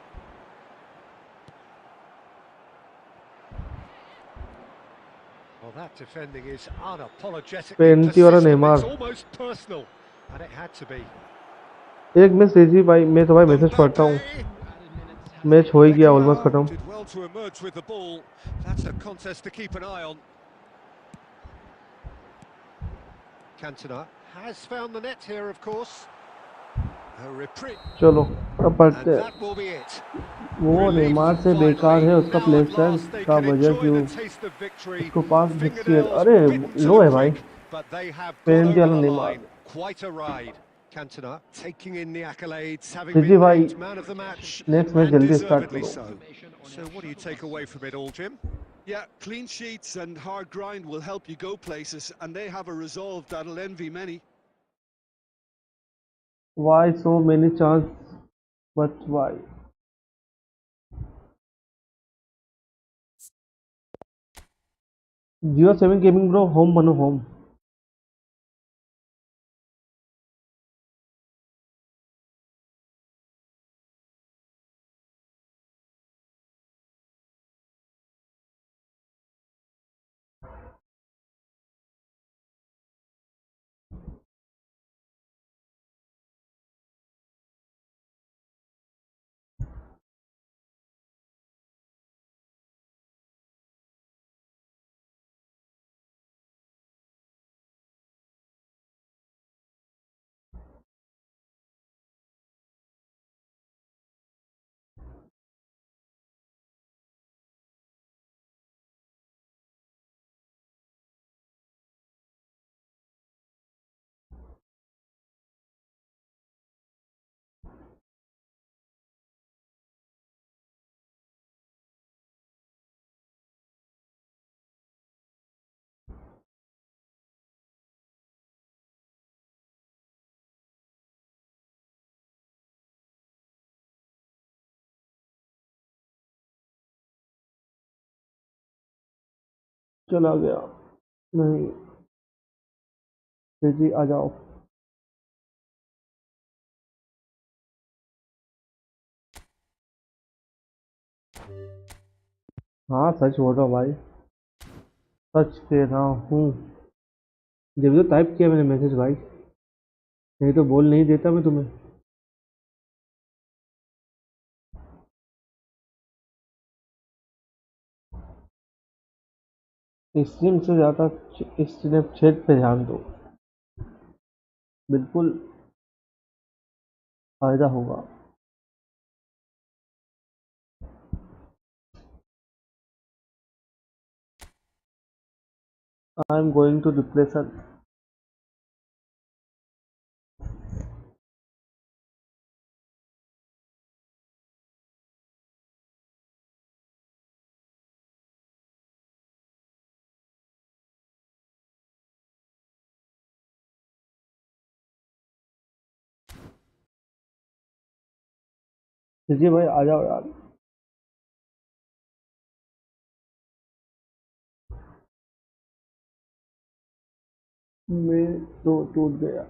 Well, that defending is unapologetically Penalty और persistent. Neymar. It's almost personal, and it had to be. एक miss दीजिए भाई. मैं तो भाई message पढ़ता हूँ. Match हो ही गया ऑलमोस्ट खत्म. Did well to emerge with the ball. That's a contest to keep an eye on. Cantona has found the net here, of course. A reprieve. चलो अब बढ़ते And हैं. that will be it. वो Neymar से बेकार है उसका play style का वजह क्यों उसको पास दिखती है. अरे लो है भाई. पेरेंटी वाला Neymar. Quite a ride. Cantona taking in the accolades, having जी been भाई named man of the match, next match and जल्दी स्टार्ट deservedly करो. so. So what do you take away from it all, Jim? Yeah, clean sheets and hard grind will help you go places, and they have a resolve that'll envy many. Why so many chance? But why? Geo 7 Gaming Bro, home bano home. चला गया नहीं. जी आ जाओ. हाँ सच बोल रहा हूँ भाई. सच कह रहा हूँ. जब तो टाइप किया मैंने मैसेज भाई. नहीं तो बोल नहीं देता मैं तुम्हें. स्ट्रीम से ज़्यादा स्नैपचैट पे ध्यान दो, बिल्कुल फ़ायदा होगा। I am going to depression. जी भाई आ जाओ यार। मैं तो टूट गया।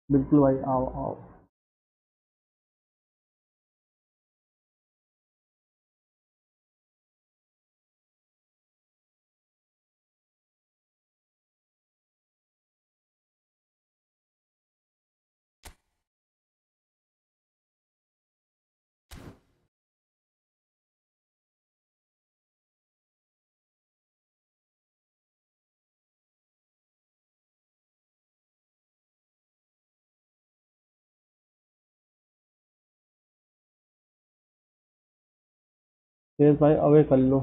बिल्कुल भाई, आओ आओ। फिर भाई अवे कर लो।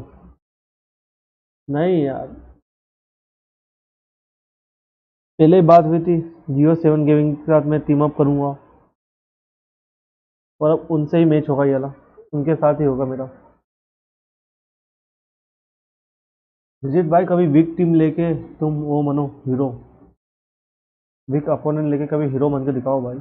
नहीं यार, पहले ही बात हुई थी जियो 7 गेमिंग के साथ मैं टीम अप करूंगा, और अब उनसे ही मैच होगा ये वाला, उनके साथ ही होगा मेरा। विजित भाई कभी वीक टीम लेके तुम वो मनो हीरो, वीक अपोनेंट लेके कभी हीरो बन के दिखाओ भाई।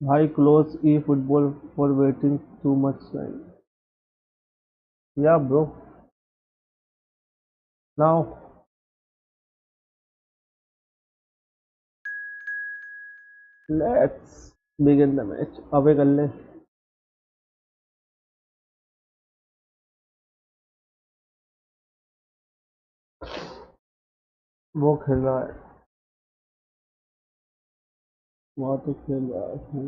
भाई क्लोज ई football for waiting too much time. या bro, now let's begin the match. अवे कर ले। वो खेल रहा है, वहाँ तो खेल रहा है।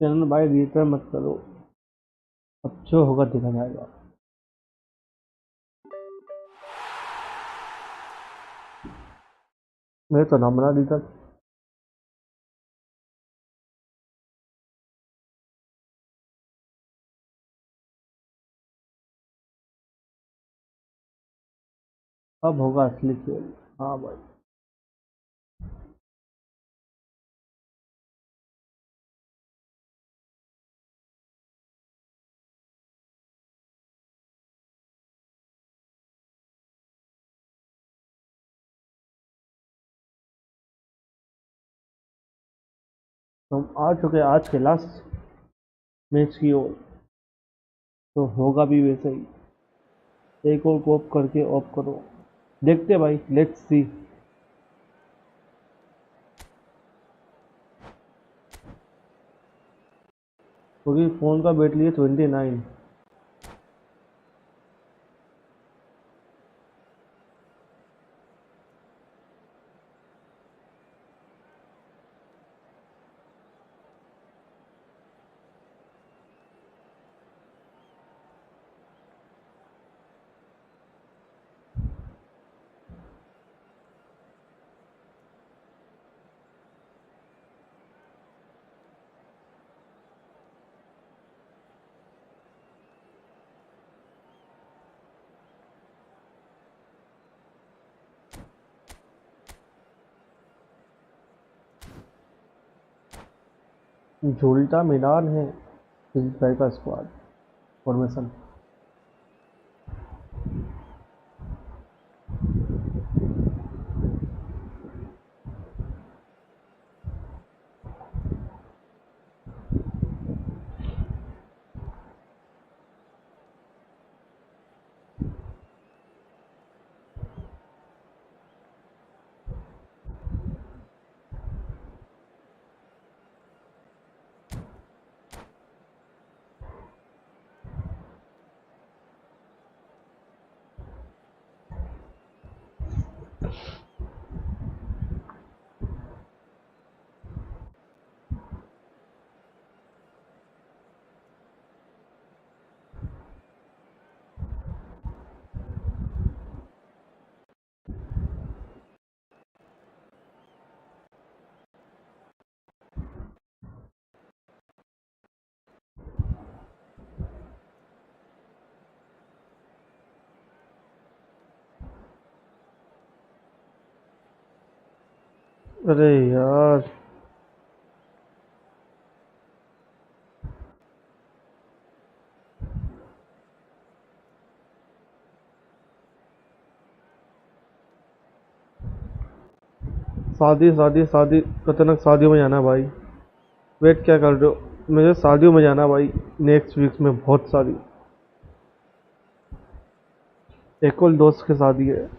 चलो भाई रिटर्न मत करो, अब जो होगा देखा जाएगा। मैं तो नाम बना दी। अब होगा असली खेल। हाँ भाई, तो हम आ चुके हैं आज के लास्ट मैच की ओर, तो होगा भी वैसे ही। एक और कोप करके ऑफ करो, देखते हैं भाई, लेट्स सी। क्योंकि फ़ोन का बैटरी है 29। झूलता मिलान है इस भाई का स्क्वाड फॉर्मेशन। अरे यार शादी शादी शादी खतरनाक शादियों में जाना भाई। वेट क्या कर रहे हो? मुझे शादियों में जाना भाई, नेक्स्ट वीक में बहुत सारी। एक और दोस्त की शादी है,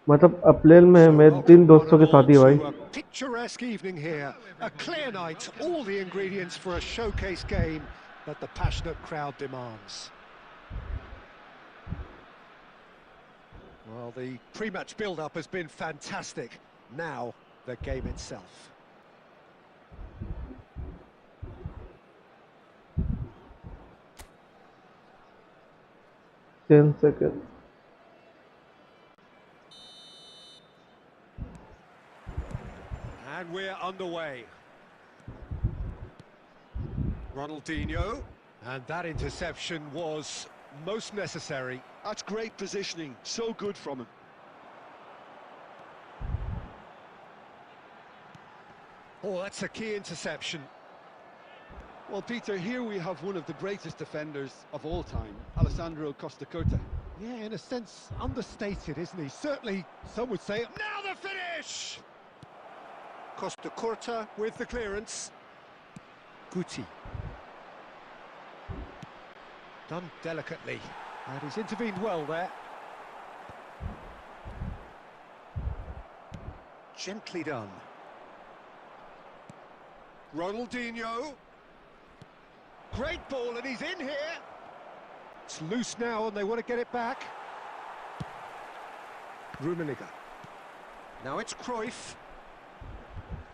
मतलब अप्रैल में है। मेरे 3 दोस्तों की शादी है भाई। Picturesque evening here, a clear night, all the ingredients for a showcase game that the passionate crowd demands. Well, the pre-match build-up has been fantastic. Now, the game itself. Ten seconds. And we're underway. Ronaldinho, and that interception was most necessary. That's great positioning, so good from him. Oh, that's a key interception. Well, Peter, here we have one of the greatest defenders of all time, Alessandro Costacurta. Yeah, in a sense, understated, isn't he? Certainly, some would say, now the finish! Costacurta with the clearance. Guti. Done delicately, and he's intervened well there. Gently done. Ronaldinho. Great ball, and he's in here. It's loose now, and they want to get it back. Rummenigge. Now it's Cruyff.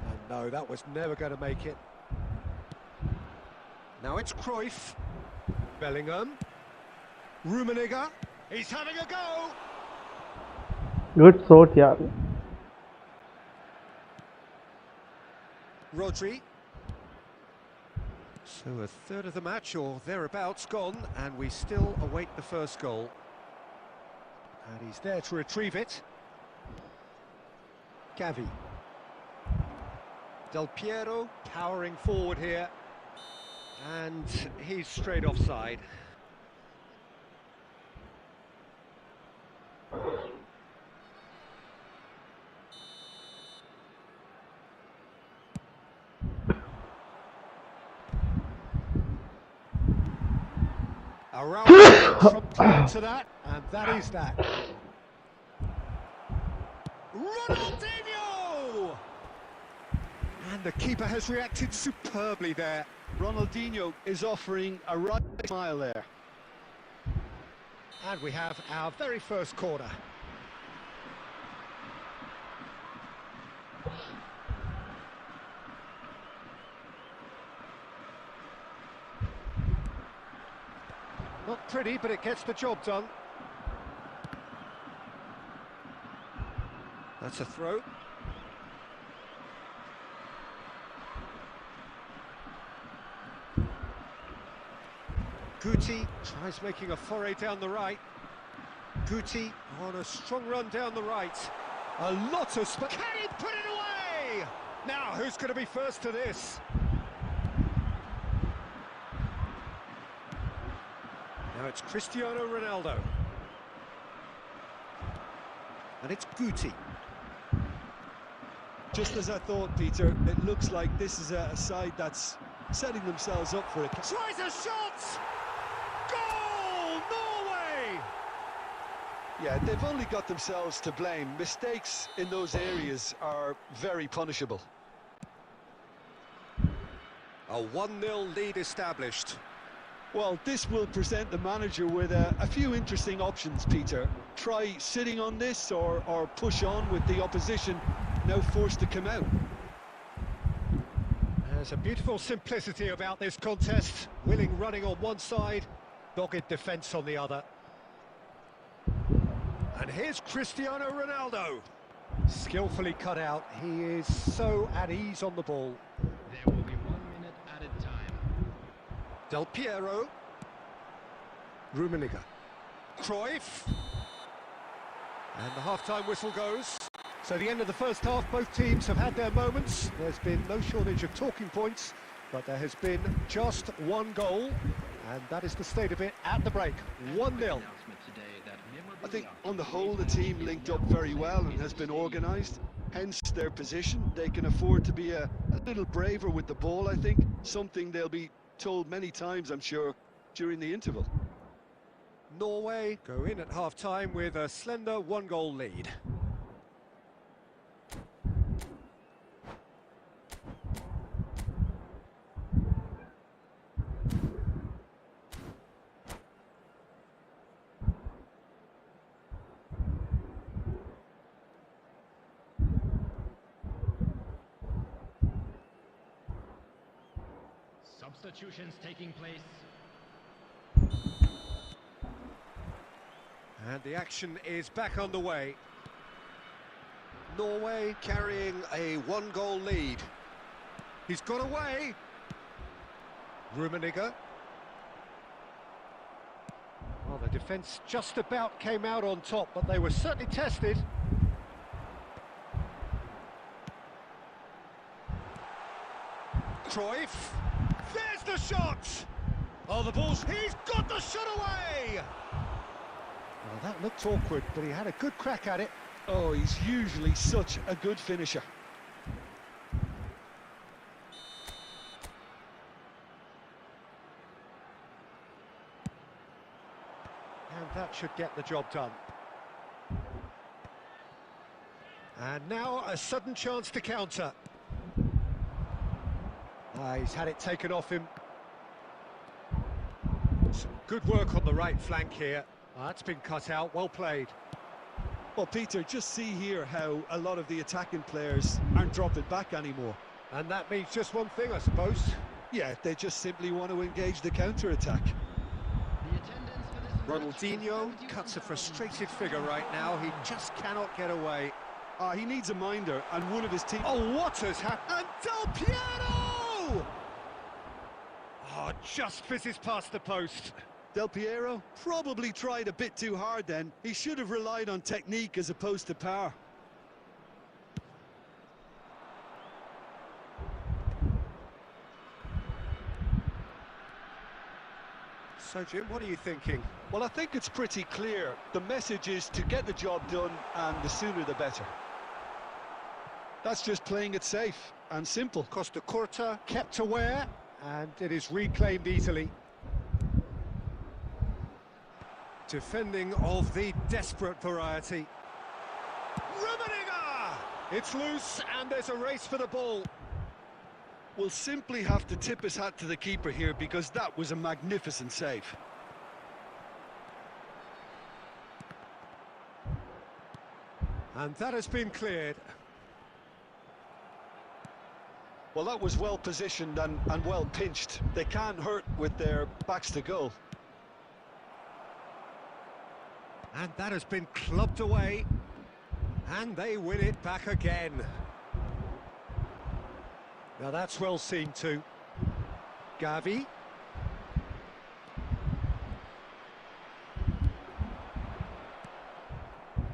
And no, that was never going to make it. Now it's Cruyff. Bellingham. Rummenigge. He's having a go. Good shot, yeah. Rodri. So a third of the match or thereabouts gone, and we still await the first goal. And he's there to retrieve it. Gavi. Del Piero powering forward here. And he's straight offside. Around from to that, and that is that. Ronaldinho! And the keeper has reacted superbly there. Ronaldinho is offering a right smile there. And we have our very first corner. Not pretty, but it gets the job done. That's a throw. Guti tries making a foray down the right. Guti on a strong run down the right. A lot of space. Can he put it away? Now, who's going to be first to this? Now it's Cristiano Ronaldo. And it's Guti. Just as I thought, Peter, it looks like this is a side that's setting themselves up for it. Tries a shot! Goal! Norway! Yeah, they've only got themselves to blame. Mistakes in those areas are very punishable. A 1-0 lead established. Well, this will present the manager with a few interesting options, Peter. Try sitting on this or push on with the opposition now forced to come out. There's a beautiful simplicity about this contest. Willing running on one side, dogged defence on the other. And here's Cristiano Ronaldo. Skillfully cut out. He is so at ease on the ball. There will be 1 minute added time. Del Piero. Rummenigge. Cruyff. And the half-time whistle goes. So the end of the first half, both teams have had their moments. There's been no shortage of talking points, but there has been just one goal, and that is the state of it at the break. 1-0. I think on the whole the team linked up very well and has been organised, hence their position. They can afford to be a little braver with the ball, I think, something they'll be told many times, I'm sure, during the interval. Norway go in at half-time with a slender 1-goal lead. Substitutions taking place. And the action is back underway. Norway carrying a 1-goal lead. He's got away. Rummenigge. Well, the defence just about came out on top, but they were certainly tested. Cruyff. There's the shot! Oh, the ball's... He's got the shot away! Well, that looked awkward, but he had a good crack at it. Oh, he's usually such a good finisher. And that should get the job done. And now a sudden chance to counter. He's had it taken off him. Some good work on the right flank here. That's been cut out, well played. Well, Peter, just see here how a lot of the attacking players aren't dropping back anymore. And that means just one thing, I suppose. Yeah, they just simply want to engage the counter-attack. The attendance for this Ronaldinho cuts a frustrated figure right now. He just cannot get away. He needs a minder, and one of his team... Oh, what has happened? And Del Piero! Oh, just fizzes past the post. Del Piero probably tried a bit too hard then. He should have relied on technique as opposed to power. So, Jim, what are you thinking? Well, I think it's pretty clear. The message is to get the job done, and the sooner the better. That's just playing it safe and simple. Costa Curta kept aware, and it is reclaimed easily. Defending of the desperate variety. Rummenigge! It's loose, and there's a race for the ball. We'll simply have to tip his hat to the keeper here, because that was a magnificent save. And that has been cleared. Well, that was well positioned and well pinched. They can't hurt with their backs to goal. And that has been clubbed away. And they win it back again. Now that's well seen too. Gavi.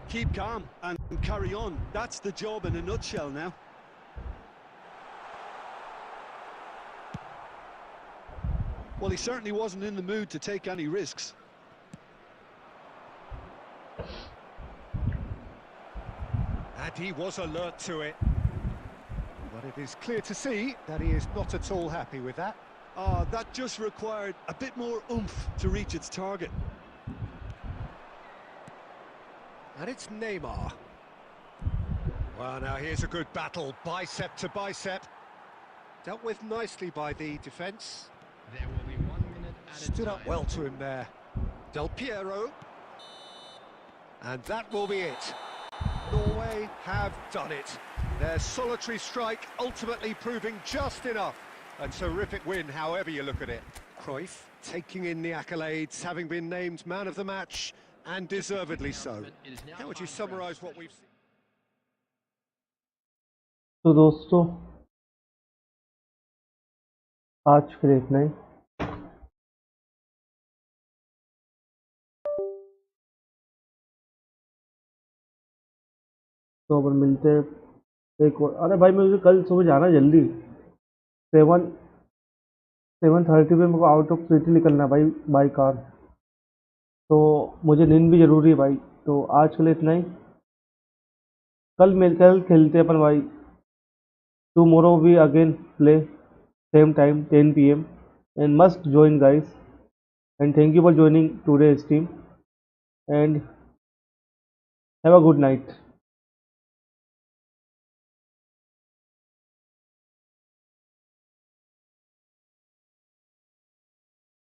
Keep calm and carry on. That's the job in a nutshell now. Well, he certainly wasn't in the mood to take any risks. he was alert to it. But it is clear to see that he is not at all happy with that. That just required a bit more oomph to reach its target. And it's Neymar. Well, now here's a good battle, bicep to bicep. Dealt with nicely by the defence. There will be 1 minute at a Stood time. up well to him there. Del Piero. And that will be it. Norway have done it. Their solitary strike ultimately proving just enough. A terrific win, however you look at it. Cruyff taking in the accolades, having been named man of the match, and deservedly so. How would you summarise what we've seen? तो दोस्तों आज फिर इतना ही। तो अपन मिलते हैं एक और। अरे भाई मुझे कल सुबह जाना जल्दी 7:30 पे मेरे को आउट ऑफ सिटी निकलना है भाई बाई कार। तो मुझे नींद भी ज़रूरी है भाई। तो आज के लिए इतना ही। कल खेलते हैं अपन भाई। Tomorrow we again play same time 10 p.m. and must join guys, and thank you for joining today's stream and have a good night.